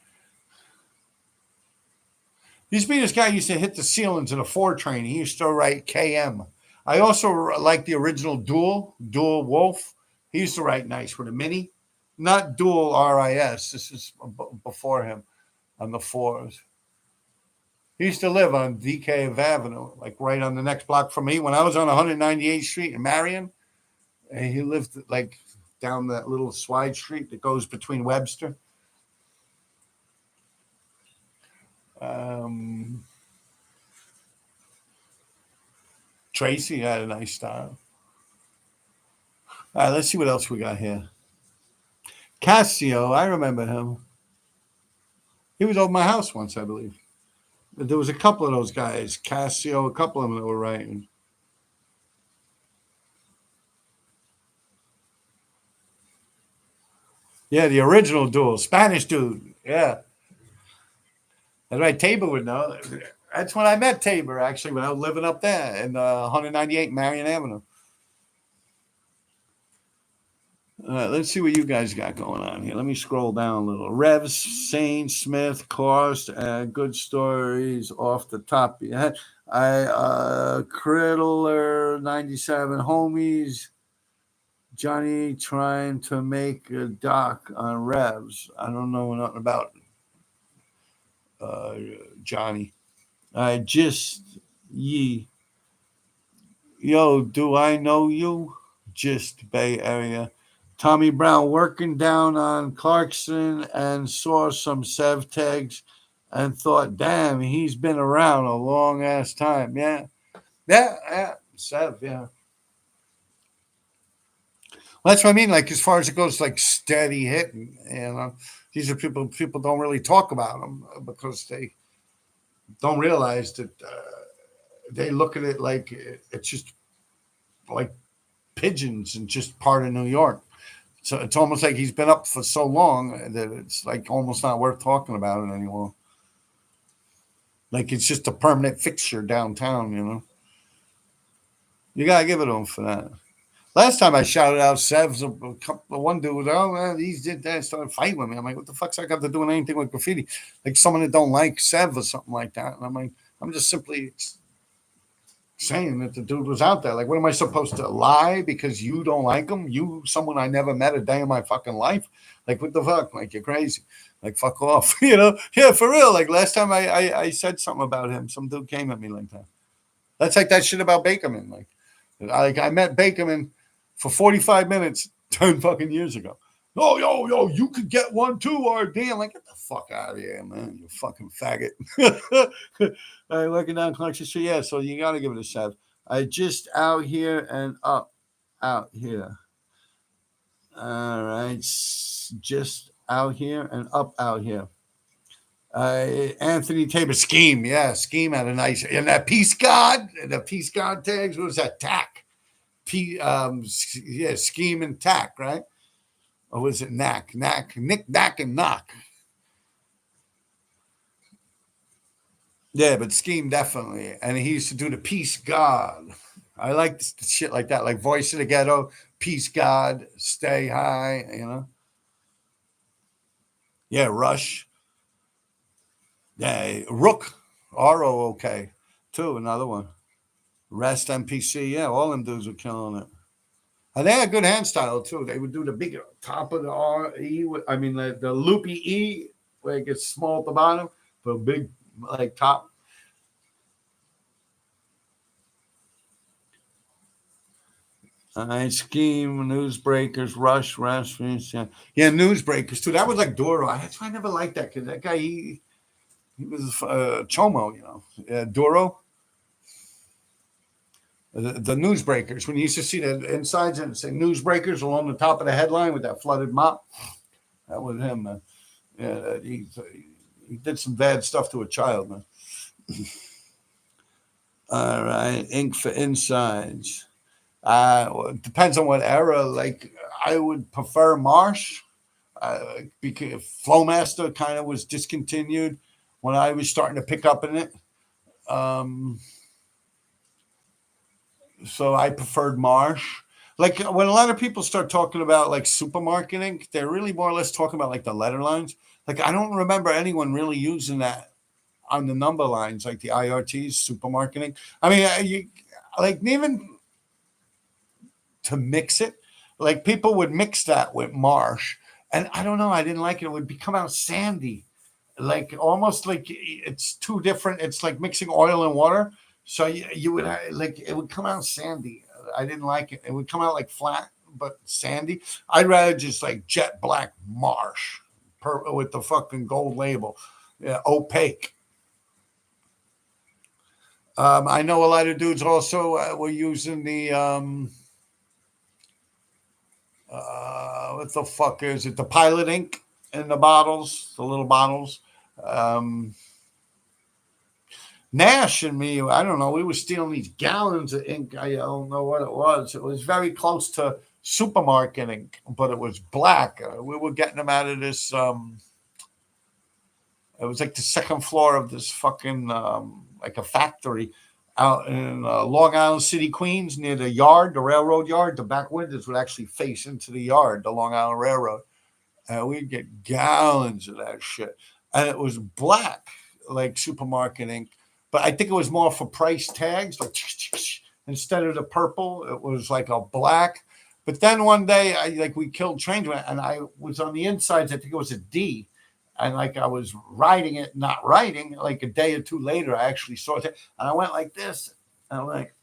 [SPEAKER 1] Used to be this guy used to hit the ceilings in a 4 train. He used to write KM. I also like the original Dual Wolf. He used to write nice with a mini. Not Dual RIS. This is before him on the 4s. He used to live on DK Avenue, like right on the next block from me. When I was on 198th Street in Marion, and he lived like down that little swide street that goes between Webster. Tracy had a nice style. All right, let's see what else we got here. Cassio, I remember him. He was over my house once, I believe. There was a couple of those guys, Cassio, a couple of them that were writing. Yeah, the original Duel, Spanish dude. Yeah. That's right. Tabor would know. That's when I met Tabor, actually, when I was living up there in 198 Marion Avenue. All right, let's see what you guys got going on here. Let me scroll down a little. Revs, Saint, Smith, Cost, good stories off the top of your head. Criddler, 97, homies. Johnny trying to make a doc on Revs. I don't know nothing about Johnny. Just ye. Yo, do I know you? Just Bay Area. Tommy Brown working down on Clarkson and saw some Sev tags and thought, damn, he's been around a long ass time. Yeah. Yeah. Yeah. Sev, yeah. Well, that's what I mean. Like, as far as it goes, like steady hitting, these are people don't really talk about them because they don't realize that they look at it like it's just like pigeons and just part of New York. So it's almost like he's been up for so long that it's like almost not worth talking about it anymore. Like it's just a permanent fixture downtown, you know. You gotta give it to him for that. Last time I shouted out Sev's, one dude was, oh, man, these did that, started fighting with me. I'm like, what the fuck's that got to do with anything with graffiti? Like someone that don't like Sev or something like that. And I'm like, I'm just simply saying that the dude was out there. Like, what am I supposed to lie because you don't like him? You, someone I never met a day in my fucking life? Like, what the fuck? Like, you're crazy. Like, fuck off. You know? Yeah, for real. Like, last time I said something about him, some dude came at me like that. That's like that shit about Bakerman. Like I met Bakerman for 45 minutes 10 fucking years ago. Oh, yo, you could get one too, RD. I'm like, get the fuck out of here, man. You fucking faggot. All right, working down Collection Street. Yeah, so you got to give it a shot. I just out here and up out here. All right. Just out here and up out here. Anthony Tabor Scheme. Yeah, Scheme had a nice. And that Peace God, the Peace God tags, what was that? Tack. Yeah, Scheme and Tack, right? Or was it Knack? Knack, Nick, Knack, and Knock. Yeah, but Scheme definitely. And he used to do the Peace God. I like the shit like that, like Voice of the Ghetto, Peace God, Stay High, you know? Yeah, Rush. Yeah, Rook, ROOK, too, another one. Rest MPC, yeah, all them dudes were killing it. And they had good hand style, too. They would do the big top of the R, E, I mean, the loopy E, where it gets small at the bottom, but big, like, top. Scheme, Newsbreakers, Rush, Rasmus. Yeah, Newsbreakers, too. That was like Doro. That's why I never liked that, because that guy, he was Chomo, you know. Doro. The newsbreakers, when you used to see the insides and say newsbreakers along the top of the headline with that flooded mop, that was him, man. Yeah, he did some bad stuff to a child, man. All right, ink for insides. Well, it depends on what era. Like I would prefer Marsh because Flowmaster kind of was discontinued when I was starting to pick up in it. So I preferred Marsh. Like when a lot of people start talking about like supermarket ink, they're really more or less talking about like the letter lines. Like I don't remember anyone really using that on the number lines, like the IRTs, supermarket ink. I mean, you like even to mix it, like people would mix that with Marsh, and I don't know, I didn't like it. It would become out sandy, like almost like it's too different. It's like mixing oil and water. So you would like it would come out sandy. I didn't like it. It would come out like flat but sandy. I'd rather just like jet black Marsh with the fucking gold label, yeah, opaque. I know a lot of dudes also were using the what the fuck is it? The Pilot ink in the bottles, the little bottles. Um, Nash and me, I don't know, we were stealing these gallons of ink. I don't know what it was. It was very close to supermarket ink, but it was black. We were getting them out of this. It was like the second floor of this fucking like a factory out in Long Island City, Queens, near the yard, the railroad yard. The back windows would actually face into the yard, the Long Island Railroad. And we'd get gallons of that shit. And it was black, like supermarket ink. But I think it was more for price tags, like instead of the purple, it was like a black. But then one day, we killed trains, and I was on the insides. I think it was a D, and like I was writing it, not writing. Like a day or two later, I actually saw it, and I went like this, and I'm like,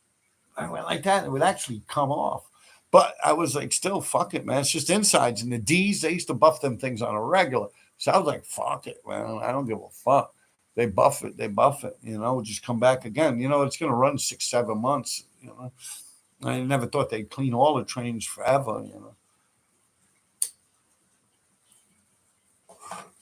[SPEAKER 1] I went like that, and it would actually come off. But I was like, still, fuck it, man. It's just insides. And the D's, they used to buff them things on a regular. So I was like, fuck it, man. I don't give a fuck. They buff it, just come back again. It's going to run 6-7 months, I never thought they'd clean all the trains forever.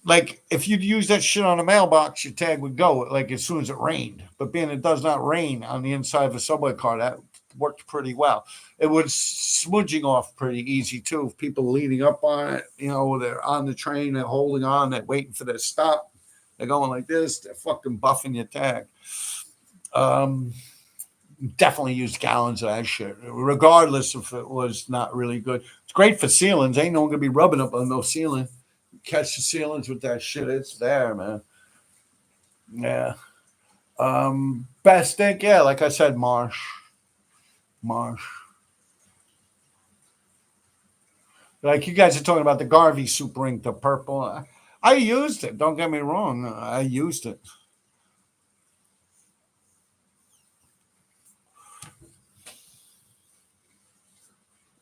[SPEAKER 1] Like, if you'd use that shit on a mailbox, your tag would go, like, as soon as it rained. But being it does not rain on the inside of a subway car, that worked pretty well. It was smudging off pretty easy, too. If people leaning up on it, they're on the train, they're holding on, they're waiting for their stop. They're going like this. They're fucking buffing your tag. Definitely use gallons of that shit, regardless if it was not really good. It's great for ceilings. Ain't no one going to be rubbing up on no ceiling. Catch the ceilings with that shit. It's there, man. Yeah. Best ink, yeah, like I said, Marsh. Like you guys are talking about the Garvey Super Ink, the purple. I used it. Don't get me wrong. I used it.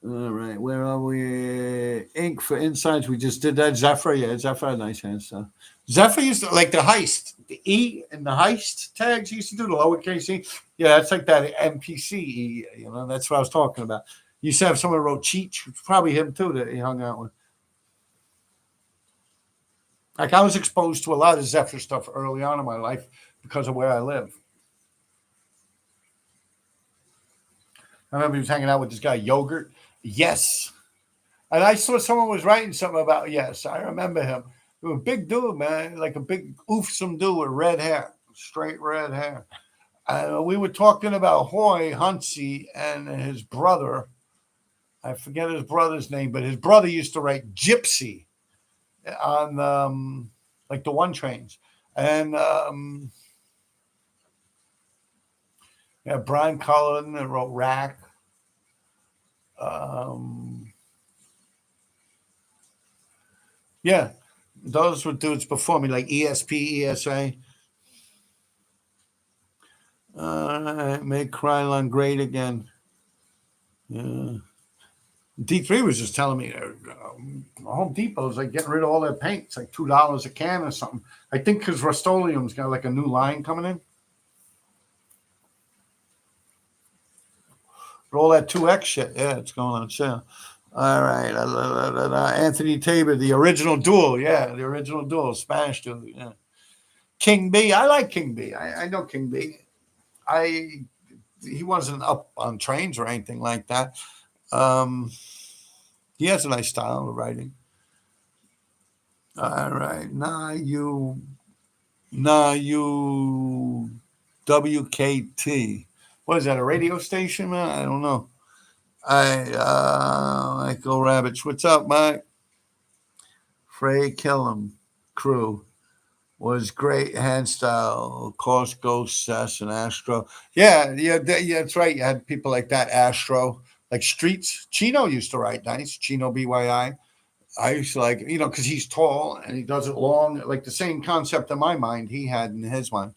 [SPEAKER 1] All right, where are we? Ink for insides. We just did that. Zephyr, yeah, Zephyr had nice hand stuff. Zephyr used to like the heist, the E and the heist tags. Used to do the lowercase E. Yeah, that's like that MPC E. That's what I was talking about. You used to have someone who wrote Cheech. It's probably him too that he hung out with. Like I was exposed to a lot of Zephyr stuff early on in my life because of where I live. I remember he was hanging out with this guy, Yogurt. Yes. And I saw someone was writing something about Yes. I remember him. He was a big dude, man, like a big oofsome dude with red hair, straight red hair. And we were talking about Hoy Huntsy and his brother. I forget his brother's name, but his brother used to write Gypsy on like the one trains. And Brian Cullen wrote Rack. Yeah, those were dudes before me, like ESP, ESA. Make Krylon great again. Yeah. D3 was just telling me Home Depot's like getting rid of all their paint. It's like $2 a can or something. I think because Rust-Oleum's got like a new line coming in. But all that 2X shit, yeah, it's going on sale. All right. Anthony Tabor, the original duel. Yeah, the original duel, Spanish duel. Yeah. King B. I like King B. I know King B. He wasn't up on trains or anything like that. He has a nice style of writing. All right. Now you WKT. What is that, a radio station, man? I don't know. Michael Rabbits. What's up, Mike? Frey Killam crew was great hand style. Of course, Ghost, Sess, and Astro. Yeah, that's right. You had people like that, Astro, like Streets. Chino used to write nice. Chino BYI. I used to like, because he's tall and he does it long, like the same concept in my mind he had in his mind.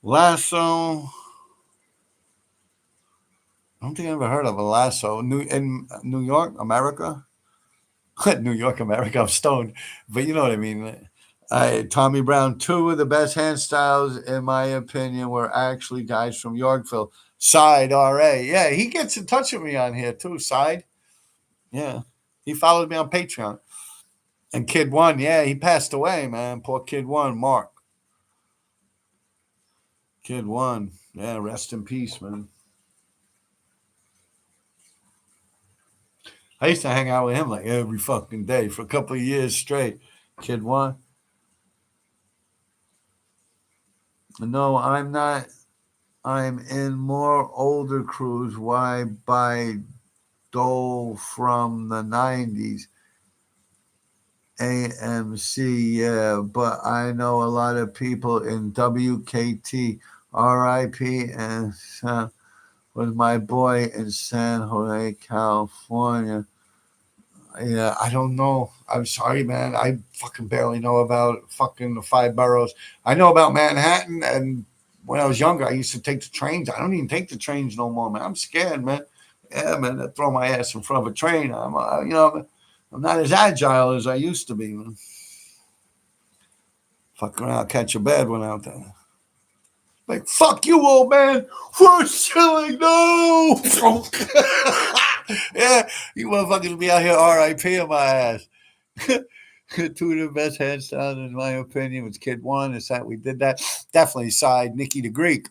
[SPEAKER 1] Lasso. I don't think I ever heard of a Lasso. In New York, America. New York, America. I'm stoned, but you know what I mean. Tommy Brown. 2 of the best hand styles, in my opinion, were actually guys from Yorkville. Side RA. Yeah, he gets in touch with me on here too. Side. Yeah, he followed me on Patreon. And Kid One. Yeah, he passed away, man. Poor Kid One, Mark. Kid One. Yeah, rest in peace, man. I used to hang out with him like every fucking day for a couple of years straight. Kid One. No, I'm not. I'm in more older crews. Why buy Dole from the 90s? AMC, yeah. But I know a lot of people in WKT. RIP and was my boy in San Jose, California. Yeah, I don't know. I'm sorry, man. I fucking barely know about fucking the 5 boroughs. I know about Manhattan and when I was younger, I used to take the trains. I don't even take the trains no more, man. I'm scared, man. Yeah, man, I throw my ass in front of a train. I'm not as agile as I used to be, man. Fuck around, catch a bad one out there. Like, fuck you, old man. First shilling, no. Yeah, you motherfuckers be out here RIP on my ass. Two of the best hairstyles, in my opinion, was Kid One. It's that we did that. Definitely side Nicky the Greek.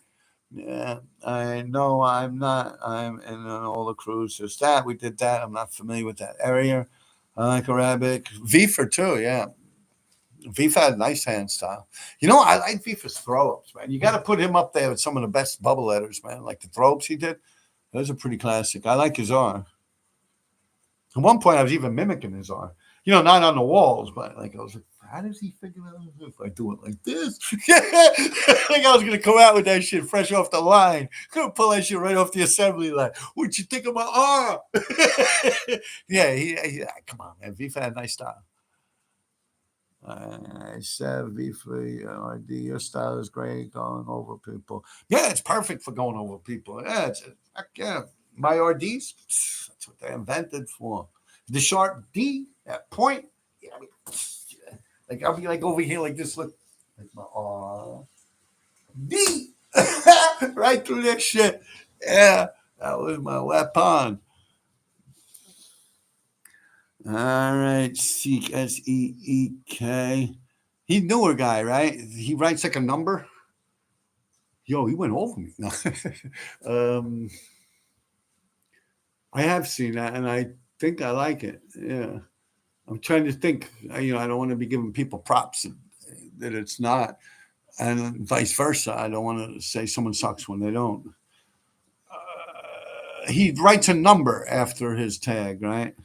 [SPEAKER 1] Yeah, I know I'm not. I'm in all the crews. Just that we did that. I'm not familiar with that area. I like Arabic. Vifer too. Yeah, Vifer had a nice hand style. I like Vifer's throw-ups, man. You got to put him up there with some of the best bubble letters, man. Like the throw-ups he did. Those are pretty classic. I like his art. At one point, I was even mimicking his art. Not on the walls, but like I was like, how does he figure out if I do it like this? Like I was gonna come out with that shit fresh off the line. Gonna pull that shit right off the assembly line. What'd you think of my arm? Yeah, come on, man. Vifa had a nice style. I said Vifa, your style is great going over people. Yeah, it's perfect for going over people. Yeah, my RDs, that's what they're invented for. The sharp D, that point. Yeah, like I'll be like over here like this. Look, like my D, right through that shit. Yeah, that was my weapon. All right, Seek SEEK. He's newer guy, right? He writes like a number. Yo, he went over me. No. I have seen that, and I think I like it. Yeah, I'm trying to think. I don't want to be giving people props that it's not, and vice versa. I don't want to say someone sucks when they don't. He writes a number after his tag, right?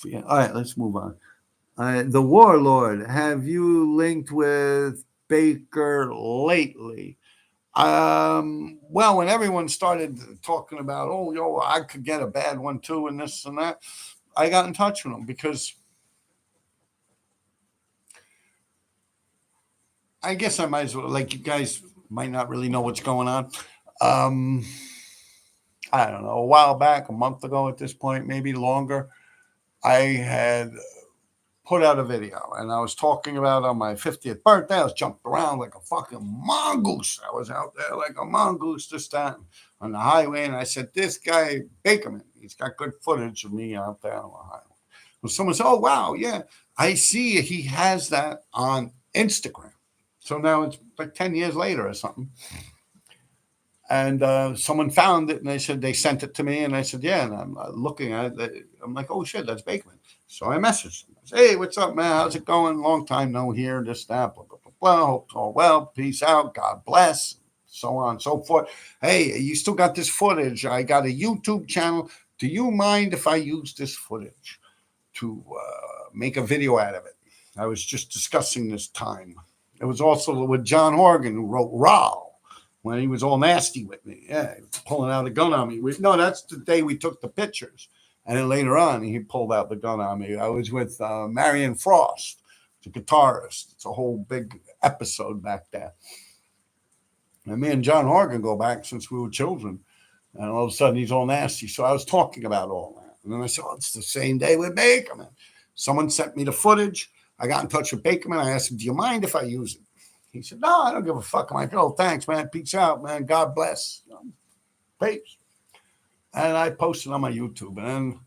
[SPEAKER 1] Yeah. All right, let's move on. The Warlord. Have you linked with Baker lately? Well, when everyone started talking about, I could get a bad one too, and this and that, I got in touch with him because I guess I might as well, like, you guys might not really know what's going on. I don't know, a while back, a month ago at this point, maybe longer, I had put out a video and I was talking about on my 50th birthday. I was jumping around like a fucking mongoose. I was out there like a mongoose this time on the highway. And I said, this guy, Bakerman, he's got good footage of me out there on the highway. Well, someone said, oh, wow, yeah, I see he has that on Instagram. So now it's like 10 years later or something. And someone found it and they said they sent it to me. And I said, yeah. And I'm looking at it. I'm like, oh, shit, that's Bakerman. So I messaged him. I said, hey, what's up, man? How's it going? Long time no hear, this, that, blah, blah, blah, blah. Hope all well. Peace out. God bless. So on and so forth. Hey, you still got this footage. I got a YouTube channel. Do you mind if I use this footage to make a video out of it? I was just discussing this time. It was also with John Horgan, who wrote Raw, when he was all nasty with me. Yeah, he was pulling out a gun on me. No, that's the day we took the pictures. And then later on, he pulled out the gun on me. I was with Marion Frost, the guitarist. It's a whole big episode back there. And me and John Horgan go back since we were children. And all of a sudden, he's all nasty. So I was talking about all that. And then I said, it's the same day with Bakerman. Someone sent me the footage. I got in touch with Bakerman. I asked him, do you mind if I use it? He said, no, I don't give a fuck. I'm like, oh, thanks, man. Peace out, man. God bless. Peace. And I posted on my YouTube. And then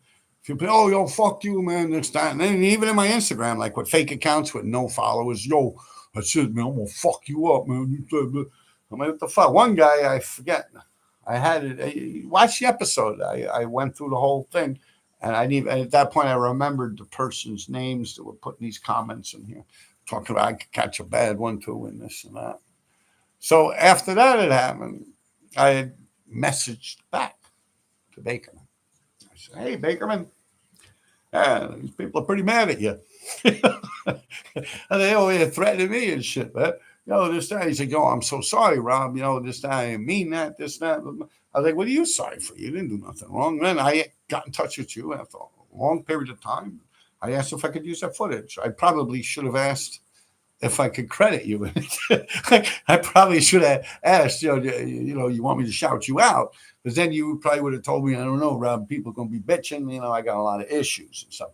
[SPEAKER 1] people, oh, yo, fuck you, man. This, that. And then even in my Instagram, like with fake accounts with no followers, yo, I said, man, I'm going to fuck you up, man. I'm like, what the fuck? One guy, I forget. I had it. Watch the episode. I went through the whole thing. And at that point, I remembered the person's names that were putting these comments in here, talking about I could catch a bad one too, and this and that. So after that had happened, I had messaged back to Bakerman. I said, hey, Bakerman, these people are pretty mad at you. And they over here threatening me and shit, man. This, that. He said, I'm so sorry, Rob. This, that. I didn't mean that, this, that. I was like, what are you sorry for? You didn't do nothing wrong. Then I got in touch with you after a long period of time. I asked if I could use that footage. I probably should have asked if I could credit you. I probably should have asked, you want me to shout you out? Because then you probably would have told me, I don't know, Rob, people are going to be bitching. I got a lot of issues and stuff.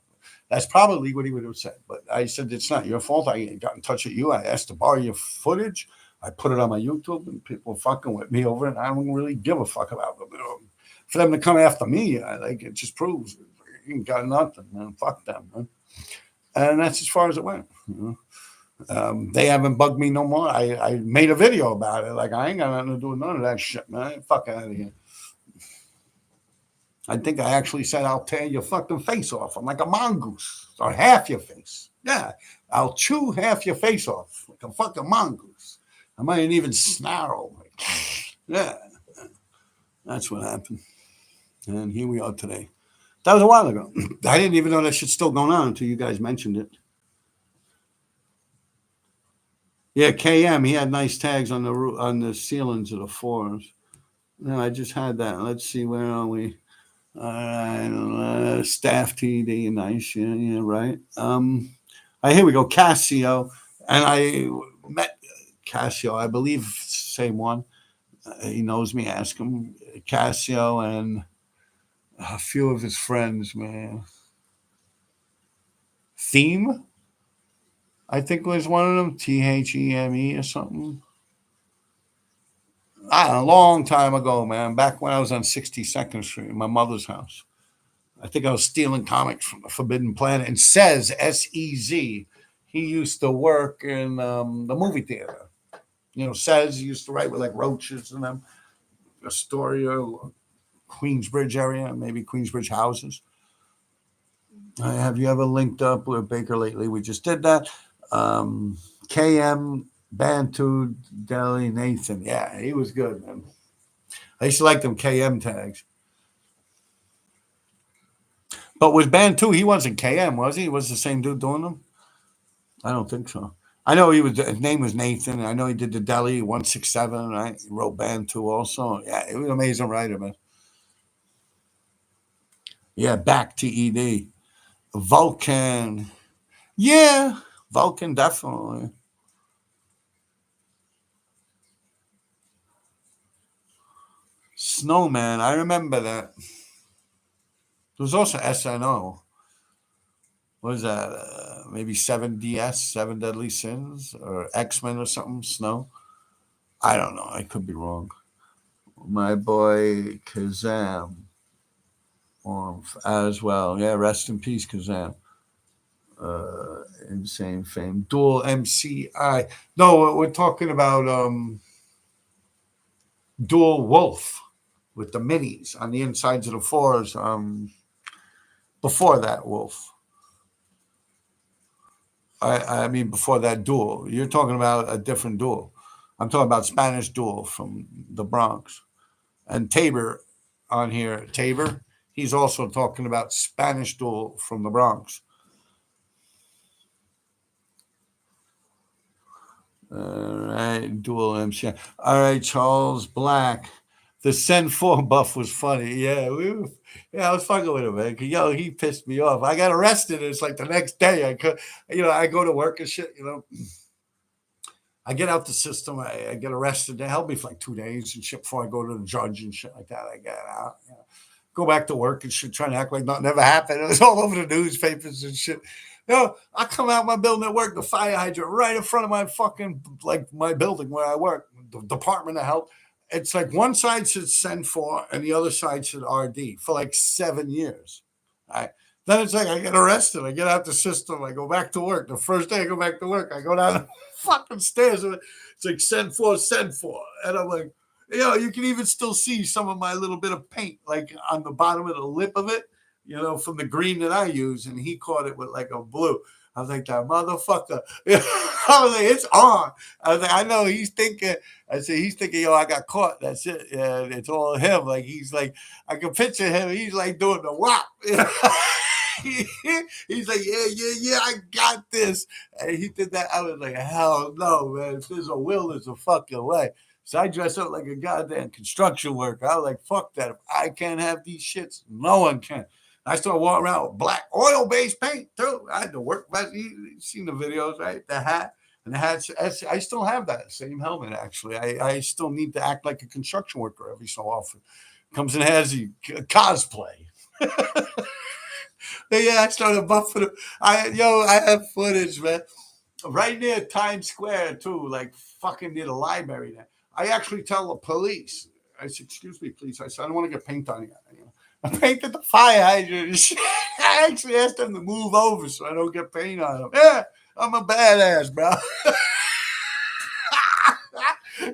[SPEAKER 1] That's probably what he would have said. But I said, it's not your fault. I got in touch with you. I asked to borrow your footage. I put it on my YouTube, and people fucking with me over it. And I don't really give a fuck about them. For them to come after me, it just proves you ain't got nothing, man. Fuck them, man. And that's as far as it went. They haven't bugged me no more. I made a video about it. Like, I ain't got nothing to do with none of that shit, man. Fuck out of here. I think I actually said, I'll tear your fucking face off. I'm like a mongoose. Or half your face. Yeah. I'll chew half your face off like a fucking mongoose. I might even snarl. Yeah. That's what happened. And here we are today. That was a while ago. I didn't even know that shit's still going on until you guys mentioned it. Yeah, KM, he had nice tags on the ceilings of the floors. No, I just had that. Let's see, where are we? Staff TD, nice. Yeah, right. Here we go. Casio, and I met Casio. I believe same one. He knows me. Ask him. Casio and a few of his friends, man. Theme, I think was one of them. THEME or something. A long time ago, man. Back when I was on 62nd Street in my mother's house. I think I was stealing comics from the Forbidden Planet. And Sez, he used to work in the movie theater. Sez used to write with like roaches and them. Astoria, Queensbridge area, maybe Queensbridge houses. Have you ever linked up with Baker lately? We just did that. KM, Bantu, Deli, Nathan. Yeah, he was good, man. I used to like them KM tags. But with Bantu, he wasn't KM, was he? Was the same dude doing them? I don't think so. I know his name was Nathan. I know he did the Deli 167, right? He wrote Bantu also. Yeah, he was an amazing writer, man. Yeah, back to ED. Vulcan. Yeah, Vulcan, definitely. Snowman, I remember that. There was also SNO. What is that? Maybe 7DS, Seven Deadly Sins, or X-Men or something? Snow? I don't know. I could be wrong. My boy Kazam as well. Yeah, rest in peace, Kazam. Insane Fame. Dual MCI. No, we're talking about Dual Wolf with the minis on the insides of the fours. Before that, Wolf. I mean, before that duel. You're talking about a different duel. I'm talking about Spanish duel from the Bronx. And Tabor on here, Tabor, he's also talking about Spanish duel from the Bronx. All right, dual MC. All right, Charles Black. The Send 4 buff was funny. Yeah, I was fucking with him, man. He pissed me off. I got arrested. It's like the next day. I go to work and shit, I get out the system. I get arrested. They held me for like 2 days and shit before I go to the judge and shit like that. I get out, go back to work and shit, trying to act like nothing ever happened. It was all over the newspapers and shit. I come out my building at work, the fire hydrant right in front of my fucking, like my building where I work, the Department of Health. It's like one side said Send 4 and the other side said RD for like 7 years. All right. Then it's like I get arrested. I get out the system. I go back to work. The first day I go back to work, I go down the fucking stairs. It's like Send 4. And I'm like, you can even still see some of my little bit of paint like on the bottom of the lip of it, from the green that I use. And he caught it with like a blue. I was like, that motherfucker. I was like, it's on. I was like, I know he's thinking. I said, he's thinking, I got caught. That's it. Yeah, it's all him. Like, he's like, I can picture him. He's like doing the whop. He's like, yeah, I got this. And he did that. I was like, hell no, man. If there's a will, there's a fucking way. So I dress up like a goddamn construction worker. I was like, fuck that. If I can't have these shits, no one can. I started walking around with black oil-based paint, too. I had to work. You've seen the videos, right? The hat. And I still have that same helmet, actually. I still need to act like a construction worker every so often. Comes in handy, cosplay. Yeah, I started buffing him. I have footage, man. Right near Times Square, too, like fucking near the library there. I actually tell the police, I said, excuse me, please. I said, I don't want to get paint on you. I painted the fire hydrant. I actually asked them to move over so I don't get paint on them. Yeah, I'm a badass, bro.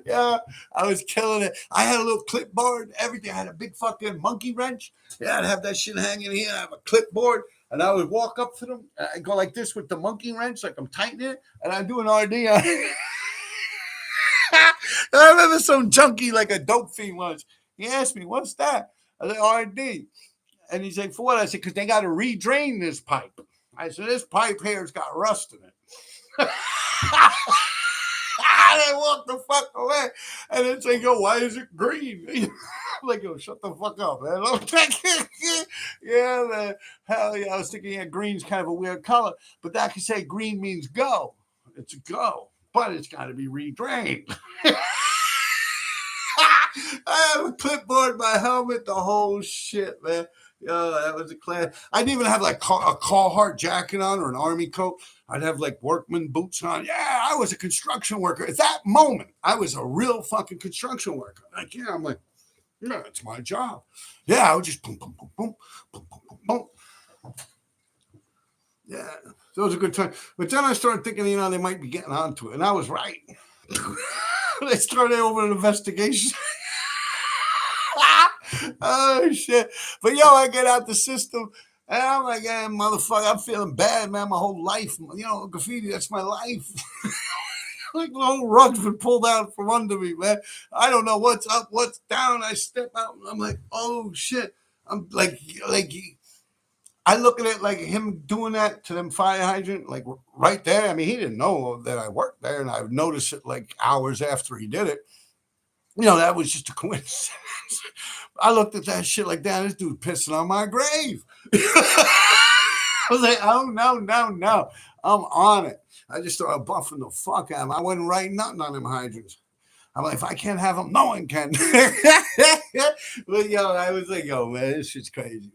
[SPEAKER 1] Yeah, I was killing it. I had a little clipboard, everything. I had a big fucking monkey wrench. Yeah, I'd have that shit hanging here. I have a clipboard, and I would walk up to them. I go like this with the monkey wrench, like I'm tightening it, and I do an RD on it. I remember some junkie, like a dope fiend once. He asked me, "What's that?" I said, "RD." And he's like, "For what?" I said, "Because they got to re-drain this pipe." I said, "This pipe here's got rust in it." They walk the fuck away. And then they go, "Why is it green?" I'm like, "Yo, shut the fuck up, man." Yeah, man. Hell yeah. I was thinking, yeah, green's kind of a weird color. But that could say green means go. It's a go. But it's got to be redrained. I have a clipboard, my helmet, the whole shit, man. Yo, that was a class. I didn't even have like a Carhartt jacket on or an army coat. I'd have like workman boots on. Yeah, I was a construction worker. At that moment, I was a real fucking construction worker. Like, yeah, I'm like, yeah, it's my job. Yeah, I would just boom, boom, boom, boom, boom, boom, boom, boom. Yeah, so it was a good time. But then I started thinking, they might be getting onto it. And I was right. They started over an investigation. Oh shit! But I get out the system, and I'm like, "Yeah, motherfucker, I'm feeling bad, man. My whole life, graffiti, that's my life." Like the whole rug's been pulled out from under me, man. I don't know what's up, what's down. I step out, and I'm like, "Oh shit!" I'm like, I look at it like him doing that to them fire hydrant, like right there. I mean, he didn't know that I worked there, and I would notice it like hours after he did it. That was just a coincidence. I looked at that shit like, "Damn, this dude pissing on my grave." I was like, "Oh, no. I'm on it." I just started buffing the fuck out of him. I wasn't writing nothing on them hydrants. I'm like, if I can't have them, no one can. But I was like, "Yo, man, this shit's crazy."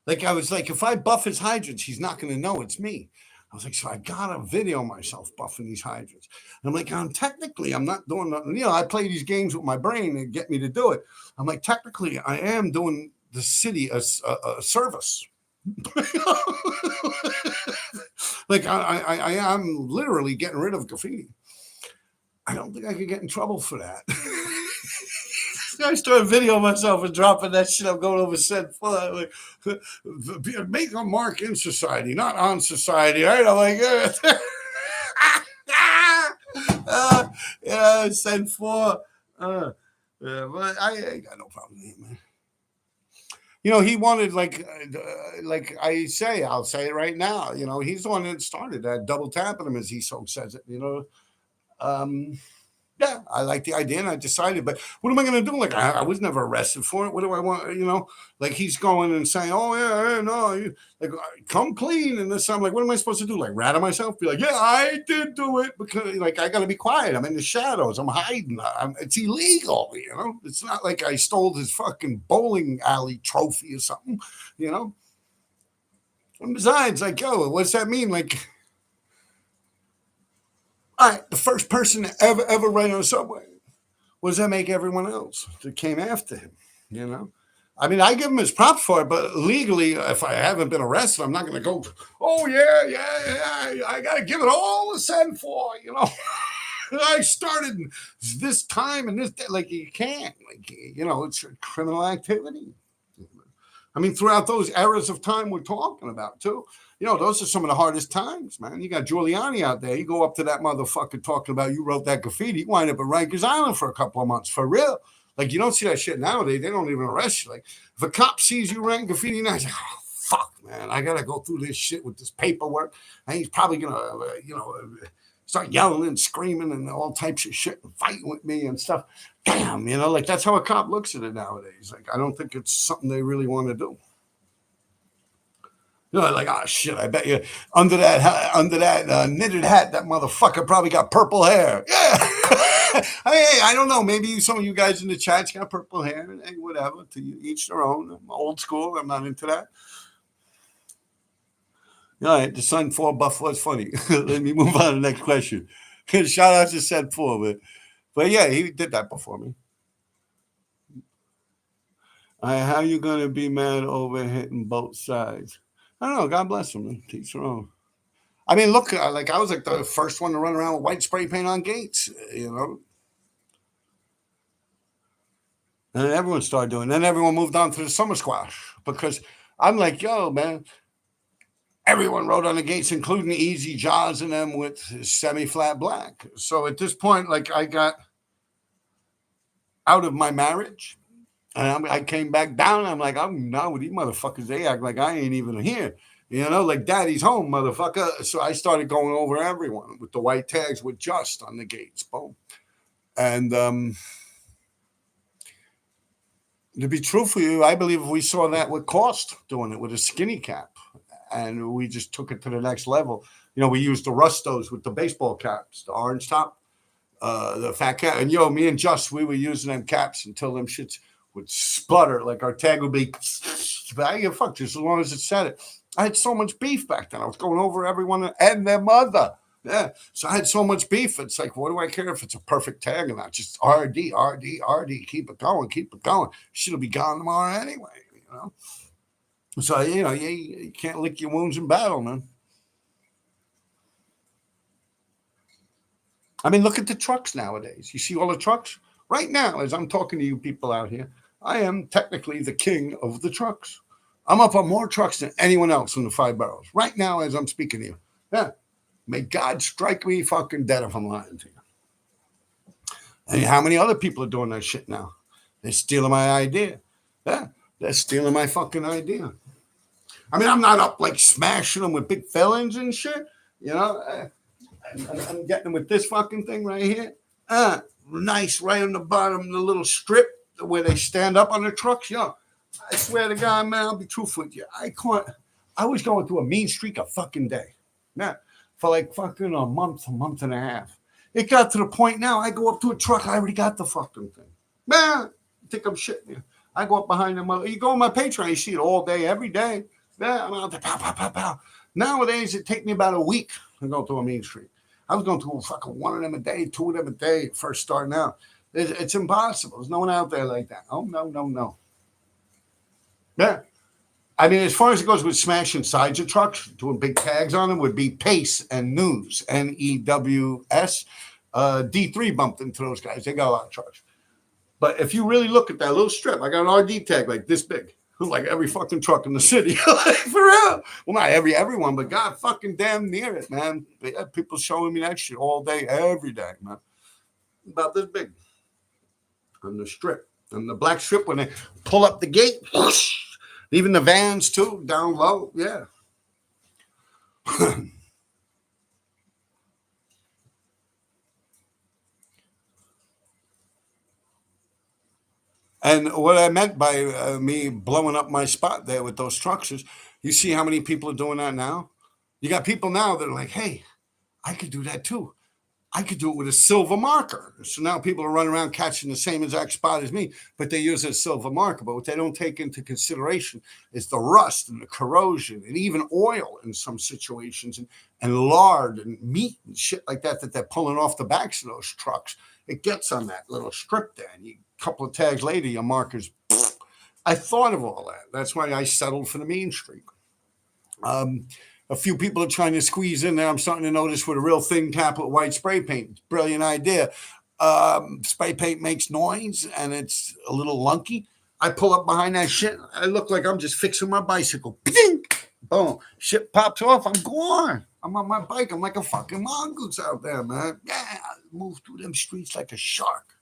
[SPEAKER 1] Like, I was like, if I buff his hydrants, he's not going to know it's me. I was like, so I got to video myself buffing these hydrants. And I'm like, technically, I'm not doing nothing. I play these games with my brain and get me to do it. I'm like, technically, I am doing the city a service. Like, I am literally getting rid of graffiti. I don't think I could get in trouble for that. I started videoing myself and dropping that shit. I'm going over said full. Like, make a mark in society, not on society. Right? I'm like, yeah, said for. But I ain't got no problem with it, man. He wanted like I'll say it right now. He's the one that started that double tapping him, as he so says it. Yeah, I like the idea, and I decided. But what am I going to do? Like, I was never arrested for it. What do I want? Like he's going and saying, "Oh yeah, no, like come clean," and this. I'm like, what am I supposed to do? Like rat on myself? Be like, "Yeah, I did do it," because like I got to be quiet. I'm in the shadows. I'm hiding. It's illegal. It's not like I stole his fucking bowling alley trophy or something. And besides, like, what's that mean? Like, all right, the first person to ever ran on a subway. What does that make everyone else that came after him? I mean, I give him his props for it, but legally, if I haven't been arrested, I'm not going to go, "Oh, yeah, I got to give it all the send for, I started this time and this day." Like, you can't. Like, it's a criminal activity. I mean, throughout those eras of time we're talking about, too. Those are some of the hardest times, man. You got Giuliani out there. You go up to that motherfucker talking about you wrote that graffiti. You wind up at Rikers Island for a couple of months, for real. Like, you don't see that shit nowadays. They don't even arrest you. Like, if a cop sees you writing graffiti now, he's like, "Oh, fuck, man. I got to go through this shit with this paperwork." And he's probably going to, start yelling and screaming and all types of shit and fighting with me and stuff. Damn, like that's how a cop looks at it nowadays. Like, I don't think it's something they really want to do. Like, oh shit, I bet you under that knitted hat, that motherfucker probably got purple hair. Yeah. I don't know. Maybe some of you guys in the chat's got purple hair. Hey, whatever. To each their own. I'm old school. I'm not into that. All right, the Sun 4 buff was funny. Let me move on to the next question. Shout out to Set 4, but yeah, he did that before me. How you gonna be mad over hitting both sides? I don't know. God bless him. Man. Teach their own. I mean, look, like I was like the first one to run around with white spray paint on gates, And then everyone started doing it. Then everyone moved on to the summer squash because I'm like, yo, man, everyone wrote on the gates, including Easy Jaws and them with semi-flat black. So at this point, like I got out of my marriage and I came back down. I'm like, I'm not with these motherfuckers. They act like I ain't even here. Like daddy's home, motherfucker. So I started going over everyone with the white tags with just on the gates. Boom. And to be true for you, I believe we saw that with Cost doing it with a skinny cap. And we just took it to the next level. We used the Rustos with the baseball caps, the orange top, the fat cap. And me and Just, we were using them caps until them shits would sputter. Like our tag would be, I give a fuck just as long as it said it. I had so much beef back then. I was going over everyone and their mother. Yeah. So I had so much beef. It's like, what do I care if it's a perfect tag or not? Just RD, RD, RD. Keep it going. Keep it going. Shit'll be gone tomorrow anyway, So, you can't lick your wounds in battle, man. I mean, look at the trucks nowadays. You see all the trucks? Right now, as I'm talking to you people out here, I am technically the king of the trucks. I'm up on more trucks than anyone else in the 5 boroughs. Right now, as I'm speaking to you. Yeah. May God strike me fucking dead if I'm lying to you. And how many other people are doing that shit now? They're stealing my idea. Yeah. They're stealing my fucking idea. I mean, I'm not up like smashing them with big fillings and shit. I'm getting them with this fucking thing right here. Nice right on the bottom, the little strip where they stand up on the trucks. I swear to God, man, I'll be truthful with you. I was going through a mean streak a fucking day. Yeah. For like fucking a month and a half. It got to the point now, I go up to a truck, I already got the fucking thing. Man, you think I'm shitting you. I go up behind them. You go on my Patreon, you see it all day, every day. Yeah, I'm out there, pow, pow, pow, pow. Nowadays, it takes me about a week to go through a mean streak. I was going through fucking one of them a day, 2 of them a day, first starting out. It's impossible. There's no one out there like that. Oh, no. Yeah. I mean, as far as it goes with smashing sides of trucks, doing big tags on them would be Pace and News, News. D3 bumped into those guys. They got a lot of trucks. But if you really look at that little strip, I got an RD tag like this big. Like every fucking truck in the city. For real. Well, not everyone, but God fucking damn near it, man. Yeah, people showing me that shit all day, every day, man. About this big. On the strip. On the black strip, when they pull up the gate, whoosh, even the vans too, down low. Yeah. And what I meant by me blowing up my spot there with those trucks is, you see how many people are doing that now? You got people now that are like, hey, I could do that too. I could do it with a silver marker. So now people are running around catching the same exact spot as me, but they use a silver marker. But what they don't take into consideration is the rust and the corrosion and even oil in some situations and lard and meat and shit like that they're pulling off the backs of those trucks. It gets on that little strip there. And a couple of tags later, your marker's. I thought of all that. That's why I settled for the mean streak. A few people are trying to squeeze in there. I'm starting to notice with a real thin cap with white spray paint. Brilliant idea. Spray paint makes noise and it's a little lunky. I pull up behind that shit. I look like I'm just fixing my bicycle. Boom. Shit pops off. I'm gone. I'm on my bike. I'm like a fucking mongoose out there, man. Yeah, I move through them streets like a shark.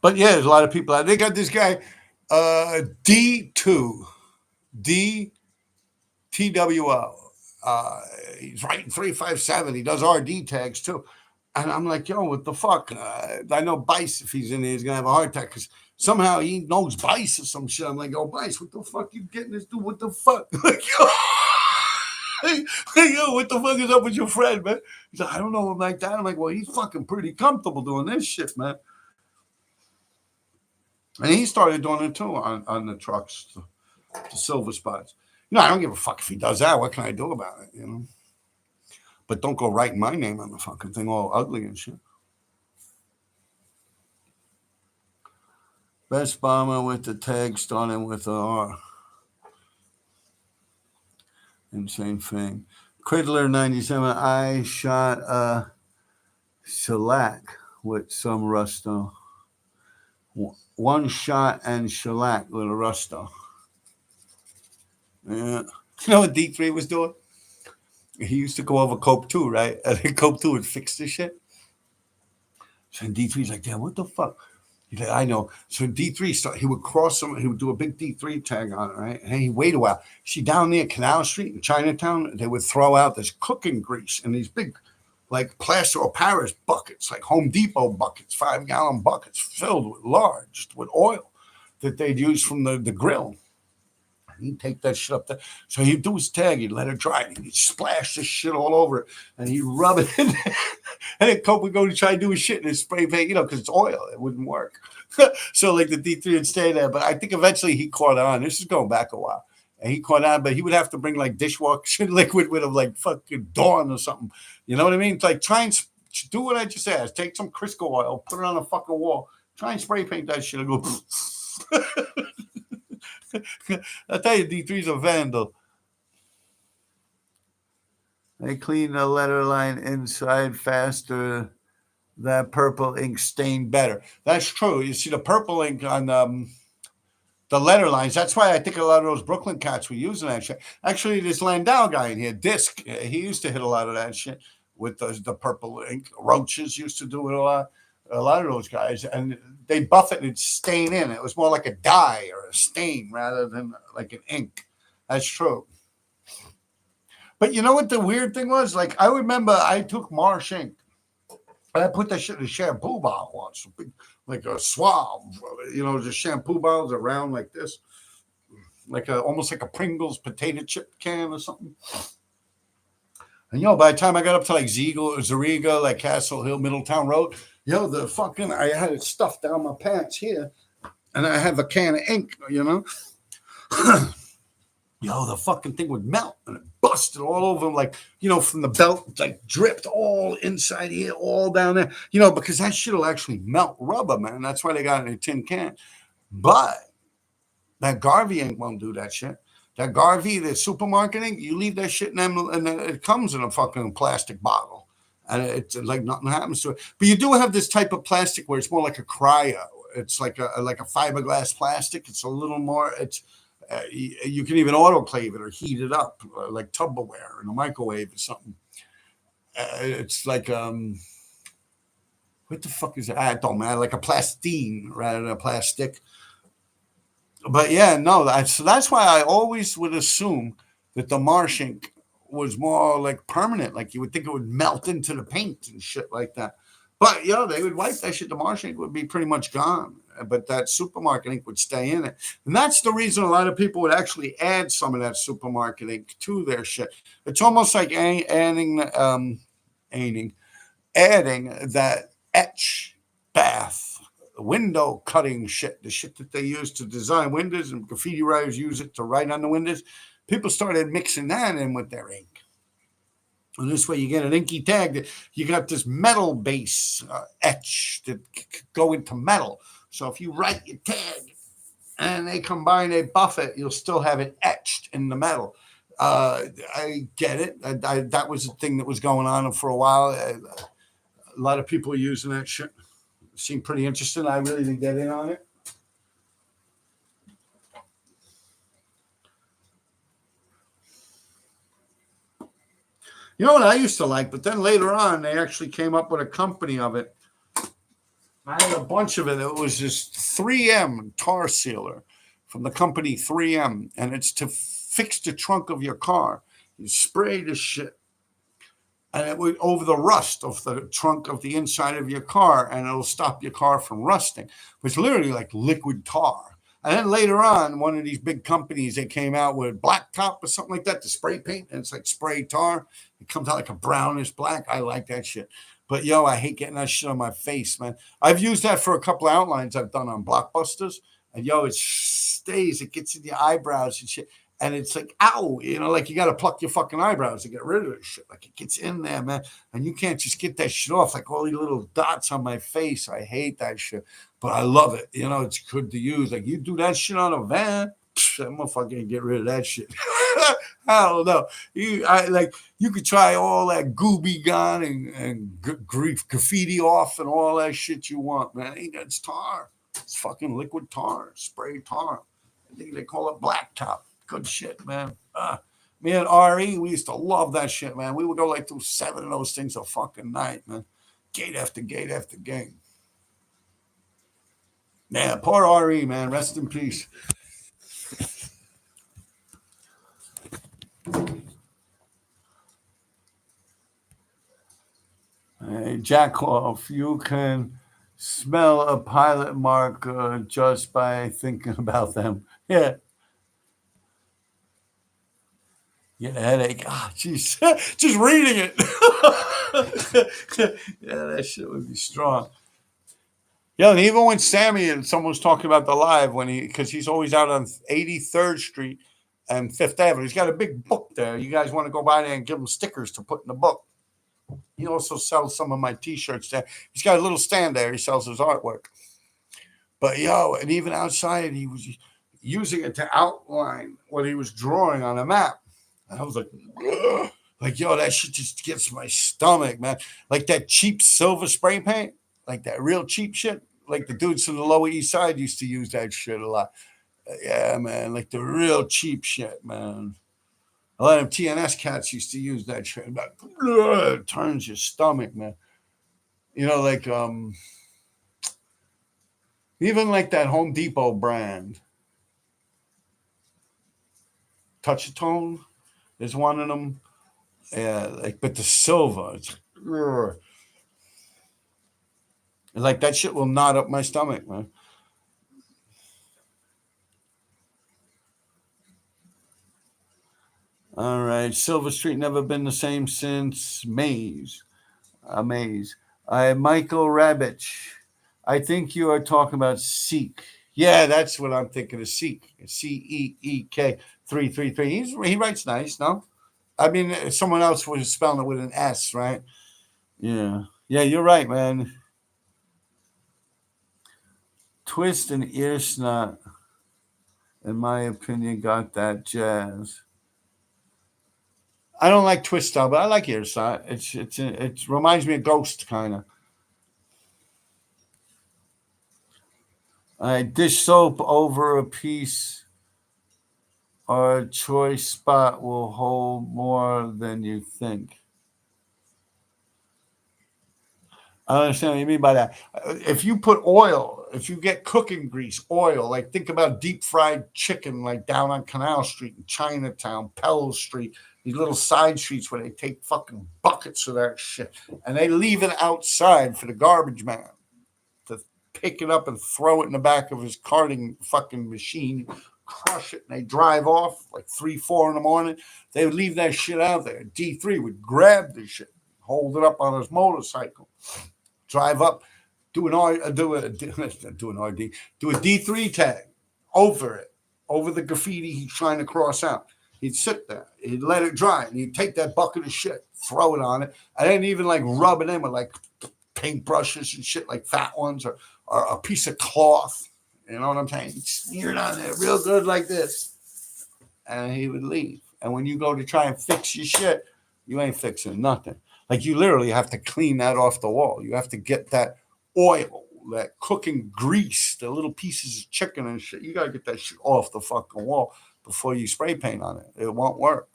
[SPEAKER 1] But yeah, there's a lot of people out. They got this guy, D2, DTWO. He's writing 357. He does RD tags too. And I'm like, yo, what the fuck? I know Bice, if he's in there, he's going to have a heart attack because somehow he knows Bice or some shit. I'm like, yo, Bice, what the fuck you getting this dude? What the fuck? Like, yo, what the fuck is up with your friend, man? He's like, I don't know him like that. I'm like, well, he's fucking pretty comfortable doing this shit, man. And he started doing it too on the trucks, the silver spots. I don't give a fuck if he does that. What can I do about it, But don't go writing my name on the fucking thing all ugly and shit. Best bomber with the tag starting with an R. Insane thing. Criddler 97. I shot a shellac with some rusto. One shot and shellac with a rusto. Yeah. You know what D3 was doing? He used to go over Cope 2, right? And Cope 2 would fix this shit. So D3's like, damn, what the fuck? He's like, I know. So D3 he would cross some, he would do a big D3 tag on it, right? And he'd wait a while. See, down near Canal Street in Chinatown, they would throw out this cooking grease in these big, like plaster of Paris buckets, like Home Depot buckets, 5-gallon buckets filled with oil that they'd use from the grill. He'd take that shit up there. So he'd do his tag, he'd let it dry, and he'd splash this shit all over it, and he'd rub it in there. And then Cope would go to try to do his shit in his spray paint, because it's oil. It wouldn't work. So like the D3 would stay there. But I think eventually he caught on. This is going back a while. And he caught on, but he would have to bring like dishwasher liquid with him, like fucking Dawn or something. You know what I mean? It's like try and do what I just asked. Take some Crisco oil, put it on a fucking wall, try and spray paint that shit and go. I tell you, D3's a vandal. They clean the letter line inside faster. That purple ink stain better. That's true. You see the purple ink on the letter lines. That's why I think a lot of those Brooklyn cats were using that shit. Actually, this Landau guy in here, Disc, he used to hit a lot of that shit with the purple ink. Roaches used to do it a lot. A lot of those guys, and they buff it and it'd stain in. It was more like a dye or a stain rather than like an ink. That's true. But you know what the weird thing was? Like, I remember I took Marsh ink. And I put that shit in a shampoo bottle once, like a swab. The shampoo bottles around like this, like almost like a Pringles potato chip can or something. And by the time I got up to like Zariga, like Castle Hill, Middletown Road, I had it stuffed down my pants here, and I have a can of ink, the fucking thing would melt and it busted all over him, like, from the belt, like dripped all inside here, all down there, because that shit will actually melt rubber, man. That's why they got it in a tin can. But that Garvey ink won't do that shit. That Garvey, the supermarket ink, you leave that shit in them, and it comes in a fucking plastic bottle. And it's like nothing happens to it. But you do have this type of plastic where it's more like a cryo. It's like a fiberglass plastic. It's a little more, you can even autoclave it or heat it up like Tupperware in a microwave or something. It's like, what the fuck is that? I don't matter, like a plastine rather than a plastic. But yeah, no, that's why I always would assume that the Marsh ink was more like permanent. Like you would think it would melt into the paint and shit like that. But they would wipe that shit. The Marsh ink would be pretty much gone. But that supermarket ink would stay in it. And that's the reason a lot of people would actually add some of that supermarket ink to their shit. It's almost like adding that etch bath window cutting shit, the shit that they use to design windows, and graffiti writers use it to write on the windows. People started mixing that in with their ink. And this way you get an inky tag that you got this metal base etch that go into metal. So if you write your tag and they combine, they buff it, you'll still have it etched in the metal. I get it. That was a thing that was going on for a while. A lot of people are using that shit. It seemed pretty interesting. I really didn't get in on it. You know what I used to like, but then later on, they actually came up with a company of it. I had a bunch of it. It was this 3M tar sealer from the company 3M, and it's to fix the trunk of your car. You spray this shit and it would over the rust of the trunk of the inside of your car, and it'll stop your car from rusting. It's literally like liquid tar. And then later on, one of these big companies, they came out with blacktop or something like that to spray paint, and it's like spray tar. It comes out like a brownish black. I like that shit. But yo, I hate getting that shit on my face, man. I've used that for a couple of outlines I've done on blockbusters, and yo, it stays. It gets in your eyebrows and shit. And it's like, ow, like you got to pluck your fucking eyebrows to get rid of this shit. Like it gets in there, man. And you can't just get that shit off. Like all these little dots on my face. I hate that shit. But I love it. It's good to use. Like you do that shit on a van, that motherfucker can get rid of that shit. I don't know. You could try all that gooby gone and graffiti off and all that shit you want, man. It's tar. It's fucking liquid tar, spray tar. I think they call it blacktop. Good shit, man. Me and RE, we used to love that shit, man. We would go like through 7 of those things a fucking night, man. Gate after gate after gate. Yeah, poor RE, man. Rest in peace. Hey, Jackoff, you can smell a pilot mark just by thinking about them. Yeah. Get a headache. Oh, jeez. Just reading it. Yeah, that shit would be strong. Yeah, and even when Sammy and someone was talking about the live because he's always out on 83rd Street and Fifth Avenue. He's got a big book there. You guys want to go by there and give him stickers to put in the book. He also sells some of my T-shirts there. He's got a little stand there. He sells his artwork. But and even outside, he was using it to outline what he was drawing on a map. And I was like, ugh. That shit just gets my stomach, man. Like that cheap silver spray paint, like that real cheap shit. Like the dudes from the Lower East Side used to use that shit a lot. Yeah, man, like the real cheap shit, man. A lot of TNS cats used to use that shit. It turns your stomach, man. Even like that Home Depot brand. Touch-a-Tone is one of them. Yeah, but the silver, it's like that shit will knot up my stomach, man. All right, Silver Street never been the same since Maze. Michael Rabich. I think you are talking about Seek. Yeah, that's what I'm thinking of. Seek. CEEK 333. He writes nice, no? I mean, someone else was spelling it with an S, right? Yeah. Yeah, you're right, man. Twist and Earsnot, in my opinion, got that jazz. I don't like Twist style, but I like Earsnot. It reminds me of Ghost, kind of. Dish soap over a piece or a choice spot will hold more than you think. I don't understand what you mean by that. If you put oil, if you get cooking grease, oil, like think about deep fried chicken, like down on Canal Street in Chinatown, Pell Street, these little side streets where they take fucking buckets of that shit and they leave it outside for the garbage man to pick it up and throw it in the back of his carting fucking machine, crush it, and they drive off like 3, 4 in the morning. They would leave that shit out there. D3 would grab the shit, hold it up on his motorcycle, drive up, do a D3 tag over it, over the graffiti he's trying to cross out. He'd sit there, he'd let it dry, and he'd take that bucket of shit, throw it on it, and then even like rub it in with like paint brushes and shit, like fat ones, or a piece of cloth. You know what I'm saying? Smear it on there real good like this. And he would leave. And when you go to try and fix your shit, you ain't fixing nothing. Like you literally have to clean that off the wall. You have to get that oil, that cooking grease, the little pieces of chicken and shit. You got to get that shit off the fucking wall before you spray paint on it. It won't work.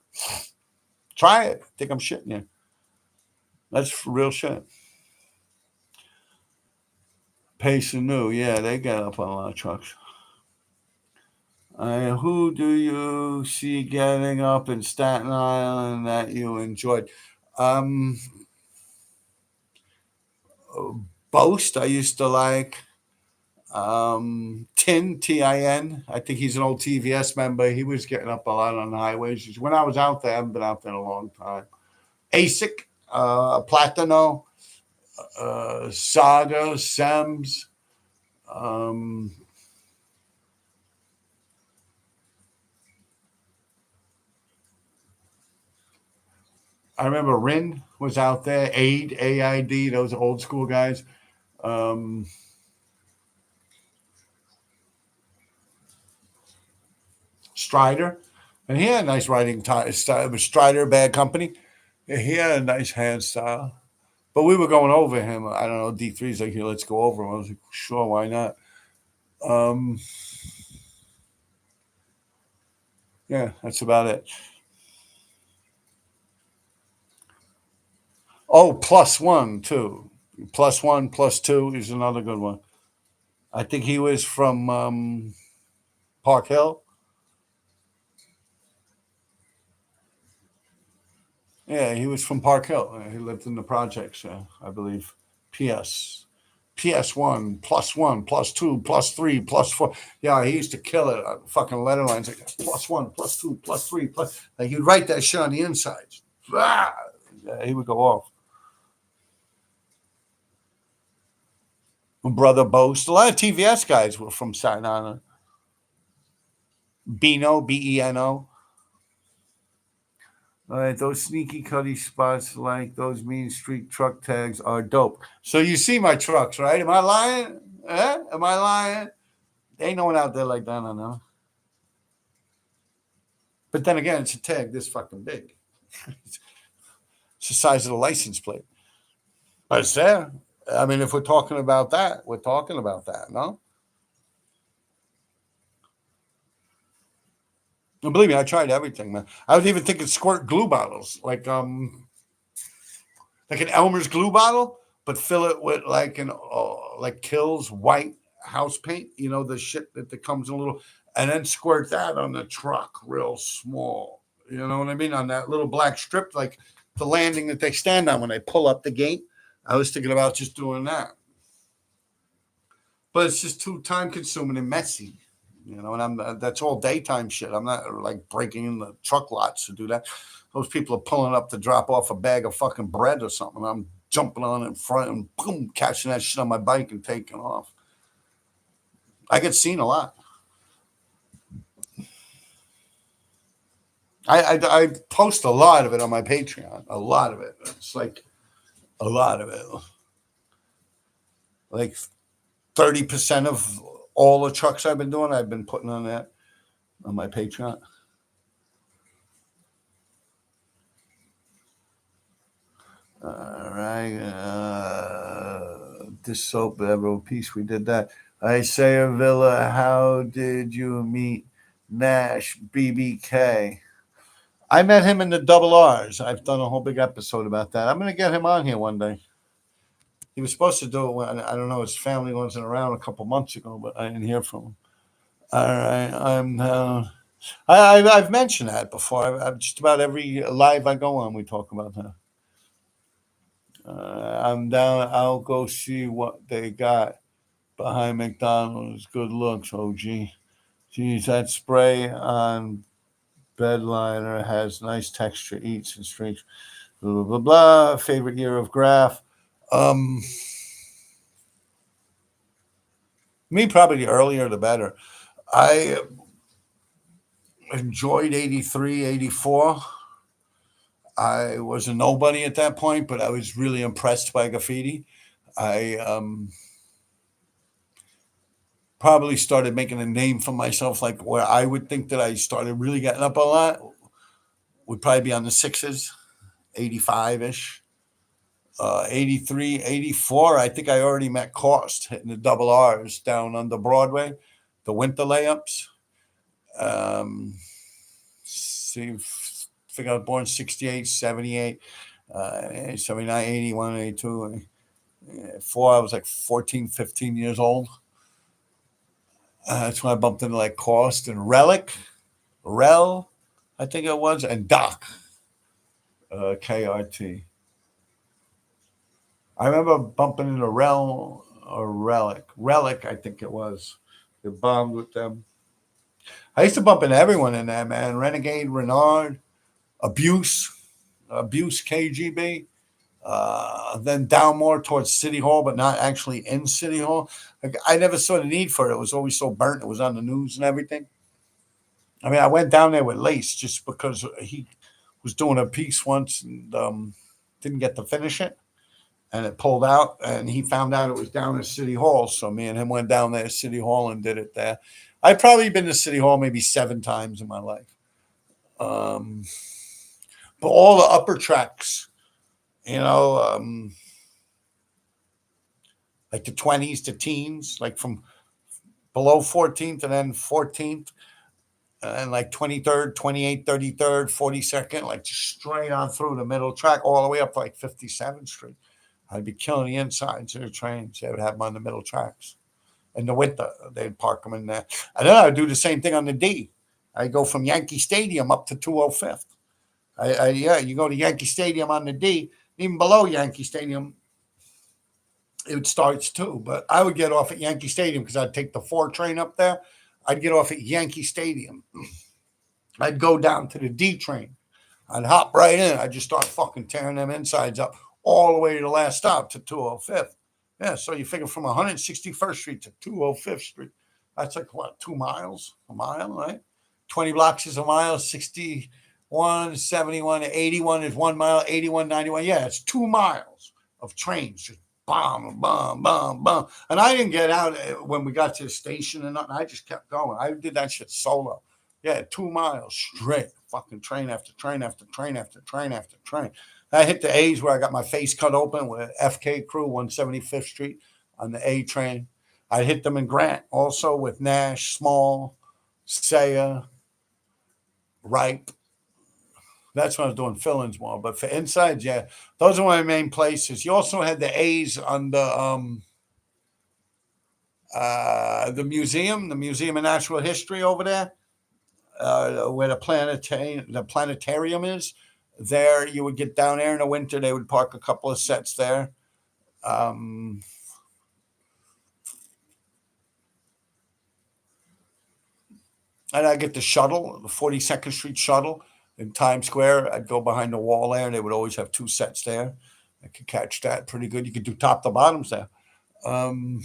[SPEAKER 1] Try it. Think I'm shitting you. That's real shit. Pace and New, yeah, they get up on a lot of trucks. Who do you see getting up in Staten Island that you enjoyed? Um, Boast, I used to like. Tin. I think he's an old TVS member. He was getting up a lot on the highways. When I was out there, I haven't been out there in a long time. ASIC, Platino, Saga, Sems. Um, I remember Rin was out there. AID, those old school guys. Um, Strider, and he had a nice writing style. It was Strider, Bad Company. He had a nice hand style. But we were going over him. I don't know. D3's like, here, let's go over him. I was like, sure, why not? Um, yeah, that's about it. Oh, plus one, too. Plus one, plus two is another good one. I think he was from Park Hill. Yeah, he was from Park Hill. He lived in the projects, I believe. PS. PS1, plus one, plus two, plus three, plus four. Yeah, he used to kill it. Fucking letter lines like plus one, plus two, plus three, plus. Like he'd write that shit on the insides. Ah! Yeah, he would go off. Brother Boast. A lot of TVS guys were from Staten Island. Beno, Beno. All right, those sneaky cutty spots like those mean street truck tags are dope. So you see my trucks, right? Am I lying? Am I lying? Ain't no one out there like that, I know. But then again, it's a tag this fucking big. It's the size of the license plate. But it's there. I mean, if we're talking about that, we're talking about that, no? And believe me, I tried everything, man. I was even thinking squirt glue bottles, like an Elmer's glue bottle, but fill it with like an like Kills white house paint. You know the shit that comes in a little, and then squirt that on the truck, real small. You know what I mean? On that little black strip, like the landing that they stand on when they pull up the gate. I was thinking about just doing that, but it's just too time consuming and messy. You know, and that's all daytime shit. I'm not like breaking in the truck lots to do that. Those people are pulling up to drop off a bag of fucking bread or something. I'm jumping on in front and boom, catching that shit on my bike and taking off. I get seen a lot. I post a lot of it on my Patreon. A lot of it. It's like a lot of it. Like 30% of all the trucks I've been doing, I've been putting on that on my Patreon. All right. This soap level piece, we did that. Isaiah Villa, how did you meet Nash BBK? I met him in the double R's. I've done a whole big episode about that. I'm going to get him on here one day. He was supposed to do it when, I don't know, his family wasn't around a couple months ago, but I didn't hear from him. All right. I've mentioned that before. I've just about every live I go on, we talk about that. I'm down. I'll go see what they got behind McDonald's. Good looks, OG. Geez, that spray on bed liner has nice texture, eats and streaks. Blah, blah, blah, blah. Favorite year of graph. Me, probably the earlier the better. I enjoyed 83, 84. I was a nobody at that point, but I was really impressed by graffiti. I probably started making a name for myself, like where I would think that I started really getting up a lot would probably be on the sixes, 85-ish. 83, 84, I think I already met Cost hitting the double R's down under Broadway, the winter layups. See, I think I was born 68, 78, 79, 81, 82. 4, I was like 14, 15 years old. That's when I bumped into like Cost and Rel, I think it was, and Doc, KRT. I remember bumping into Relic, I think it was. They bombed with them. I used to bump into everyone in there, man. Renegade, Renard, Abuse, Abuse KGB. Then down more towards City Hall, but not actually in City Hall. Like, I never saw the need for it. It was always so burnt. It was on the news and everything. I mean, I went down there with Lace just because he was doing a piece once and didn't get to finish it. And it pulled out, and he found out it was down at City Hall. So me and him went down there to City Hall and did it there. I've probably been to City Hall maybe 7 times in my life. Um, but all the upper tracks, you know, like the 20s to teens, like from below 14th and then 14th, and like 23rd, 28th, 33rd, 42nd, like just straight on through the middle track, all the way up to like 57th Street. I'd be killing the insides of the trains. They would have them on the middle tracks. In the winter, they'd park them in there. And then I'd do the same thing on the D. I'd go from Yankee Stadium up to 205th. Yeah, you go to Yankee Stadium on the D, even below Yankee Stadium, it starts too. But I would get off at Yankee Stadium because I'd take the 4 train up there. I'd get off at Yankee Stadium. I'd go down to the D train. I'd hop right in. I'd just start fucking tearing them insides up all the way to the last stop to 205th. Yeah, so you figure from 161st Street to 205th Street, that's like what, 2 miles? A mile, right? 20 blocks is a mile, 61, 71, 81 is 1 mile, 81, 91. Yeah, it's 2 miles of trains just bomb, bomb, bomb, bomb. And I didn't get out when we got to the station and nothing. I just kept going. I did that shit solo. Yeah, 2 miles straight, fucking train after train after train after train after train. I hit the A's where I got my face cut open with FK Crew, 175th Street on the A train. I hit them in Grant also with Nash, Small, Saya, Ripe. That's when I was doing fill-ins more. But for insides, yeah, those are my main places. You also had the A's on the Museum of Natural History over there, where the planetarium is. There, you would get down there in the winter. They would park a couple of sets there. And I get the shuttle, the 42nd Street shuttle in Times Square. I'd go behind the wall there, and they would always have 2 sets there. I could catch that pretty good. You could do top to bottoms there. And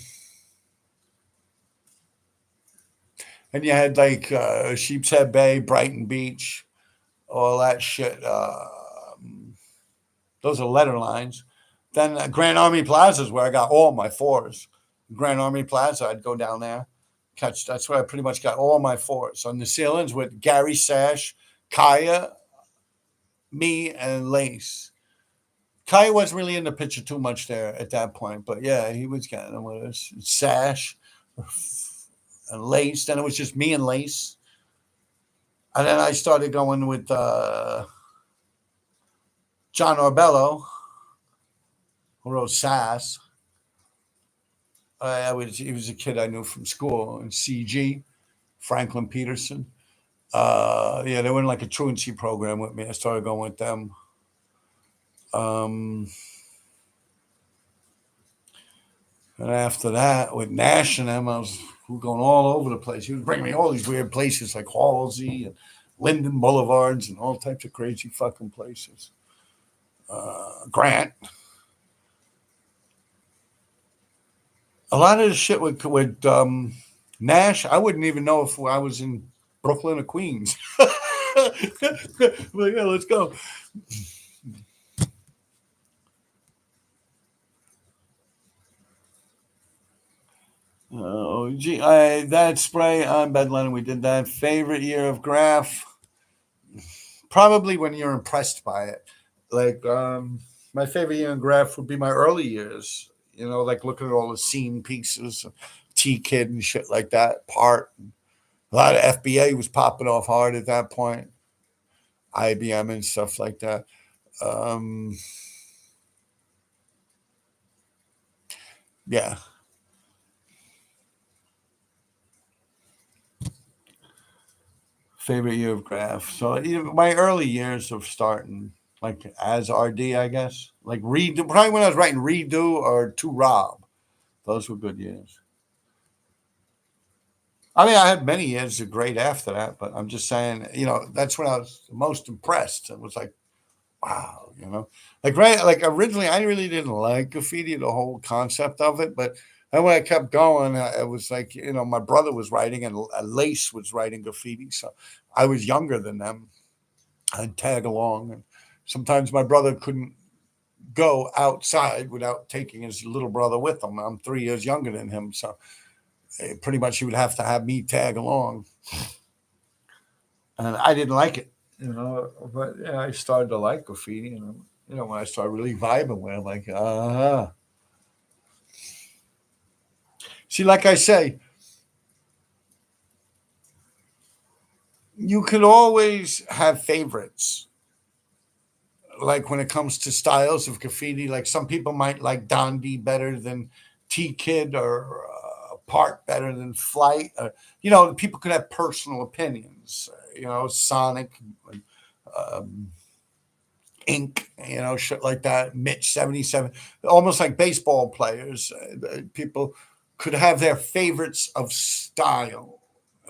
[SPEAKER 1] you had like Sheepshead Bay, Brighton Beach, all that shit. Those are letter lines. Then Grand Army Plaza is where I got all my 4s. Grand Army Plaza, I'd go down there, catch. That's where I pretty much got all my 4s. On the ceilings with Gary Sash, Kaya, me, and Lace. Kaya wasn't really in the picture too much there at that point, but yeah, he was getting them with us. Sash and Lace. Then it was just me and Lace. And then I started going with John Orbello, who wrote Sass. He was a kid I knew from school. And CG, Franklin Peterson. Yeah, they were in like a truancy program with me. I started going with them. And after that, with Nash and them, I was going all over the place. He was bringing me all these weird places like Halsey and Linden Boulevards and all types of crazy fucking places. Grant. A lot of the shit with Nash, I wouldn't even know if I was in Brooklyn or Queens. But yeah, let's go. Oh, gee, that spray on Bed Lennon, we did that. Favorite year of Graph? Probably when you're impressed by it. Like, my favorite year in Graph would be my early years. You know, like looking at all the scene pieces, T-Kid and shit like that. Part. A lot of FBA was popping off hard at that point. IBM and stuff like that. Yeah. Favorite year of Graph. So my early years of starting, like as RD, I guess. Like redo, probably when I was writing redo or to Rob. Those were good years. I mean, I had many years of great after that, but I'm just saying, that's when I was most impressed. It was like, wow, like right, like originally, I really didn't like graffiti, the whole concept of it, but then when I kept going, it was like, my brother was writing and Lace was writing graffiti, so I was younger than them. I'd tag along, and sometimes my brother couldn't go outside without taking his little brother with him. I'm 3 years younger than him, so pretty much he would have to have me tag along, and I didn't like it, But yeah, I started to like graffiti, and when I started really vibing with it, like, see, like I say, you could always have favorites. Like when it comes to styles of graffiti, like some people might like Dondi better than T Kid or Park better than Flight. People could have personal opinions. Sonic, um, Ink, shit like that. Mitch 77, almost like baseball players. People could have their favorites of style.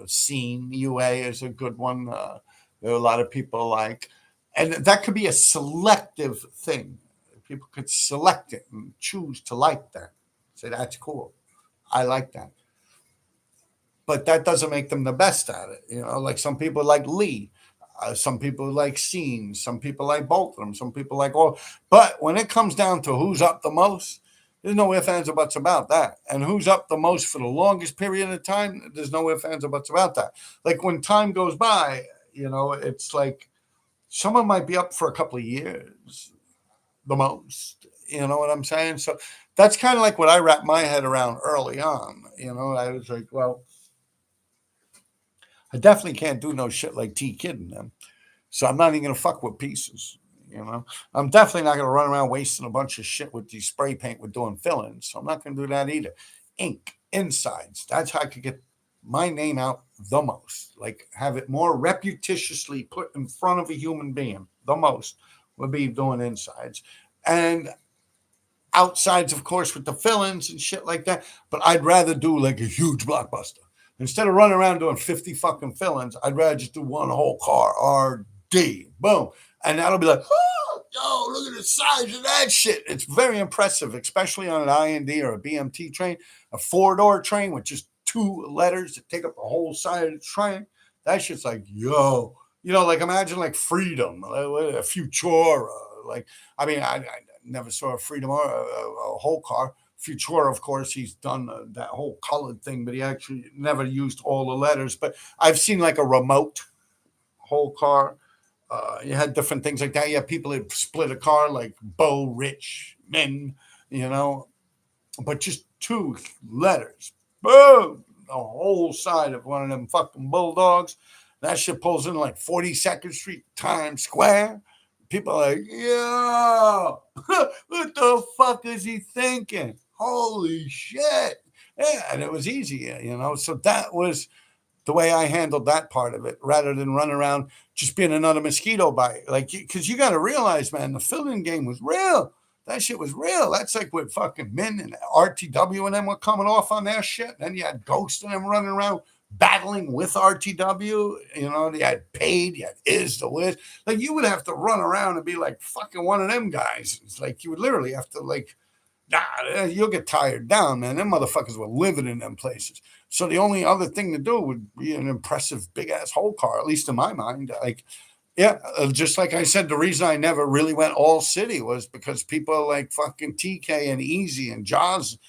[SPEAKER 1] Scene UA is a good one. There are a lot of people like, and that could be a selective thing. People could select it and choose to like that. Say that's cool. I like that, but that doesn't make them the best at it. Like some people like Lee. Some people like scenes. Some people like both of them. Some people like all. But when it comes down to who's up the most, there's no ifs, ands, or buts about that. And who's up the most for the longest period of time, there's no ifs, ands, or buts about that. Like when time goes by, it's like someone might be up for a couple of years, the most. You know what I'm saying? So that's kind of like what I wrapped my head around early on. I was like, well, I definitely can't do no shit like T Kid and them. So I'm not even gonna fuck with pieces. I'm definitely not gonna run around wasting a bunch of shit with these spray paint with doing fillings. So I'm not gonna do that either. Ink insides. That's how I could get my name out the most. Like have it more reputitiously put in front of a human being. The most would be doing insides. And outsides, of course, with the fillings and shit like that. But I'd rather do like a huge blockbuster. Instead of running around doing 50 fucking fillings, I'd rather just do one whole car, RD, boom. And that'll be like, oh, yo, look at the size of that shit. It's very impressive, especially on an IND or a BMT train, a four-door train with just two letters that take up the whole side of the train. That shit's like, yo, like imagine like Freedom, a Futura. Like, I mean, I never saw a Freedom or a whole car. Futura, of course, he's done that whole colored thing, but he actually never used all the letters. But I've seen like a remote whole car. You had different things like that. You had people that split a car like Bo Rich Men, but just two letters. Boom! The whole side of one of them fucking bulldogs. That shit pulls in like 42nd Street, Times Square. People are like, yo, what the fuck is he thinking? Holy shit. Yeah, and it was easy, So that was the way I handled that part of it rather than run around just being another mosquito bite. Like, because you got to realize, man, the filling game was real. That shit was real. That's like with fucking Min and RTW and them were coming off on their shit. And then you had Ghost and them running around battling with RTW. They had Paid, you had Is the Wiz. Like, you would have to run around and be like fucking one of them guys. It's like you would literally have to, like, you'll get tired down, man. Them motherfuckers were living in them places. So the only other thing to do would be an impressive big ass whole car, at least in my mind. Like, yeah, just like I said, the reason I never really went all city was because people like fucking TK and Easy and Jaws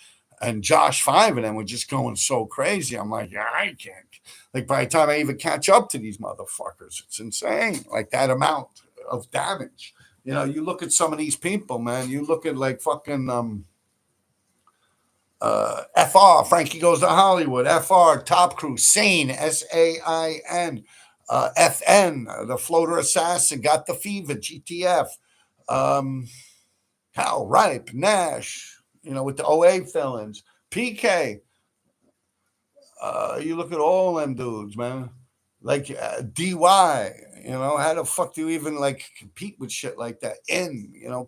[SPEAKER 1] and Josh Five and them were just going so crazy. I'm like, yeah, I can't. Like by the time I even catch up to these motherfuckers, it's insane. Like that amount of damage. You look at some of these people, man. You look at like fucking FR, Frankie Goes to Hollywood, FR, Top Crew, Sane, SAIN, FN, the Floater Assassin, Got the Fever, GTF, Hal Ripe, Nash, with the OA fillings, PK. You look at all them dudes, man. like DY. How the fuck do you even like compete with shit like that?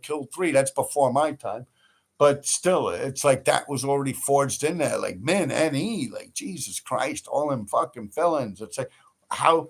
[SPEAKER 1] Kill 3. That's before my time. But still, it's like that was already forged in there. Like Min, NE, like Jesus Christ, all them fucking felons. It's like, how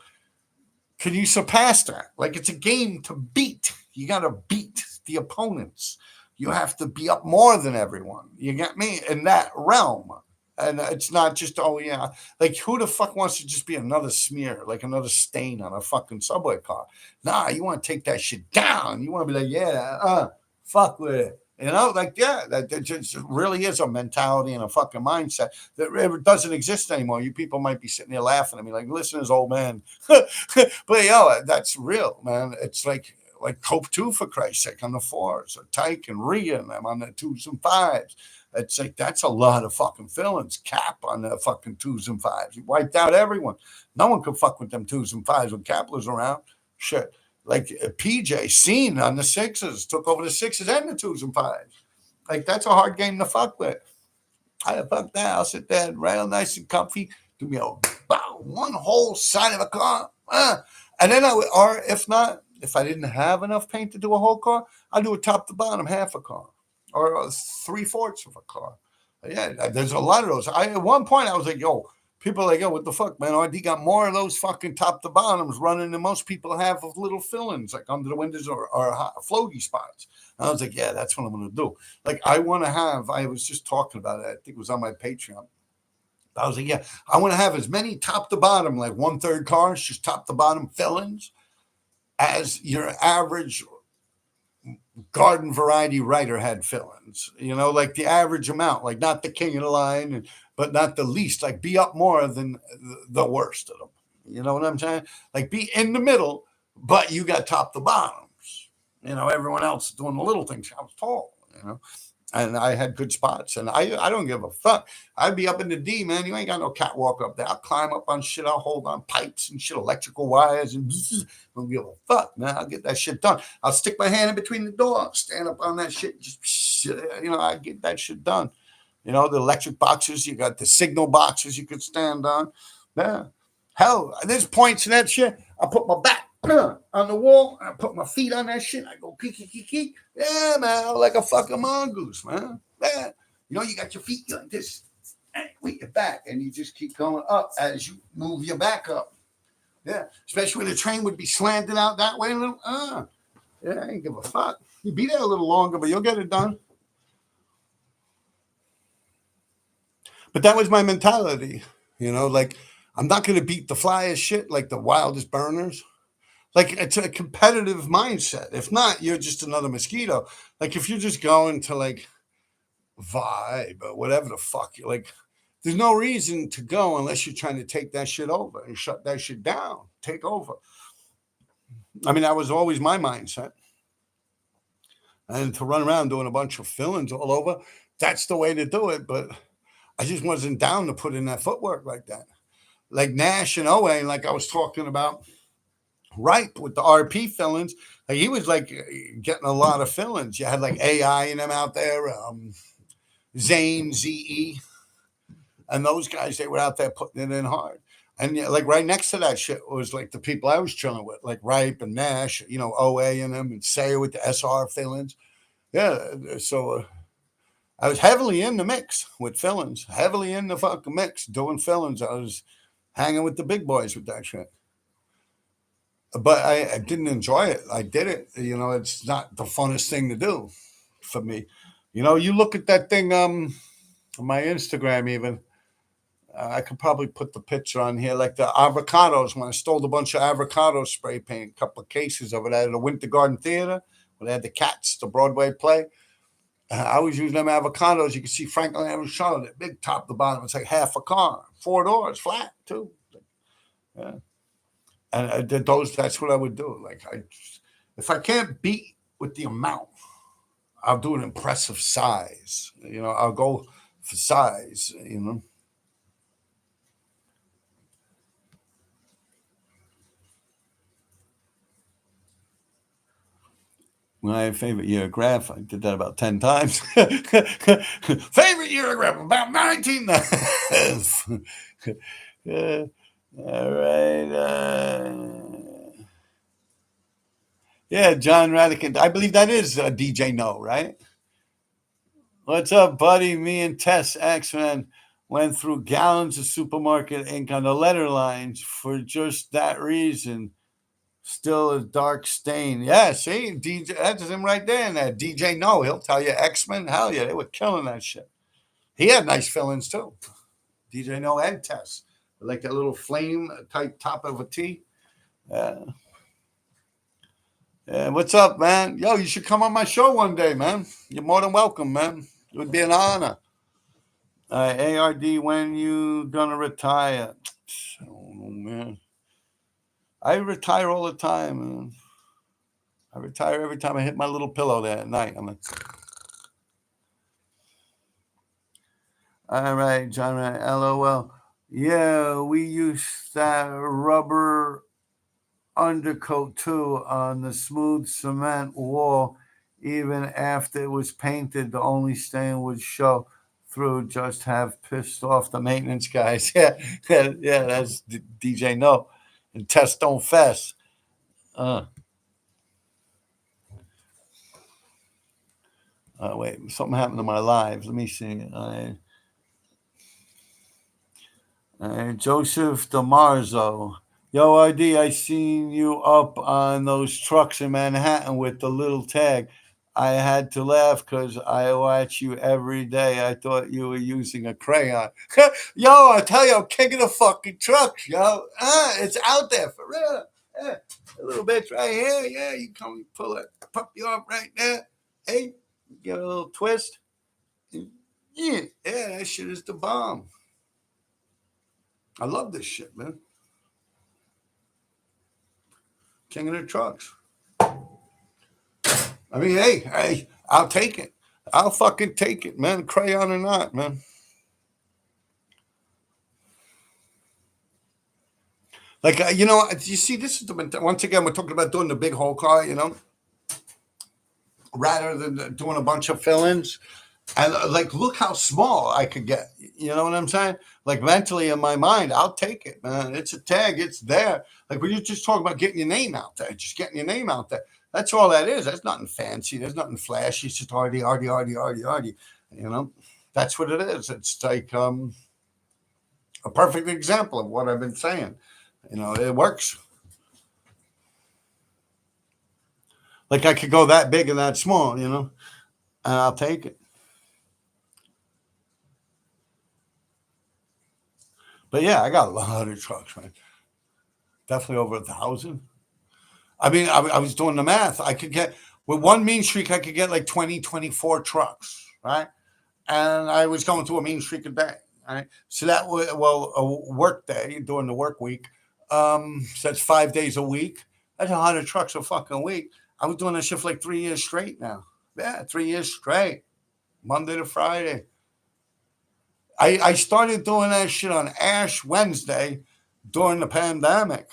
[SPEAKER 1] can you surpass that? Like it's a game to beat. You got to beat the opponents. You have to be up more than everyone. You get me? In that realm. And it's not just, oh, yeah. Like, who the fuck wants to just be another smear, like another stain on a fucking subway car? Nah, you want to take that shit down. You want to be like, yeah, fuck with it. Like, yeah, that just really is a mentality and a fucking mindset that doesn't exist anymore. You people might be sitting there laughing at me like, listen to this old man. But, that's real, man. It's like Cope 2, for Christ's sake, on the 4s, or Tyke and Rhea, and I'm on the 2s and 5s. It's like, that's a lot of fucking fillings. Cap on the fucking 2s and 5s. He wiped out everyone. No one could fuck with them 2s and 5s when Cap was around. Shit. Like PJ, Scene on the 6s, took over the 6s and the 2s and 5s. Like, that's a hard game to fuck with. Fuck that. I'll sit there real nice and comfy. Do me one whole side of a car. And then or if not, if I didn't have enough paint to do a whole car, I'd do a top to bottom, half a car. Or 3/4 of a car. Yeah, there's a lot of those. At one point, I was like, yo, people are like, yo, what the fuck, man? RD got more of those fucking top to bottoms running than most people have of little fill-ins, like under the windows or floaty spots. And I was like, yeah, that's what I'm going to do. Like, I was just talking about it. I think it was on my Patreon. I was like, yeah, I want to have as many top to bottom, like 1/3 cars, just top to bottom fill-ins, as your average garden variety writer had fill-ins, like the average amount, like not the king of the line, but not the least, like be up more than the worst of them. You know what I'm saying? Like be in the middle, but you got top to bottoms. Everyone else doing the little things. I was tall, and I had good spots, and I don't give a fuck. I'd be up in the D, man. You ain't got no catwalk up there. I'll climb up on shit. I'll hold on pipes and shit, electrical wires, and don't give a fuck, man. I'll get that shit done. I'll stick my hand in between the door, stand up on that shit, just I get that shit done. The electric boxes, you got the signal boxes you could stand on. Yeah. Hell, there's points in that shit. I put my back on the wall. I put my feet on that shit. I go keek. Yeah, man, like a fucking mongoose, man. Yeah. You got your feet like this with your back, and you just keep going up as you move your back up. Yeah, especially when the train would be slanted out that way a little. Yeah, I ain't give a fuck. You'd be there a little longer, but you'll get it done. But that was my mentality, like I'm not going to beat the flyest shit like the wildest burners. Like it's a competitive mindset. If not, you're just another mosquito. Like if you're just going to like vibe or whatever the fuck, you're like, there's no reason to go unless you're trying to take that shit over and shut that shit down, take over. I mean, that was always my mindset. And to run around doing a bunch of fillings all over, that's the way to do it. But I just wasn't down to put in that footwork like that. Like Nash and Owe, like I was talking about, Ripe with the RP fillings, like he was like getting a lot of fillings. You had like AI in them out there, Zane, ZE, and those guys, they were out there putting it in hard. And like right next to that shit was like the people I was chilling with, like Ripe and Nash, OA and them, and Sayer with the SR fillings. Yeah, so I was heavily in the mix with fillings, heavily in the fucking mix, doing fillings. I was hanging with the big boys with that shit. But I didn't enjoy it. I did it. It's not the funnest thing to do for me. You look at that thing on my Instagram even. I could probably put the picture on here, like the avocados. When I stole a bunch of avocado spray paint, a couple of cases of it at the Winter Garden Theater, when they had the Cats, the Broadway play. I was using them avocados. You can see Franklin Avenue, Charlotte, big top to bottom. It's like half a car, 4 doors, flat too. Yeah. And that's what I would do. Like if I can't beat with the amount, I'll do an impressive size. I'll go for size, My favorite year of graph, I did that about 10 times. Favorite year of graph, about 19. All right. Yeah, John Radican. I believe that is DJ No, right? What's up, buddy? Me and Tess X-Men went through gallons of supermarket ink on the letter lines for just that reason. Still a dark stain. Yeah, see, DJ, that's him right there. And that DJ No, he'll tell you X-Men. Hell yeah, they were killing that shit. He had nice fillings too. DJ No and Tess. Like that little flame type top of a T. Yeah. Yeah, what's up, man? Yo, you should come on my show one day, man. You're more than welcome, man. It would be an honor. ARD, when you gonna retire? I don't know, man. I retire all the time, man. I retire every time I hit my little pillow there at night. I'm like, all right, John, LOL. Yeah, we used that rubber undercoat too on the smooth cement wall. Even after it was painted, the only stain would show through. Just have pissed off the maintenance guys. Yeah, yeah, that's DJ No. And Test Don't Fest. Wait, something happened to my lives. Let me see. Joseph DeMarzo. Yo, ID, I seen you up on those trucks in Manhattan with the little tag. I had to laugh because I watch you every day. I thought you were using a crayon. Yo, I tell you, I'm king of the fucking trucks, yo. It's out there for real. Yeah, a little bitch right here. Yeah, you come pull it, pump you up right there. Hey, give it a little twist. Yeah, that shit is the bomb. I love this shit, man. King of the trucks. I mean, hey, I'll take it. I'll fucking take it, man. Crayon or not, man. Like, you see, this is once again, we're talking about doing the big whole car, rather than doing a bunch of fill-ins. And like, look how small I could get. You know what I'm saying? Like mentally in my mind, I'll take it, man. It's a tag. It's there. Like when you just talk about getting your name out there, just getting your name out there. That's all that is. That's nothing fancy. There's nothing flashy. It's just arty. That's what it is. It's like a perfect example of what I've been saying. It works. Like I could go that big and that small, and I'll take it. But yeah, I got a lot of trucks, man. Definitely over 1,000. I mean, I was doing the math. I could get, with one mean streak, I could get like 20, 24 trucks, right? And I was going through a mean streak a day, right? So that was, a work day during the work week. So that's 5 days a week. That's 100 trucks a fucking week. I was doing that shit for like 3 years straight now. Yeah, 3 years straight. Monday to Friday. I started doing that shit on Ash Wednesday during the pandemic.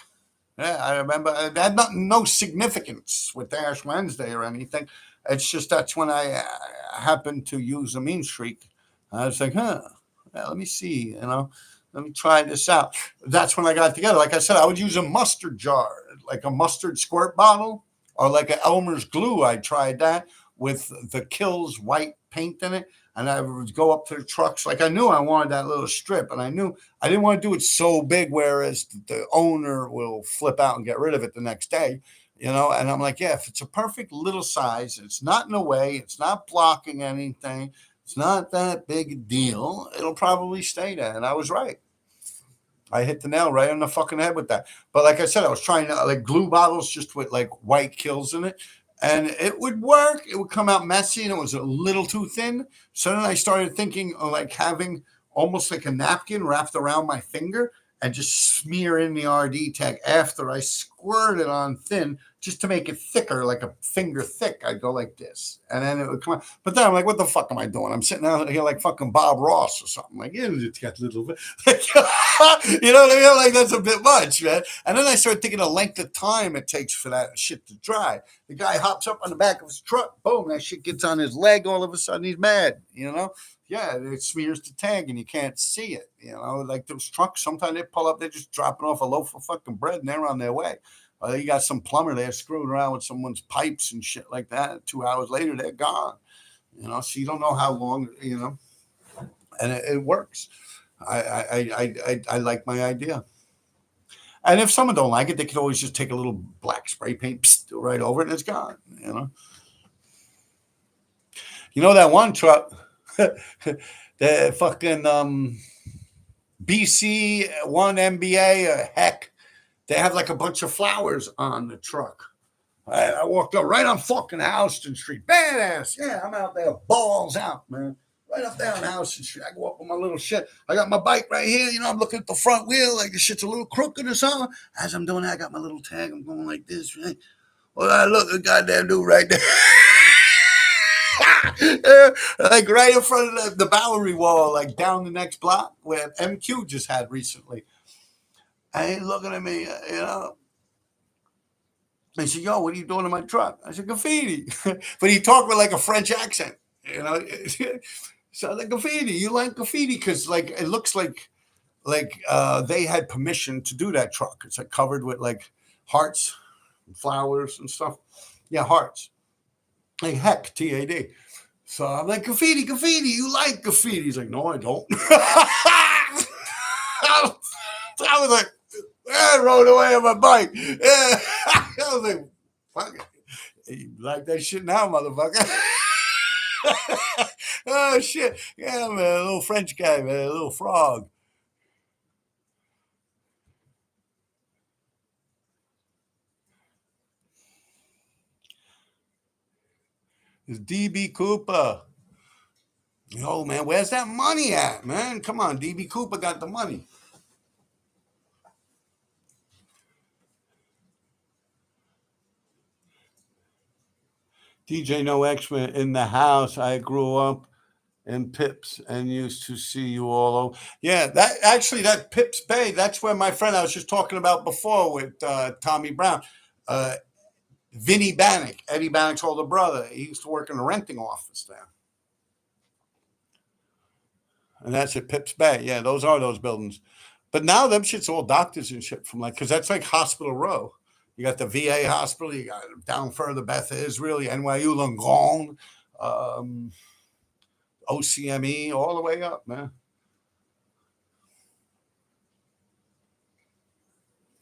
[SPEAKER 1] Yeah, I remember it had no significance with Ash Wednesday or anything. It's just that's when I happened to use a mean streak. I was like, let me see, let me try this out. That's when I got together. Like I said, I would use a mustard jar, like a mustard squirt bottle, or like an Elmer's glue. I tried that with the Kills white paint in it. And I would go up to the trucks. Like I knew I wanted that little strip, and I knew I didn't want to do it so big, whereas the owner will flip out and get rid of it the next day, And I'm like, yeah, if it's a perfect little size, it's not in the way, it's not blocking anything, it's not that big a deal, it'll probably stay there. And I was right. I hit the nail right on the fucking head with that. But like I said, I was trying to like glue bottles just with like white Kills in it. And it would work. It would come out messy, and it was a little too thin. So then I started thinking of like having almost like a napkin wrapped around my finger and just smear in the RD tag after I squirt it on thin, just to make it thicker, like a finger thick. I'd go like this, and then it would come out. But then I'm like, what the fuck am I doing? I'm sitting out here like fucking Bob Ross or something. Like, yeah, it's got a little bit. You know what I mean? Like, that's a bit much, man. And then I started thinking the length of time it takes for that shit to dry. The guy hops up on the back of his truck, boom, that shit gets on his leg. All of a sudden, he's mad, Yo, yeah, it smears the tag and you can't see it. Like those trucks, sometimes they pull up, they're just dropping off a loaf of fucking bread and they're on their way. You got some plumber there screwing around with someone's pipes and shit like that. 2 hours later, they're gone. So you don't know how long, and it works. I like my idea. And if someone don't like it, they could always just take a little black spray paint right over it and it's gone. That one truck, the fucking BC one MBA, heck, they have like a bunch of flowers on the truck. I walked up right on fucking Houston Street. Badass. Yeah, I'm out there, balls out, man. Right up there on Houston Street. I go up with my little shit. I got my bike right here. I'm looking at the front wheel like the shit's a little crooked or something. As I'm doing that, I got my little tag. I'm going like this, right? Well, I look at goddamn dude right there. Like right in front of the Bowery wall, like down the next block where MQ just had recently. And he's looking at me, He said, yo, what are you doing in my truck? I said, graffiti. But he talked with like a French accent, So like graffiti, you like graffiti because like it looks like they had permission to do that truck. It's like covered with like hearts, and flowers and stuff. Yeah, hearts. Like heck, TAD. So I'm like, graffiti, you like graffiti? He's like, no, I don't. I was like, I rode away on my bike. Yeah. I was like, fuck it. You like that shit now, motherfucker? Oh, shit. Yeah, man, a little French guy, man, a little frog. It's DB Cooper. Yo, man, where's that money at, man? Come on, DB Cooper got the money. DJ No X-Men in the house. I grew up in Pips and used to see you all over. Yeah, that Pips Bay, that's where my friend I was just talking about before with Tommy Brown. Vinny Bannock, Eddie Bannock's older brother. He used to work in a renting office there. And that's at Pips Bay. Yeah, those are those buildings. But now them shit's all doctors and shit from because that's like Hospital Row. You got the VA hospital. You got down further Beth Israel, NYU Langone, OCME, all the way up, man.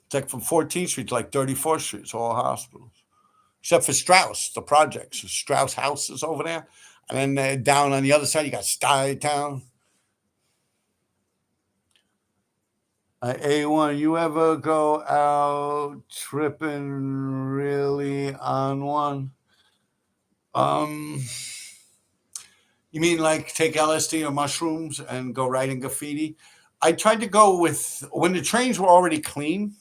[SPEAKER 1] It's like from 14th Street to like 34th Street. It's all hospitals. Except for Strauss, the projects. Strauss houses over there. And then down on the other side, you got Stuytown. A1, you ever go out tripping really on one? You mean like take LSD or mushrooms and go writing graffiti? I tried to go with, when the trains were already clean,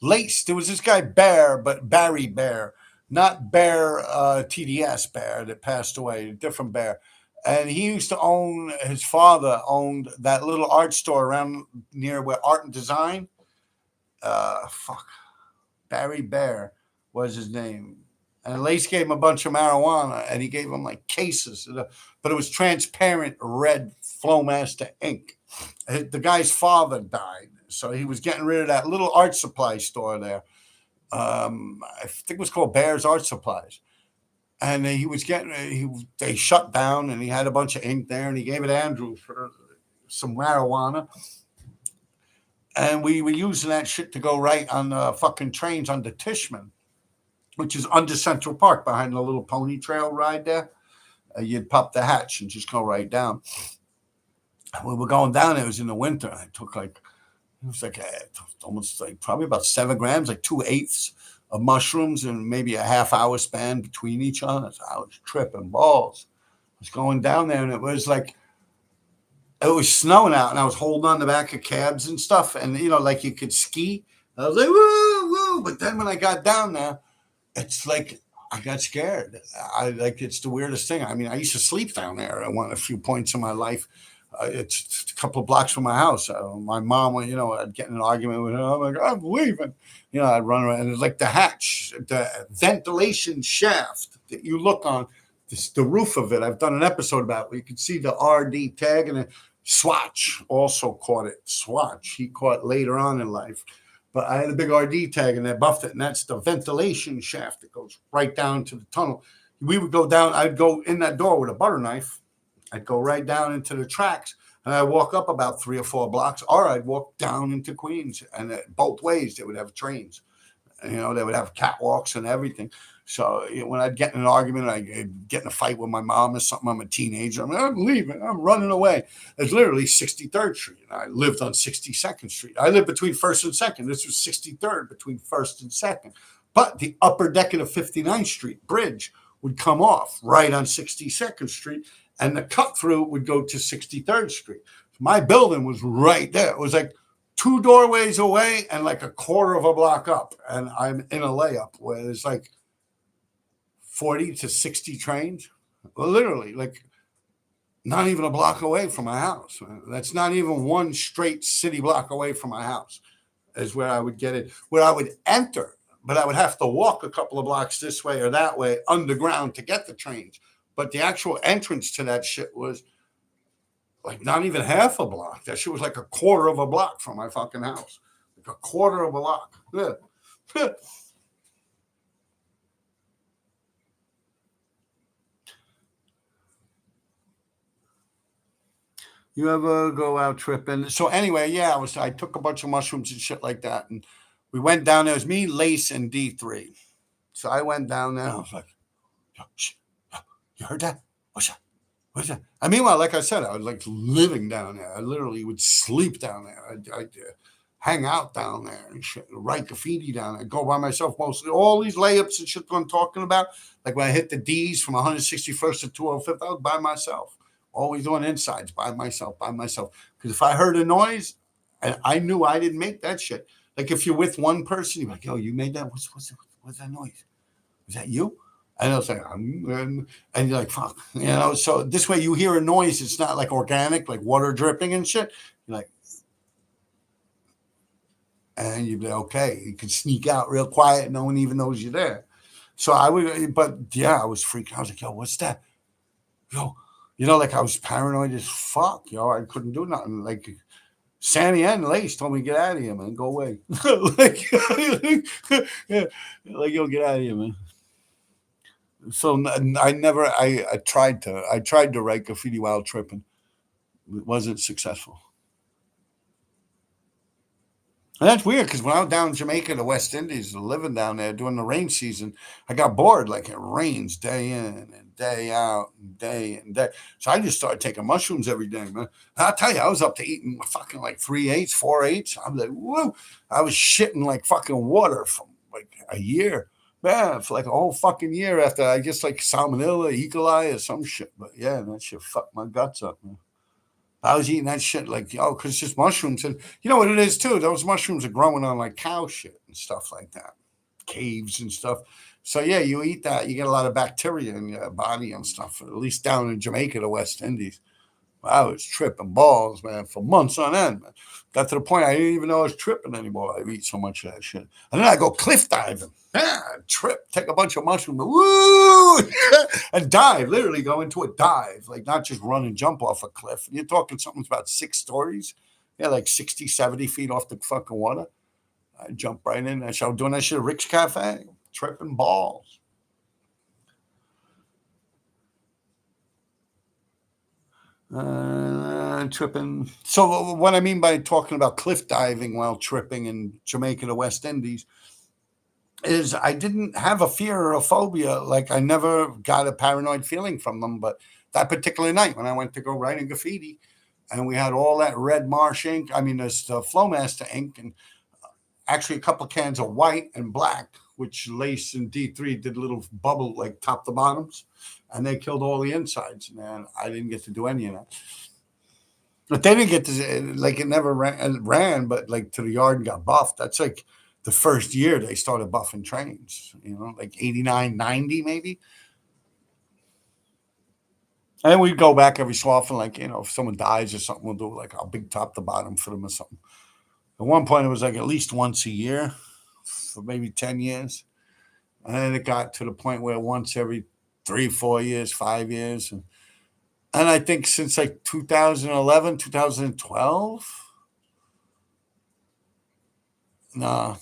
[SPEAKER 1] Lace, there was this guy Barry Bear, not Bear TDS Bear that passed away, a different Bear. And he used to own, his father owned that little art store around near where Art and Design. Barry Bear was his name. And Lace gave him a bunch of marijuana and he gave him like cases, but it was transparent red Flowmaster ink. The guy's father died. So he was getting rid of that little art supply store there. I think it was called Bear's Art Supplies. And he was they shut down and he had a bunch of ink there and he gave it to Andrew for some marijuana. And we were using that shit to go right on the fucking trains under Tishman, which is under Central Park behind the little pony trail ride there. You'd pop the hatch and just go right down. We were going down, it was in the winter. I took almost like probably about 7 grams, like 2/8 of mushrooms and maybe a half hour span between each other. So I was tripping balls. I was going down there and it was snowing out and I was holding on the back of cabs and stuff. And, like you could ski. I was like, woo, woo. But then when I got down there, it's like I got scared. It's the weirdest thing. I mean, I used to sleep down there at a few points in my life. It's a couple of blocks from my house. My mom, I'd get in an argument with her. I'm like, I'm leaving. I'd run around. And it's like the hatch, the ventilation shaft that you look on. the roof of it. I've done an episode about it where you can see the RD tag, and Swatch also caught it. Swatch, he caught later on in life. But I had a big RD tag and I buffed it, and that's the ventilation shaft that goes right down to the tunnel. We would go down, I'd go in that door with a butter knife. I'd go right down into the tracks, and I'd walk up about 3 or 4 blocks, or I'd walk down into Queens. And both ways, they would have trains. They would have catwalks and everything. So when I'd get in an argument, I'd get in a fight with my mom or something, I'm a teenager. I'm leaving. I'm running away. It's literally 63rd Street. And I lived on 62nd Street. I lived between 1st and 2nd. This was 63rd between 1st and 2nd. But the upper deck of the 59th Street bridge would come off right on 62nd Street, and the cut through would go to 63rd Street. My building was right there. It was like 2 doorways away and like a quarter of a block up. And I'm in a layup where there's like 40 to 60 trains, literally, like not even a block away from my house. That's not even one straight city block away from my house is where I would get it, where I would enter, but I would have to walk a couple of blocks this way or that way underground to get the trains. But the actual entrance to that shit was like not even half a block. That shit was like a quarter of a block from my fucking house, like a quarter of a block. Yeah. You ever go out tripping? So anyway, yeah, I took a bunch of mushrooms and shit like that, and we went down there. It was me, Lace, and D3. So I went down there. I was like, yo, shh, yo, you heard that? What's that? What's that? And meanwhile, like I said, I was like living down there. I literally would sleep down there. I'd hang out down there and shit, write graffiti down there, go by myself mostly. All these layups and shit that I'm talking about, like when I hit the D's from 161st to 205th, I was by myself. Always doing insides by myself. Because if I heard a noise, and I knew I didn't make that shit. Like if you're with one person, you're like, yo, you made that? What's that noise? Was that you? And I was like, and you're like, fuck. So this way you hear a noise, it's not like organic, like water dripping and shit. You're like, and you'd be okay. You can sneak out real quiet. No one even knows you're there. So I would, but yeah, I was freaking. I was like, yo, what's that? Yo. Like I was paranoid as fuck, I couldn't do nothing. Like Sammy and Lace told me, get out of here, man. Go away. like, yeah, like, yo, get out of here, man. So I tried to write graffiti while tripping. It wasn't successful. And that's weird because when I was down in Jamaica, the West Indies, living down there during the rain season, I got bored. Like it rains day in and day out and day and day. So I just started taking mushrooms every day, man. And I'll tell you, I was up to eating fucking like 3/8, 4/8. I'm like, whoa. I was shitting like fucking water for like a year. Man, for like a whole fucking year after I guess like salmonella, E. coli or some shit. But yeah, that shit fucked my guts up, man. I was eating that shit like, because it's just mushrooms. And you know what it is, too? Those mushrooms are growing on like cow shit and stuff like that. Caves and stuff. So, yeah, you eat that, you get a lot of bacteria in your body and stuff, at least down in Jamaica, the West Indies. I was tripping balls, man, for months on end, man. Got to the point I didn't even know I was tripping anymore. I eat so much of that shit. And then I go cliff diving. Trip, take a bunch of mushrooms, woo, and dive, literally go into a dive, like not just run and jump off a cliff. And you're talking something's about 6 stories. Yeah, like 60, 70 feet off the fucking water. I jump right in. I started doing that shit at Rick's Cafe, tripping balls. Tripping. So what I mean by talking about cliff diving while tripping in Jamaica, the West Indies, is I didn't have a fear or a phobia. Like I never got a paranoid feeling from them. But that particular night when I went to go writing graffiti, and we had all that red marsh ink. I mean, there's the Flowmaster ink, and actually a couple of cans of white and black, which Lace and D3 did a little bubble like top to bottoms. And they killed all the insides, man. I didn't get to do any of that. But they didn't get to, like, it never ran, but like to the yard and got buffed. That's like the first year they started buffing trains, like 89, 90 maybe. And we'd go back every so often, like, if someone dies or something, we'll do like a big top to bottom for them or something. At one point, it was like at least once a year for maybe 10 years. And then it got to the point where once every 3, 4 years, 5 years. And I think since like 2011, 2012, nah,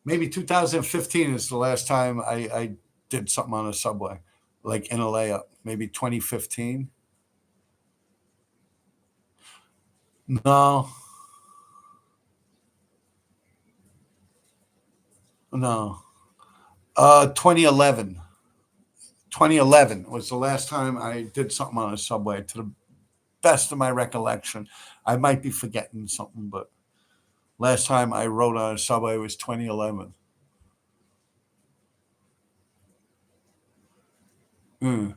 [SPEAKER 1] maybe 2015 is the last time I did something on a subway, like in a layup. Maybe 2015. No, no. 2011. 2011 was the last time I did something on a subway, to the best of my recollection. I might be forgetting something, but last time I rode on a subway was 2011. Mm.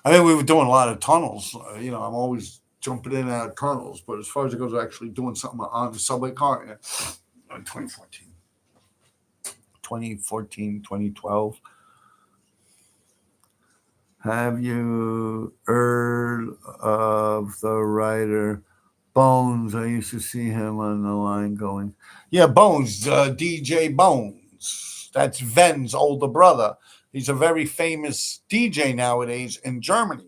[SPEAKER 1] I mean, we were doing a lot of tunnels. I'm always jumping in and out of tunnels, but as far as it goes, actually doing something on the subway car, yeah, 2014, 2014, 2012. Have you heard of the writer Bones? I used to see him on the line going, yeah, Bones, DJ Bones. That's Ven's older brother. He's a very famous DJ nowadays in Germany.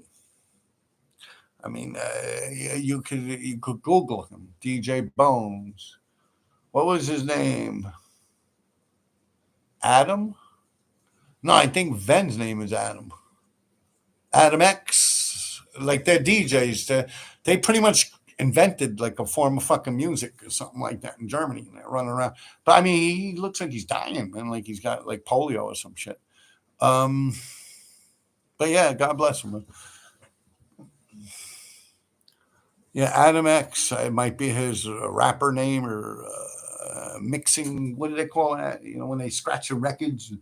[SPEAKER 1] I mean, you could Google him, DJ Bones. What was his name? Adam? No, I think Ven's name is Adam. Adam X. Like they're DJs. They pretty much invented like a form of fucking music or something like that in Germany. And they're running around. But I mean, he looks like he's dying, man. Like he's got like polio or some shit. Um, but yeah, God bless him. Man. Yeah, Adam X. It might be his rapper name or mixing. What do they call that? When they scratch the records.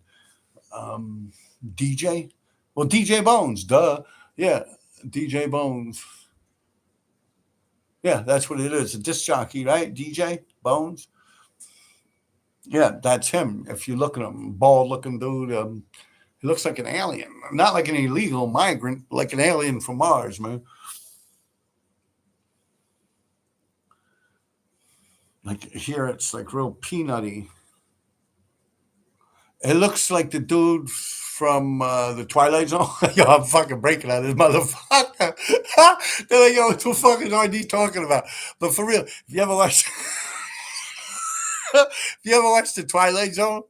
[SPEAKER 1] Um, DJ. Well, DJ Bones. Duh. Yeah, DJ Bones. Yeah, that's what it is. A disc jockey, right? DJ Bones. Yeah, that's him. If you look at him, bald looking dude. He looks like an alien. Not like an illegal migrant, like an alien from Mars, man. Like here, it's like real peanutty. It looks like the dude from the Twilight Zone. Yo, I'm fucking breaking out this motherfucker. They're like, yo, what the fuck is RD talking about? But for real, if you ever watch, if you ever watch the Twilight Zone,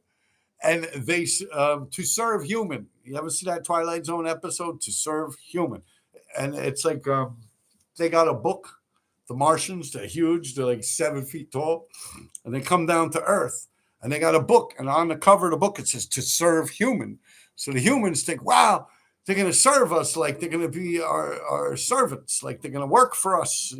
[SPEAKER 1] and they to serve human. You ever see that Twilight Zone episode? To serve human, and it's like they got a book. The Martians, they're huge. They're like 7 feet tall, and they come down to Earth. And they got a book, and on the cover of the book it says "to serve human." So the humans think, "Wow, they're going to serve us, like they're going to be our servants, like they're going to work for us,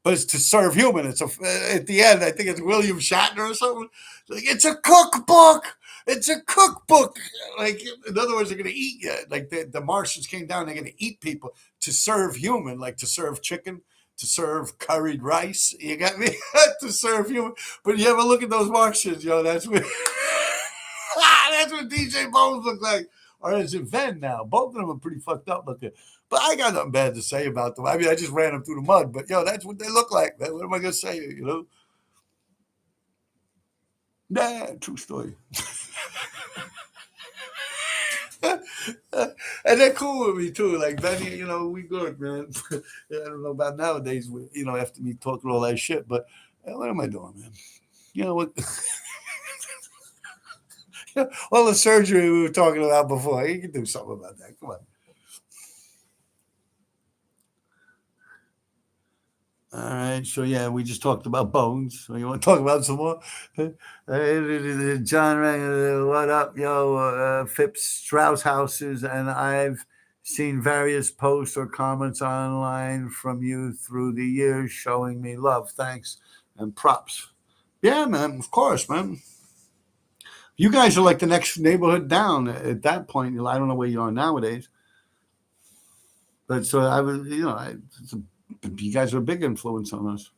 [SPEAKER 1] But it's to serve human. It's at the end, I think it's William Shatner or something. Like it's a cookbook. It's a cookbook. Like in other words, they're going to eat you. Like the Martians came down, they're going to eat people to serve human, like to serve chicken. To serve curried rice, you got me. To serve human, but you ever look at those Martians, yo? That's what that's what DJ Bones look like, or is it Ven now? Both of them are pretty fucked up looking. But I got nothing bad to say about them. I mean, I just ran them through the mud, but yo, that's what they look like, man. What am I gonna say? Nah, true story. And they're cool with me too. Like Benny, we good, man. I don't know about nowadays, after me talking all that shit, but what am I doing, man? You know what? All the surgery we were talking about before, you can do something about that. Come on. All right, so yeah, we just talked about Bones. So you want to talk about some more? John, what up, yo? Phipps Strauss houses, and I've seen various posts or comments online from you through the years showing me love. Thanks and props. Yeah, man, of course, man. You guys are like the next neighborhood down at that point. I don't know where you are nowadays. But so I was, you guys are a big influence on us.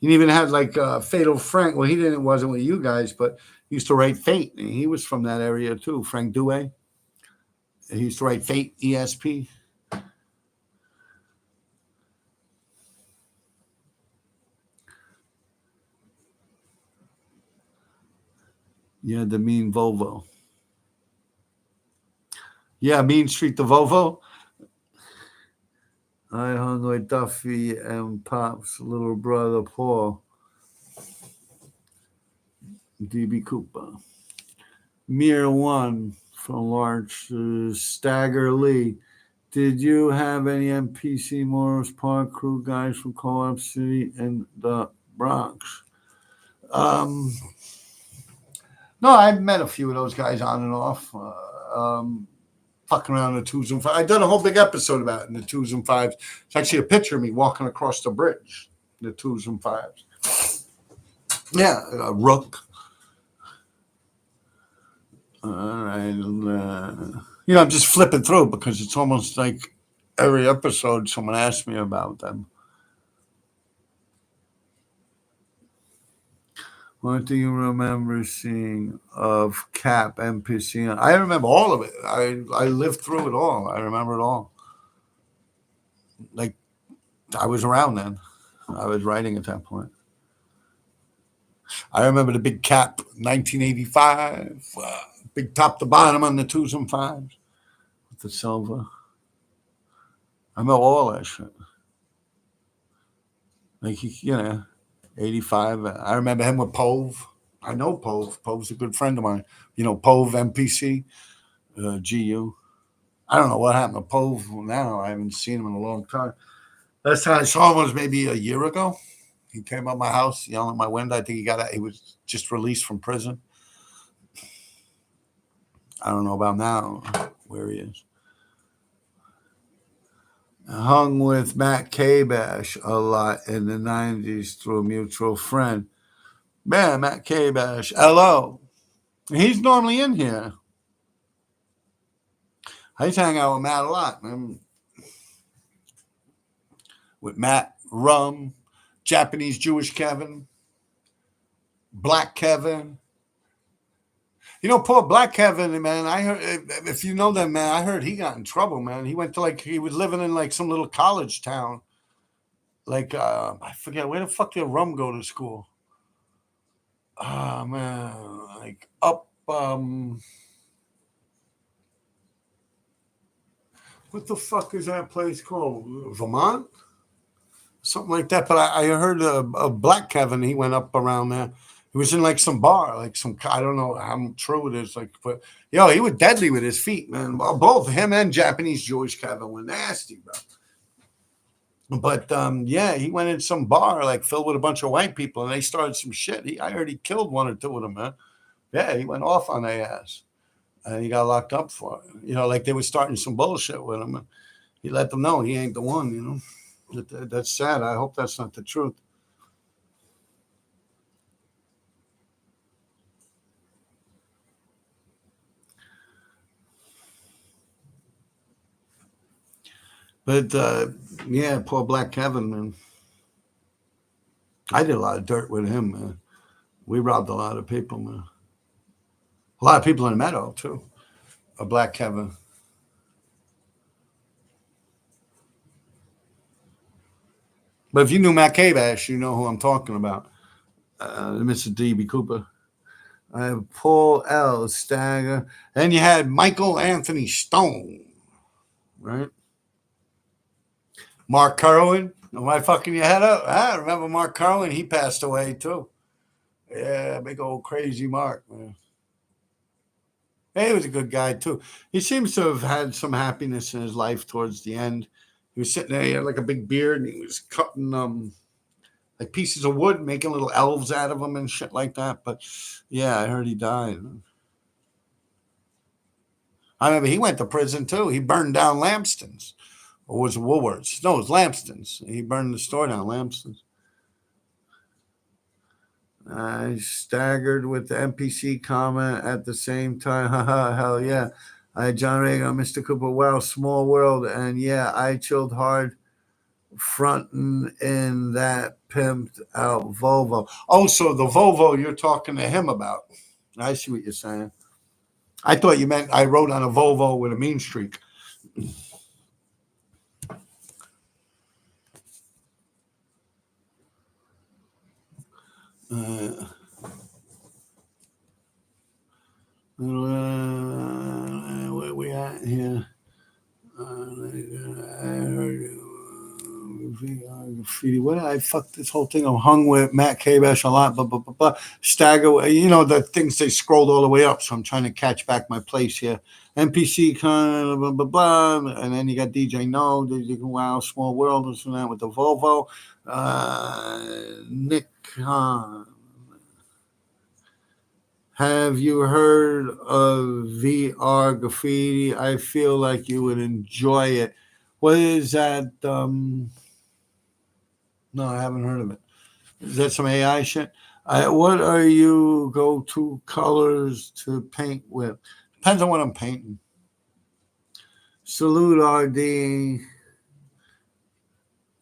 [SPEAKER 1] You even had like Fatal Frank. Well, he didn't. Wasn't with you guys, but he used to write Fate. And he was from that area too. Frank Dewey. He used to write Fate ESP. Yeah, the mean Volvo. Yeah, Mean Street, the Volvo. I hung with Duffy and Pop's little brother Paul. DB Cooper. Mere One from Larch Stagger Lee. Did you have any MPC Morris Park crew guys from Co-op City and the Bronx? Um, no, I've met a few of those guys on and off. Fucking around the twos and fives. I've done a whole big episode about it in the twos and fives. It's actually a picture of me walking across the bridge, the twos and fives. Yeah, Rook. All right. I'm just flipping through because it's almost like every episode someone asks me about them. What do you remember seeing of Cap MPC? I remember all of it. I lived through it all. I remember it all. Like, I was around then. I was writing at that point. I remember the big Cap, 1985. Big top to bottom on the twos and fives with the silver. I remember all that shit. Like, 85. I remember him with Pove. I know Pove. Pove's a good friend of mine. Pove, MPC, GU. I don't know what happened to Pove now. I haven't seen him in a long time. Last time I saw him was maybe a year ago. He came up my house, yelling at my window. I think he was just released from prison. I don't know about now where he is. I hung with Matt Kabash a lot in the 90s through a mutual friend. Man, Matt Kabash, hello. He's normally in here. I used to hang out with Matt a lot, man. With Matt, Rum, Japanese Jewish Kevin, Black Kevin. Poor Black Kevin, man. I heard, if you know that, man, I heard he got in trouble, man. He went to he was living in some little college town. I forget, where the fuck did Rum go to school? Oh, man. Up, what the fuck is that place called? Vermont? Something like that. But I heard of Black Kevin, he went up around there. He was in some bar, I don't know how true it is. But he was deadly with his feet, man. Both him and Japanese Jewish Kevin were nasty, bro. But he went in some bar filled with a bunch of white people, and they started some shit. I heard he killed one or two of them, man. Yeah, he went off on their ass, and he got locked up for it. They were starting some bullshit with him, and he let them know he ain't the one. That's sad. I hope that's not the truth. But poor Black Kevin, man. I did a lot of dirt with him, man. We robbed a lot of people, man. A lot of people in the meadow too. A Black Kevin. But if you knew Matt Kabash, you know who I'm talking about. Mr. D.B. Cooper. I have Paul L. Stagger. And you had Michael Anthony Stone, right? Mark Kerwin. Am I fucking your head up? I remember Mark Kerwin. He passed away too. Yeah, big old crazy Mark, man. He was a good guy too. He seems to have had some happiness in his life towards the end. He was sitting there, he had a big beard, and he was cutting pieces of wood, making little elves out of them and shit like that. But yeah, I heard he died. I remember he went to prison too. He burned down Lampston's. Or was it Woolworths? No, it was Lampston's. He burned the store down, Lampston's. I staggered with the NPC comment at the same time. Haha, hell yeah. John Reagan, Mr. Cooper, wow, small world. And yeah, I chilled hard fronting in that pimped out Volvo. Oh, so the Volvo you're talking to him about. I see what you're saying. I thought you meant I rode on a Volvo with a mean streak. Where we at here? I heard graffiti. What I fucked this whole thing. I'm hung with Matt Kabash a lot. Blah. Stagger. The things they scrolled all the way up. So I'm trying to catch back my place here. NPC kind of blah. And then you got DJ No. Wow, Small World. This and that with the Volvo. Nick. Have you heard of VR graffiti? I feel like you would enjoy it. What is that? No, I haven't heard of it. Is that some AI shit? What are you go-to colors to paint with? Depends on what I'm painting. Salute, RD.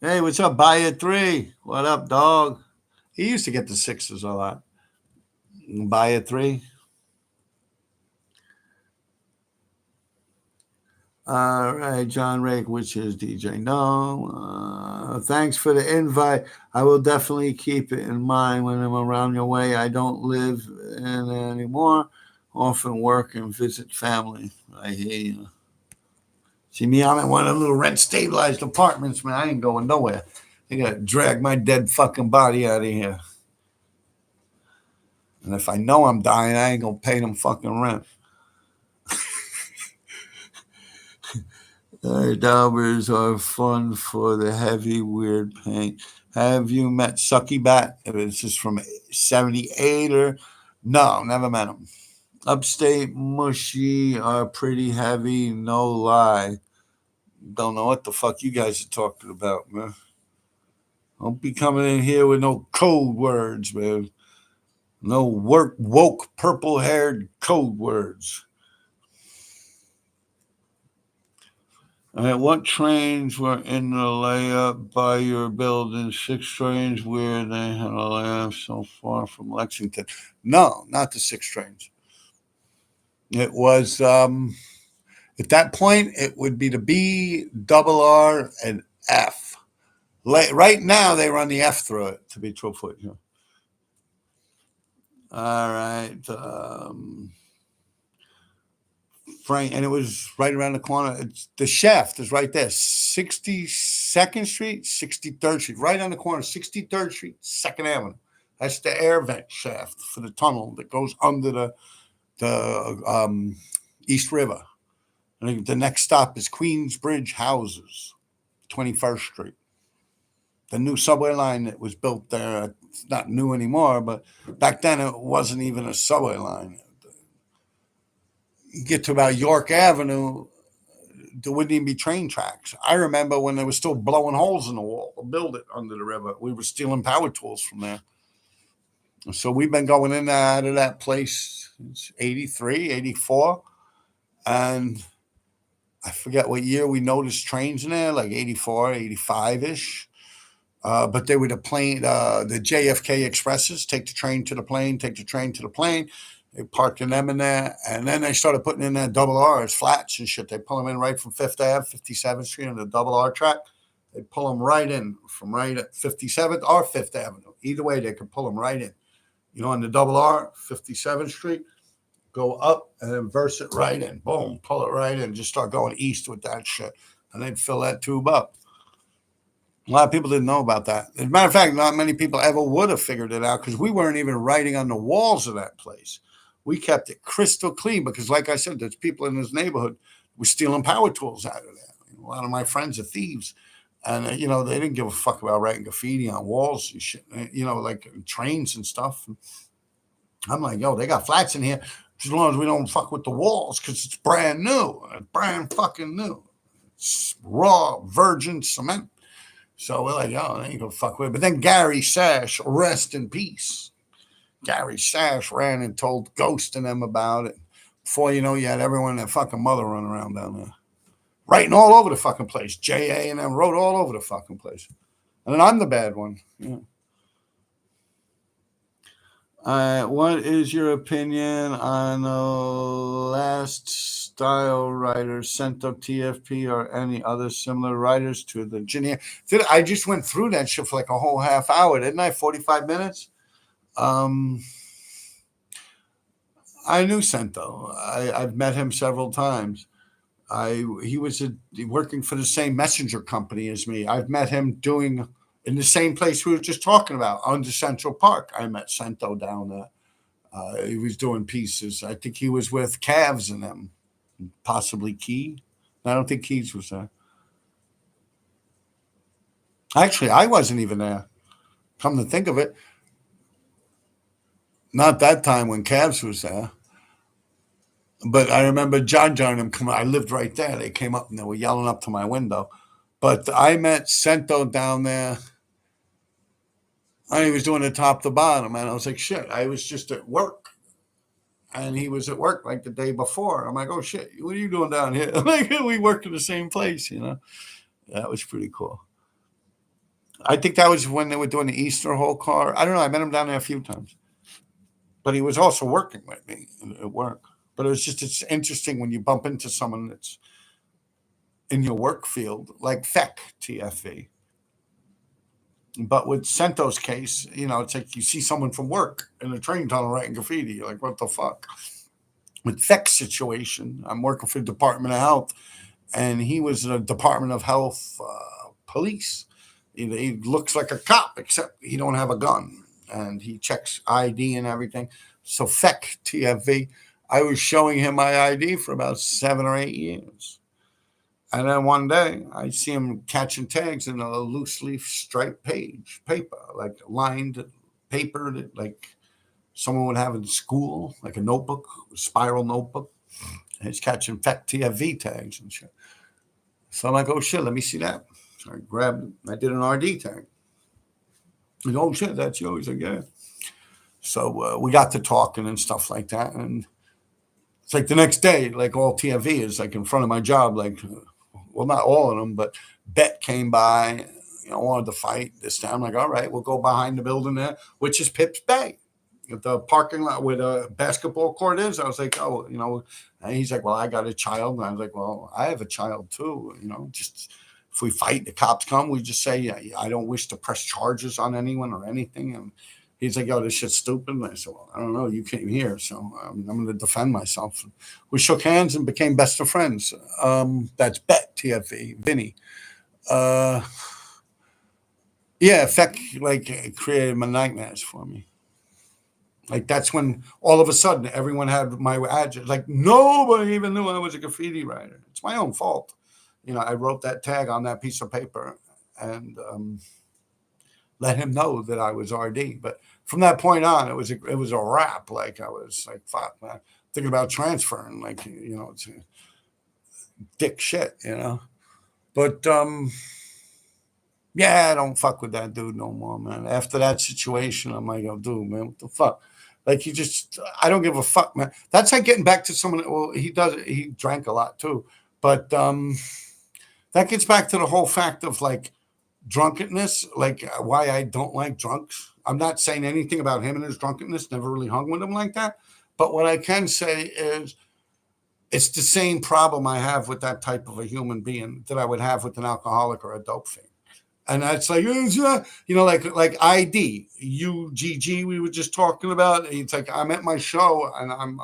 [SPEAKER 1] Hey, what's up, Buyer 3? What up, dog? He used to get the 6s a lot. Buyer 3. All right, John Rake, which is DJ No. Thanks for the invite. I will definitely keep it in mind when I'm around your way. I don't live in anymore. Often work and visit family. I hear you. See me, I'm in one of the little rent stabilized apartments, man. I ain't going nowhere. They gotta drag my dead fucking body out of here. And if I know I'm dying, I ain't gonna pay them fucking rent. Daubers are fun for the heavy, weird paint. Have you met Sucky Bat? If it's just from 78 or... No, never met him. Upstate Mushy are pretty heavy, no lie. Don't know what the fuck you guys are talking about, man. Don't be coming in here with no code words, man. No woke, purple-haired code words. All right, what trains were in the layup by your building? 6 trains where they had a layup so far from Lexington. No, not the 6 trains. It was, at that point, it would be the B, double R, and F. Right now, they run the F through it, to be truthful. All right. Frank, and it was right around the corner. The shaft is right there, 62nd Street, 63rd Street, right on the corner, 63rd Street, 2nd Avenue. That's the air vent shaft for the tunnel that goes under the East River. I think the next stop is Queensbridge Houses, 21st Street. The new subway line that was built there, it's not new anymore, but back then it wasn't even a subway line. You get to about York Avenue, there wouldn't even be train tracks. I remember when they were still blowing holes in the wall to build it under the river. We were stealing power tools from there. So we've been going in and out of that place since 83, 84. And I forget what year we noticed trains in there, like 84, 85-ish. But they were the JFK Expresses, take the train to the plane, take the train to the plane. They parked them in there, and then they started putting in that double R's, flats and shit. They pull them in right from 5th Ave, 57th Street on the double R track. They pull them right in from right at 57th or 5th Avenue. Either way, they could pull them right in. On the double R, 57th Street, go up and then verse it right in. Boom, pull it right in. Just start going east with that shit. And they'd fill that tube up. A lot of people didn't know about that. As a matter of fact, not many people ever would have figured it out because we weren't even writing on the walls of that place. We kept it crystal clean because, like I said, there's people in this neighborhood who were stealing power tools out of there. A lot of my friends are thieves. And, they didn't give a fuck about writing graffiti on walls and shit, like trains and stuff. I'm like, yo, they got flats in here as long as we don't fuck with the walls because it's brand new. It's brand fucking new. It's raw, virgin cement. So we're like, oh, they ain't gonna fuck with it. But then Gary Sash, rest in peace. Gary Sash ran and told Ghost and them about it. Before you know, you had everyone and their fucking mother running around down there. Writing all over the fucking place. J.A. and them wrote all over the fucking place. And then I'm the bad one. Yeah. What is your opinion on the last style writer, Cento TFP, or any other similar writers to the Virginia? I just went through that shit for like a whole half hour, didn't I? 45 minutes. I knew Cento. I've met him several times. He was working for the same messenger company as me. I've met him doing in the same place we were just talking about under Central Park. I met Cento down there. He was doing pieces. I think he was with Cavs and them, possibly Key. I don't think Keys was there. Actually, I wasn't even there. Come to think of it, not that time when Cavs was there. But I remember John and them come. I lived right there. They came up and they were yelling up to my window. But I met Cento down there. And he was doing the top to bottom, and I was like, shit. I was just at work, and he was at work like the day before. I'm like, oh shit, what are you doing down here? Like we work in the same place, you know. That was pretty cool. I think that was when they were doing the Easter whole car. I don't know. I met him down there a few times, but he was also working with me at work. But it's interesting when you bump into someone that's in your work field, like Feck TFV. But with Cento's case, you know, it's like you see someone from work in a train tunnel writing graffiti. You're like, what the fuck? With Feck's situation, I'm working for the Department of Health, and he was in a Department of Health police. He looks like a cop, except he don't have a gun, and he checks ID and everything. So Feck TFV, I was showing him my ID for about 7 or 8 years. And then one day I see him catching tags in a loose leaf striped paper, like lined paper that like someone would have in school, like a notebook, a spiral notebook. And he's catching Feck TFV tags and shit. So I'm like, oh shit, let me see that. So I grabbed it. I did an RD tag. He's like, oh shit, that's you. He's like, yeah. So we got to talking and stuff like that. And it's like the next day, like all TFV is like in front of my job, like, well, not all of them, but Bet came by, you know, wanted to fight this time. I'm like, all right, we'll go behind the building there, which is Pips Bay. At the parking lot where the basketball court is. I was like, oh, you know, and he's like, well, I got a child. And I was like, well, I have a child too. You know, just if we fight, the cops come, we just say, yeah, I don't wish to press charges on anyone or anything. And he's like, oh, this shit's stupid. And I said, well, I don't know. You came here, so I'm going to defend myself. We shook hands and became best of friends. That's Bet TFV, Vinny. Yeah, Feck like created my nightmares for me. Like that's when all of a sudden everyone had my address. Like nobody even knew I was a graffiti writer. It's my own fault. You know, I wrote that tag on that piece of paper and let him know that I was RD. But from that point on, it was a wrap. Like I was like, fuck, man, thinking about transferring. Like you know, it's dick shit. You know, but yeah, I don't fuck with that dude no more, man. After that situation, I'm like, oh, dude, man, what the fuck? Like I don't give a fuck, man. That's like getting back to someone. Well, he drank a lot too, but that gets back to the whole fact of like drunkenness, like why I don't like drunks. I'm not saying anything about him and his drunkenness. Never really hung with him like that. But what I can say is it's the same problem I have with that type of a human being that I would have with an alcoholic or a dope fiend. And it's like, you know, like ID, UGG we were just talking about. It's like I'm at my show and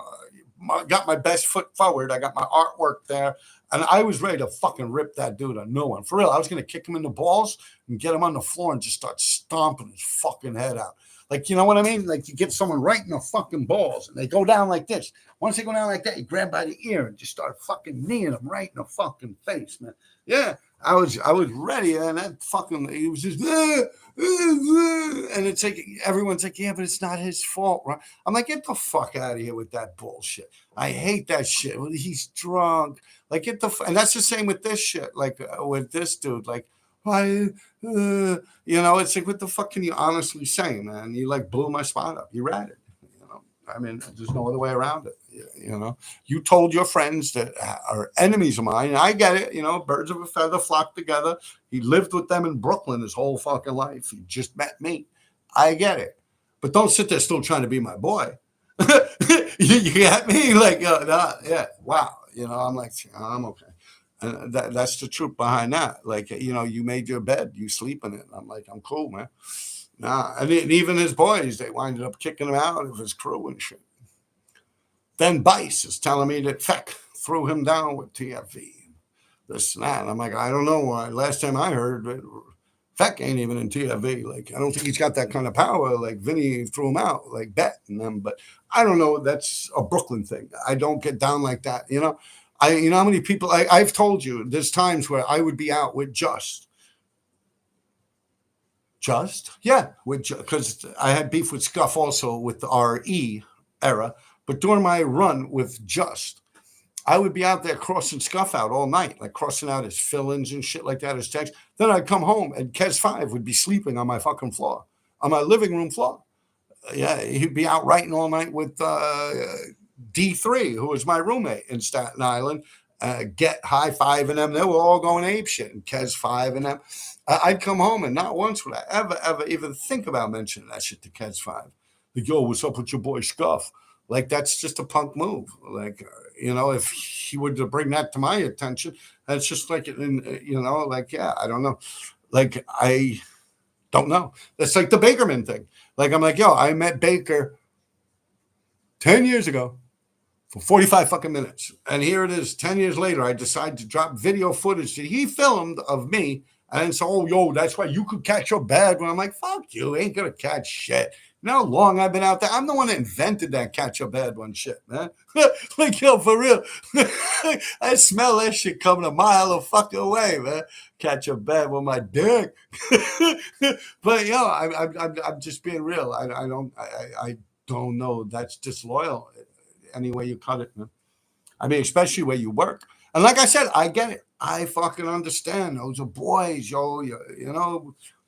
[SPEAKER 1] got my best foot forward. I got my artwork there. And I was ready to fucking rip that dude a new one. For real, I was going to kick him in the balls and get him on the floor and just start stomping his fucking head out. Like, you know what I mean? Like you get someone right in the fucking balls and they go down like this. Once they go down like that, you grab by the ear and just start fucking kneeing them right in the fucking face, man. Yeah. I was ready, and that fucking he was just and it's like everyone's like, yeah, but it's not his fault, right? I'm like, get the fuck out of here with that bullshit. I hate that shit. He's drunk. Like get and that's the same with this shit. Like with this dude, like why, you know, it's like what the fuck can you honestly say, man? You like blew my spot up. You ratted. I mean, there's no other way around it. You know, you told your friends that are enemies of mine. And I get it. You know, birds of a feather flock together. He lived with them in Brooklyn his whole fucking life. He just met me. I get it. But don't sit there still trying to be my boy. You get me? Like, yeah, wow. You know, I'm like, I'm okay. And that's the truth behind that. Like, you know, you made your bed. You sleep in it. I'm like, I'm cool, man. Nah, and even his boys, they winded up kicking him out of his crew and shit. Then Bice is telling me that Feck threw him down with TFV. This and that. And I'm like, I don't know why. Last time I heard, Feck ain't even in TFV. Like, I don't think he's got that kind of power. Like, Vinny threw him out, like Bet and them. But I don't know. That's a Brooklyn thing. I don't get down like that. You know how many people I've told you there's times where I would be out with Just, yeah, because I had beef with Scuff also with the RE era. But during my run with Just, I would be out there crossing Scuff out all night, like crossing out his fill-ins and shit like that, his text. Then I'd come home and Kez 5 would be sleeping on my fucking floor, on my living room floor. Yeah, he'd be out writing all night with D3, who was my roommate in Staten Island. Get High Five and them, they were all going ape shit, and Kez 5 and them. I'd come home and not once would I ever even think about mentioning that shit to Kez 5. Like, yo, what's up with your boy Scuff? Like, that's just a punk move. Like, if he were to bring that to my attention, that's just like, like, yeah, I don't know. Like, I don't know. That's like the Bakerman thing. Like, I'm like, yo, I met Baker 10 years ago for 45 fucking minutes. And here it is, 10 years later, I decide to drop video footage that he filmed of me. And so, oh, yo, that's why you could catch a bad one. I'm like, fuck you, ain't gonna catch shit. You know how long I've been out there? I'm the one that invented that catch a bad one shit, man. Like, yo, for real. I smell that shit coming a mile a fucking away, man. Catch a bad with my dick. But, yo, I'm just being real. I don't know. That's disloyal any way you cut it, man. I mean, especially where you work. And like I said, I get it. I fucking understand. Those are boys, yo.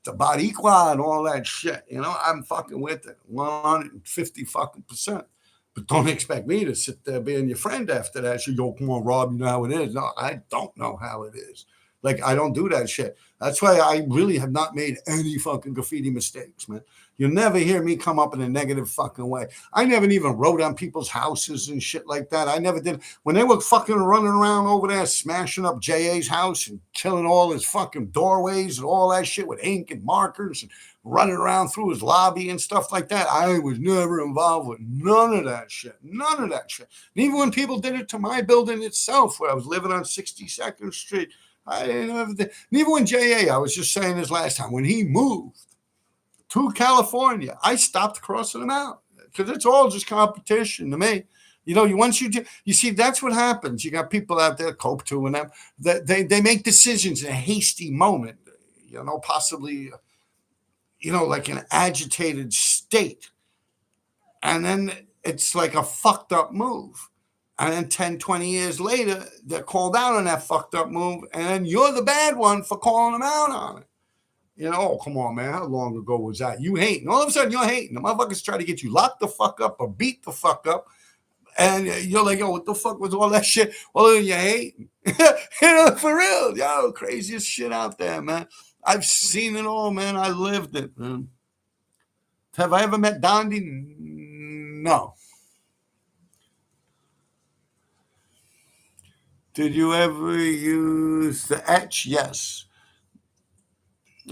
[SPEAKER 1] The Baricua and all that shit. I'm fucking with it. 150 fucking percent. But don't expect me to sit there being your friend after that. So, yo, come on, Rob, you know how it is. No, I don't know how it is. Like, I don't do that shit. That's why I really have not made any fucking graffiti mistakes, man. You'll never hear me come up in a negative fucking way. I never even wrote on people's houses and shit like that. I never did. When they were fucking running around over there, smashing up JA's house and killing all his fucking doorways and all that shit with ink and markers and running around through his lobby and stuff like that, I was never involved with none of that shit. None of that shit. And even when people did it to my building itself, where I was living on 62nd Street, I didn't have and even when JA, I was just saying this last time, when he moved to California, I stopped crossing them out because it's all just competition to me. Once you see, that's what happens. You got people out there, Cope 2 and them, that they make decisions in a hasty moment, possibly, like an agitated state. And then it's like a fucked up move. And then 10, 20 years later, they're called out on that fucked up move. And then you're the bad one for calling them out on it. Oh, come on, man. How long ago was that? You hating. All of a sudden, you're hating. The motherfuckers try to get you locked the fuck up or beat the fuck up. And you're like, yo, what the fuck was all that shit? Well, then you're hating. For real. Yo, craziest shit out there, man. I've seen it all, man. I lived it, man. Have I ever met Dondi? No. Did you ever use the etch? Yes.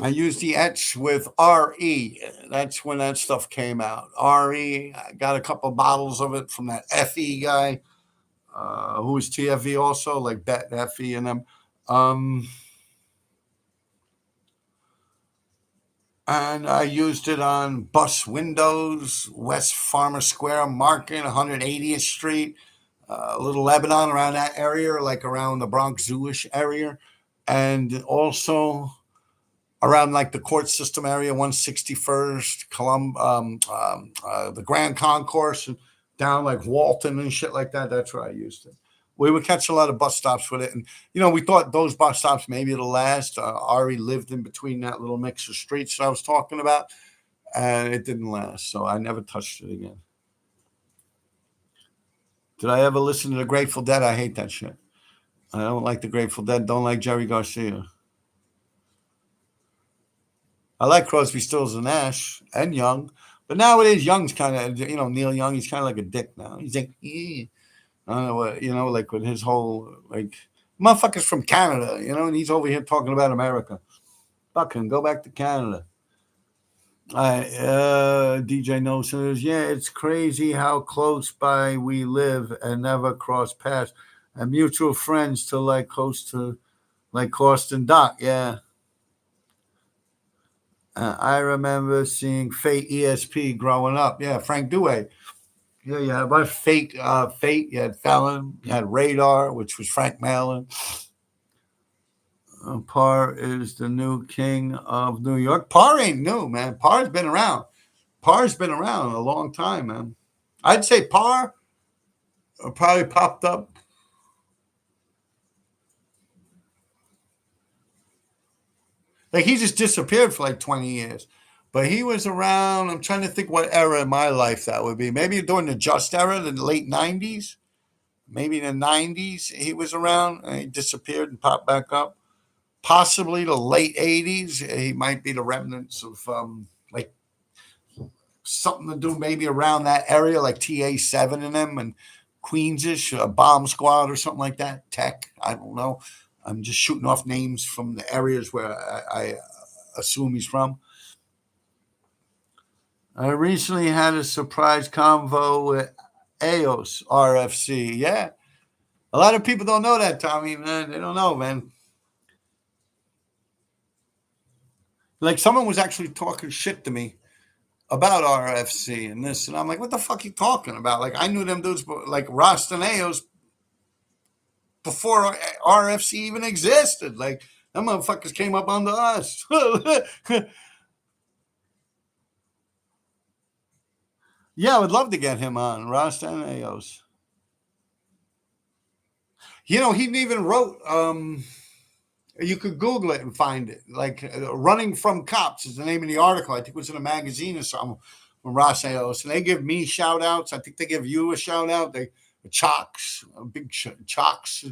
[SPEAKER 1] I used the etch with RE. That's when that stuff came out. RE, I got a couple of bottles of it from that FE guy, who was TFV also, like Bet FE and them. And I used it on bus windows, West Farmer Square Market, 180th Street, Little Lebanon, around that area, like around the Bronx Zoo-ish area. And also around like the court system area, 161st, the Grand Concourse, and down like Walton and shit like that. That's where I used it. We would catch a lot of bus stops with it. And, we thought those bus stops, maybe it'll last. Ari lived in between that little mix of streets that I was talking about, and it didn't last. So I never touched it again. Did I ever listen to the Grateful Dead? I hate that shit. I don't like the Grateful Dead. Don't like Jerry Garcia. I like Crosby, Stills, and Nash and Young. But nowadays, Young's kind of, Neil Young, he's kind of like a dick now. He's like, I don't know what, like with his whole, like, motherfucker's from Canada, and he's over here talking about America. Fucking go back to Canada. DJ No says, yeah, it's crazy how close by we live and never cross paths. And mutual friends to like close to like Corsten Dock. Yeah. I remember seeing Fate ESP growing up. Yeah, Frank Dewey. Yeah, you had about Fate, you had Fallon, you had Radar, which was Frank Malin. Parr is the new king of New York. Parr ain't new, man. Parr's been around. Parr's been around a long time, man. I'd say Parr probably popped up. Like he just disappeared for like 20 years. But he was around. I'm trying to think what era in my life that would be. Maybe during the Just era, the late 90s. Maybe in the 90s he was around and he disappeared and popped back up. Possibly the late 80s. He might be the remnants of like something to do maybe around that area, like TA7 and them and Queensish, Bomb Squad or something like that. Tech, I don't know. I'm just shooting off names from the areas where I assume he's from. I recently had a surprise convo with EOS RFC. Yeah. A lot of people don't know that, Tommy, man. They don't know, man. Like someone was actually talking shit to me about RFC and this, and I'm like, what the fuck you talking about? Like I knew them dudes like Rastaneos before RFC even existed. Like them motherfuckers came up under us. Yeah, I would love to get him on Rastaneos. You know, he even wrote. You could Google it and find it. Like "Running from Cops" is the name of the article. I think it was in a magazine or something from Rastaneos, and they give me shout outs. I think they give you a shout out. They Chalks, big Chalks,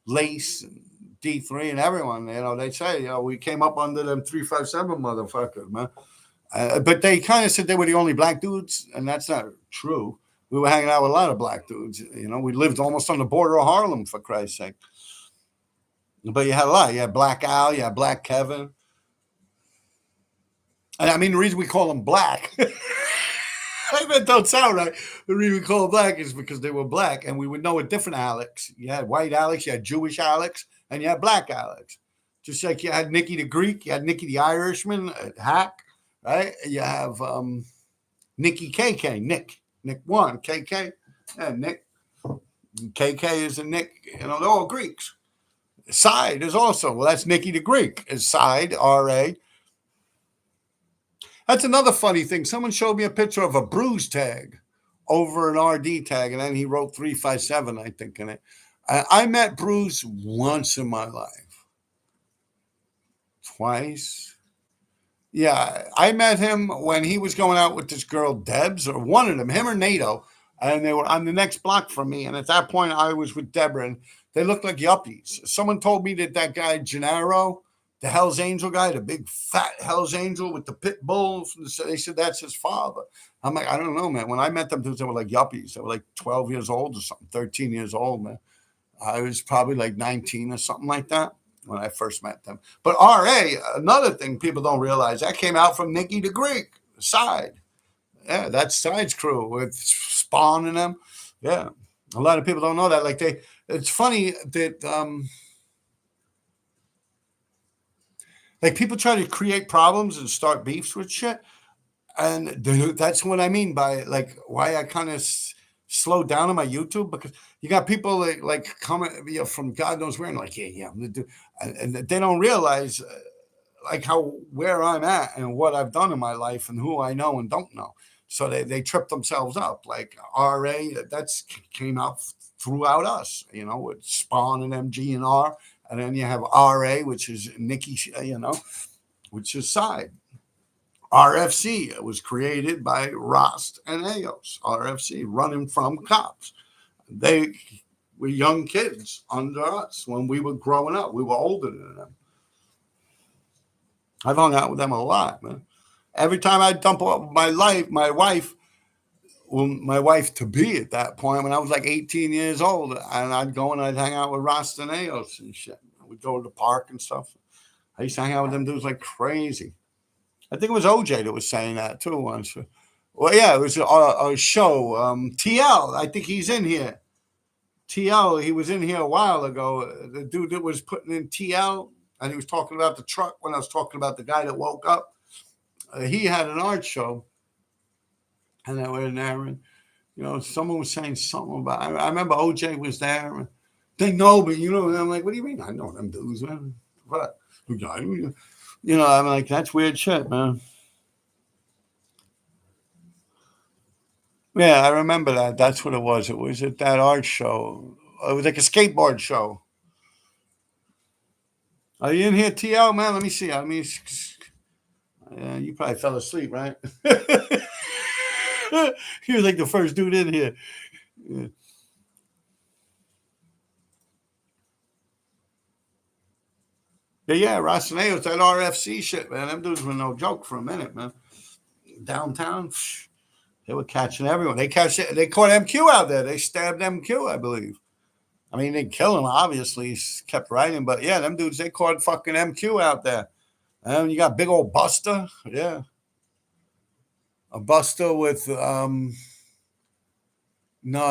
[SPEAKER 1] Lace, and D3, and everyone. You know, they say, you know, we came up under them 357 motherfuckers, man. But they kind of said they were the only black dudes, and that's not true. We were hanging out with a lot of black dudes. You know, we lived almost on the border of Harlem, for Christ's sake. But you had a lot. You had Black Al, you had Black Kevin. And I mean, the reason we call them black, that don't sound right. The reason we call them black is because they were black, and we would know a different Alex. You had white Alex, you had Jewish Alex, and you had black Alex. Just like you had Nicky the Greek, you had Nicky the Irishman, Hack, right? You have Nicky KK, Nick 1, KK, yeah, Nick. KK is a Nick, you know, they're all Greeks. Side is also, well, that's Nicky the Greek, is Side, RA. That's another funny thing. Someone showed me a picture of a bruise tag over an RD tag, and then he wrote 357, I think, in it. I met Bruce once in my life. Twice. Yeah, I met him when he was going out with this girl, Debs, or one of them, him or NATO, and they were on the next block from me. And at that point, I was with Deborah, and they looked like yuppies. Someone told me that guy, Gennaro, the Hell's Angel guy, the big fat Hell's Angel with the pit bull, they said that's his father. I'm like, I don't know, man. When I met them, they were like yuppies. They were like 12 years old or something, 13 years old, man. I was probably like 19 or something like that when I first met them. But RA, another thing people don't realize, that came out from Nicky the Greek, Side. Yeah, that's Side's crew with Spawn and them. Yeah. A lot of people don't know that. Like it's funny that like people try to create problems and start beefs with shit. And that's what I mean by like why I kind of slowed down on my YouTube, because you got people that like comment, you know, from God knows where, and like, yeah, I'm gonna do, and they don't realize like where I'm at and what I've done in my life and who I know and don't know. So they trip themselves up. Like RA, that's came out throughout us, you know, with Spawn and MG and R, and then you have RA, which is Nicky, you know, which is Side. RFC was created by Rost and Eos. RFC, running from cops. They were young kids under us when we were growing up. We were older than them. I've hung out with them a lot, man. Every time I dump up my wife, well, my wife to be at that point, when I was like 18 years old, and I'd go and I'd hang out with Rost and Eos and shit. We'd go to the park and stuff. I used to hang out with them dudes like crazy. I think it was OJ that was saying that too once. Well, yeah, it was a show. TL, I think he's in here. TL, he was in here a while ago. The dude that was putting in TL, and he was talking about the truck when I was talking about the guy that woke up. He had an art show, and that was Aaron. You know, someone was saying something about. I remember OJ was there. They know, but you know, I'm like, what do you mean? I know them dudes, man. What? You know, I'm like, that's weird shit, man. Yeah, I remember that. That's what it was. It was at that art show. It was like a skateboard show. Are you in here, TL, man? Let me see. You probably fell asleep, right? He was like the first dude in here. Yeah. Yeah, Rossinao's that RFC shit, man. Them dudes were no joke for a minute, man. Downtown, they were catching everyone. They caught MQ out there. They stabbed MQ, I believe. I mean, they didn't kill him, obviously. He kept writing, but yeah, them dudes, they caught fucking MQ out there. And you got big old Buster, yeah. A Buster with no,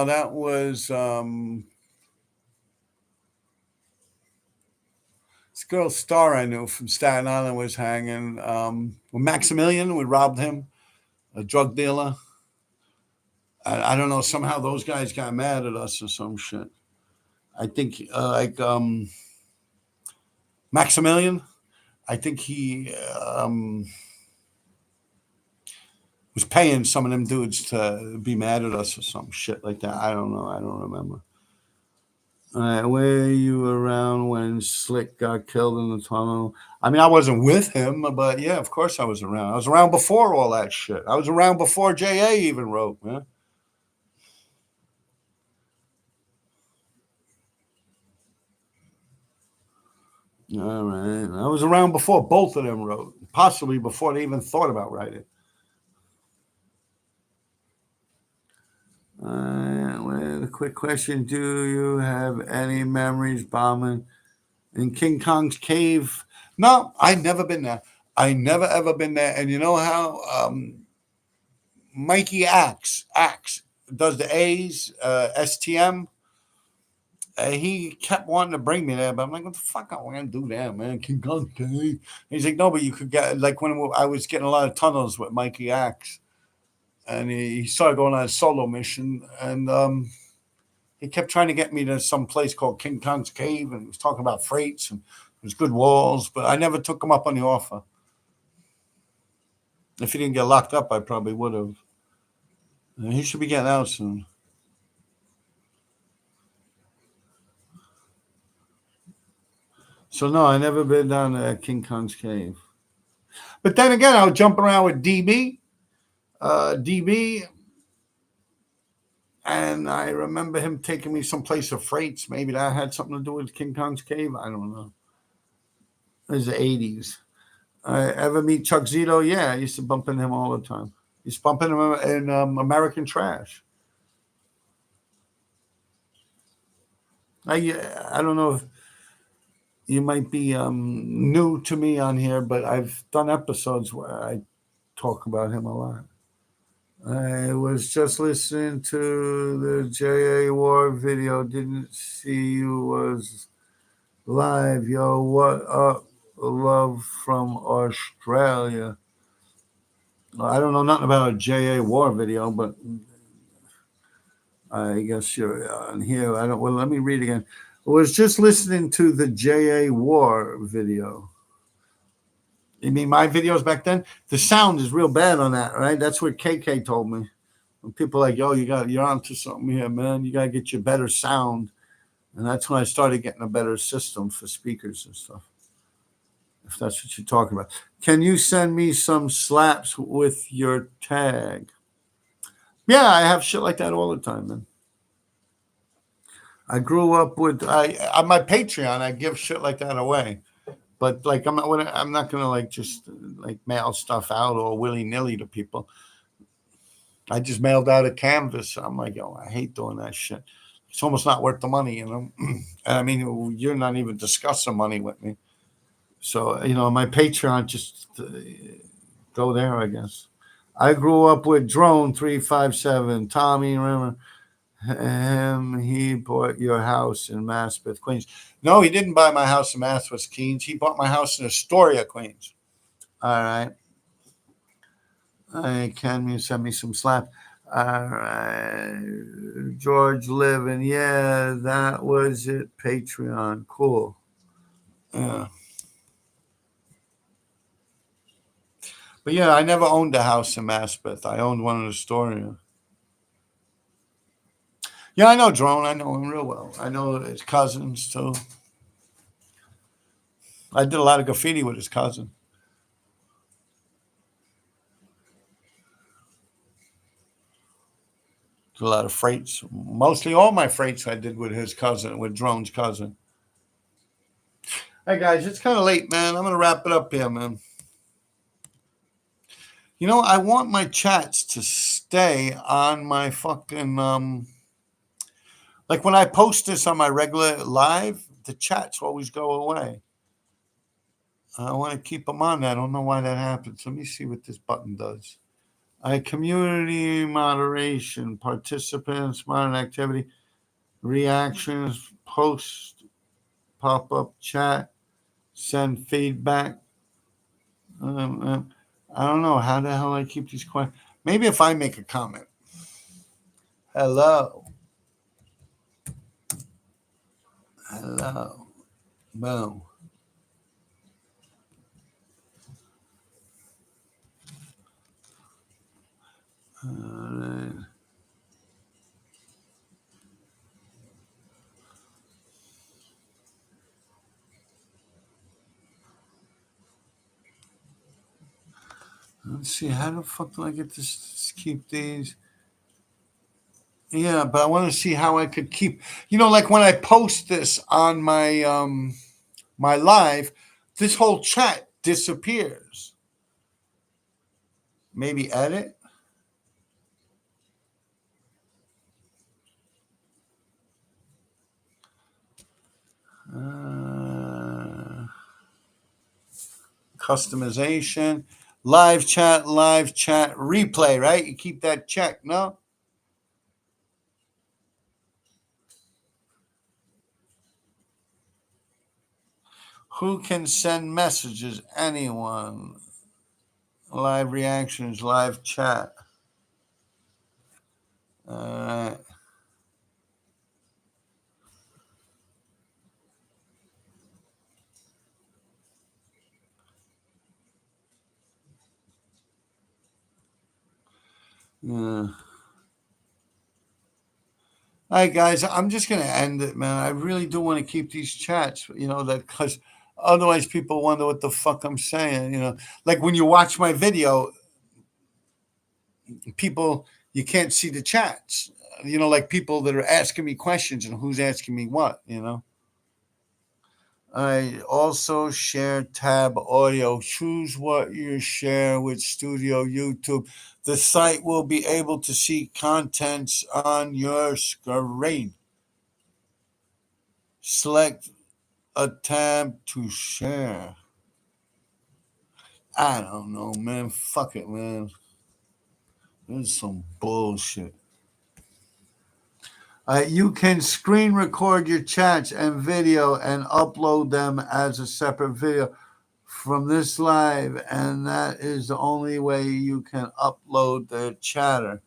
[SPEAKER 1] that was this girl Star I knew from Staten Island was hanging. Maximilian, we robbed him, a drug dealer. I don't know. Somehow those guys got mad at us or some shit. I think Maximilian. I think he was paying some of them dudes to be mad at us or some shit like that. I don't know. I don't remember. All right, were you around when Slick got killed in the tunnel? I mean, I wasn't with him, but yeah, of course I was around. I was around before all that shit. I was around before J.A. even wrote, man. All right. I was around before both of them wrote, possibly before they even thought about writing. Well, a quick question. Do you have any memories bombing in King Kong's cave? No, I've never been there. I never ever been there. And you know how Mikey Axe does the A's, STM? He kept wanting to bring me there, but I'm like, what the fuck I want to do there, man? King Kong cave. He's like, no, but you could get, like when I was getting a lot of tunnels with Mikey Axe. And he started going on a solo mission, and he kept trying to get me to some place called King Kong's Cave, and he was talking about freights, and there's good walls, but I never took him up on the offer. If he didn't get locked up, I probably would have. And he should be getting out soon. So no, I never been down to King Kong's Cave. But then again, I was jumping around with DB. And I remember him taking me someplace of freights. Maybe that had something to do with King Kong's Cave. I don't know. It was the 80s. Ever meet Chuck Zito? Yeah, I used to bump into him all the time. I used to bump into him in American Trash. I don't know if you might be new to me on here, but I've done episodes where I talk about him a lot. I was just listening to the J.A. War video. Didn't see you was live. Yo, what up? Love from Australia. I don't know nothing about a J.A. War video, but I guess you're on here. Well, let me read again. I was just listening to the J.A. War video. You mean my videos back then? The sound is real bad on that, right? That's what KK told me. When people are like, yo, you're onto something here, man. You gotta get your better sound. And that's when I started getting a better system for speakers and stuff. If that's what you're talking about. Can you send me some slaps with your tag? Yeah, I have shit like that all the time, man. I grew up with on my Patreon, I give shit like that away. But like I'm not gonna like just like mail stuff out or willy-nilly to people. I just mailed out a canvas. I'm like, yo, I hate doing that shit. It's almost not worth the money, you know. And I mean, you're not even discussing money with me. So, you know, my Patreon just Go there, I guess. I grew up with Drone 357. Tommy, remember him? He bought your house in Maspeth, Queens. No, he didn't buy my house in Maspeth, Queens. He bought my house in Astoria, Queens. All right. Can you send me some slap? All right. George Living. Yeah, that was it. Patreon. Cool. Yeah. But yeah, I never owned a house in Maspeth. I owned one in Astoria. Yeah, I know Drone. I know him real well. I know his cousins too. I did a lot of graffiti with his cousin. Did a lot of freights. Mostly all my freights I did with his cousin, with Drone's cousin. Hey guys, it's kind of late, man. I'm gonna wrap it up here, man. You know, I want my chats to stay on my fucking like when I post this on my regular live, the chats always go away. I want to keep them on there. I don't know why that happens. Let me see what this button does. Community moderation, participants, modern activity, reactions, post, pop up chat, send feedback. I don't know how the hell I keep these quiet. Maybe if I make a comment. Hello. Hello. Boom. Let's see, how the fuck do I get this? Keep these. Yeah, but I want to see how I could keep. You know, like when I post this on my my live, this whole chat disappears. Maybe edit. Customization, live chat, replay, right? You keep that check, no? Who can send messages? Anyone. Live reactions, live chat. All right. Yeah. All right, guys, I'm just going to end it, man. I really do want to keep these chats, you know, that because otherwise people wonder what the fuck I'm saying, you know. Like when you watch my video, people, you can't see the chats, you know, like people that are asking me questions and who's asking me what, you know. I also share tab audio. Choose what you share with Studio YouTube. The site will be able to see contents on your screen. Select a tab to share. I don't know, man. Fuck it, man. This is some bullshit. You can screen record your chats and video and upload them as a separate video from this live, and that is the only way you can upload the chatter.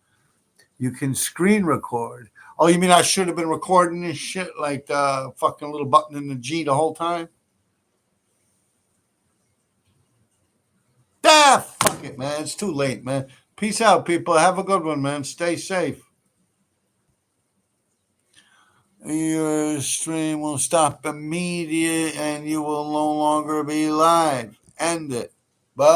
[SPEAKER 1] You can screen record. Oh, you mean I should have been recording this shit like the fucking little button in the G the whole time? Ah, fuck it, man. It's too late, man. Peace out, people. Have a good one, man. Stay safe. Your stream will stop immediately and you will no longer be live. End it. Boom.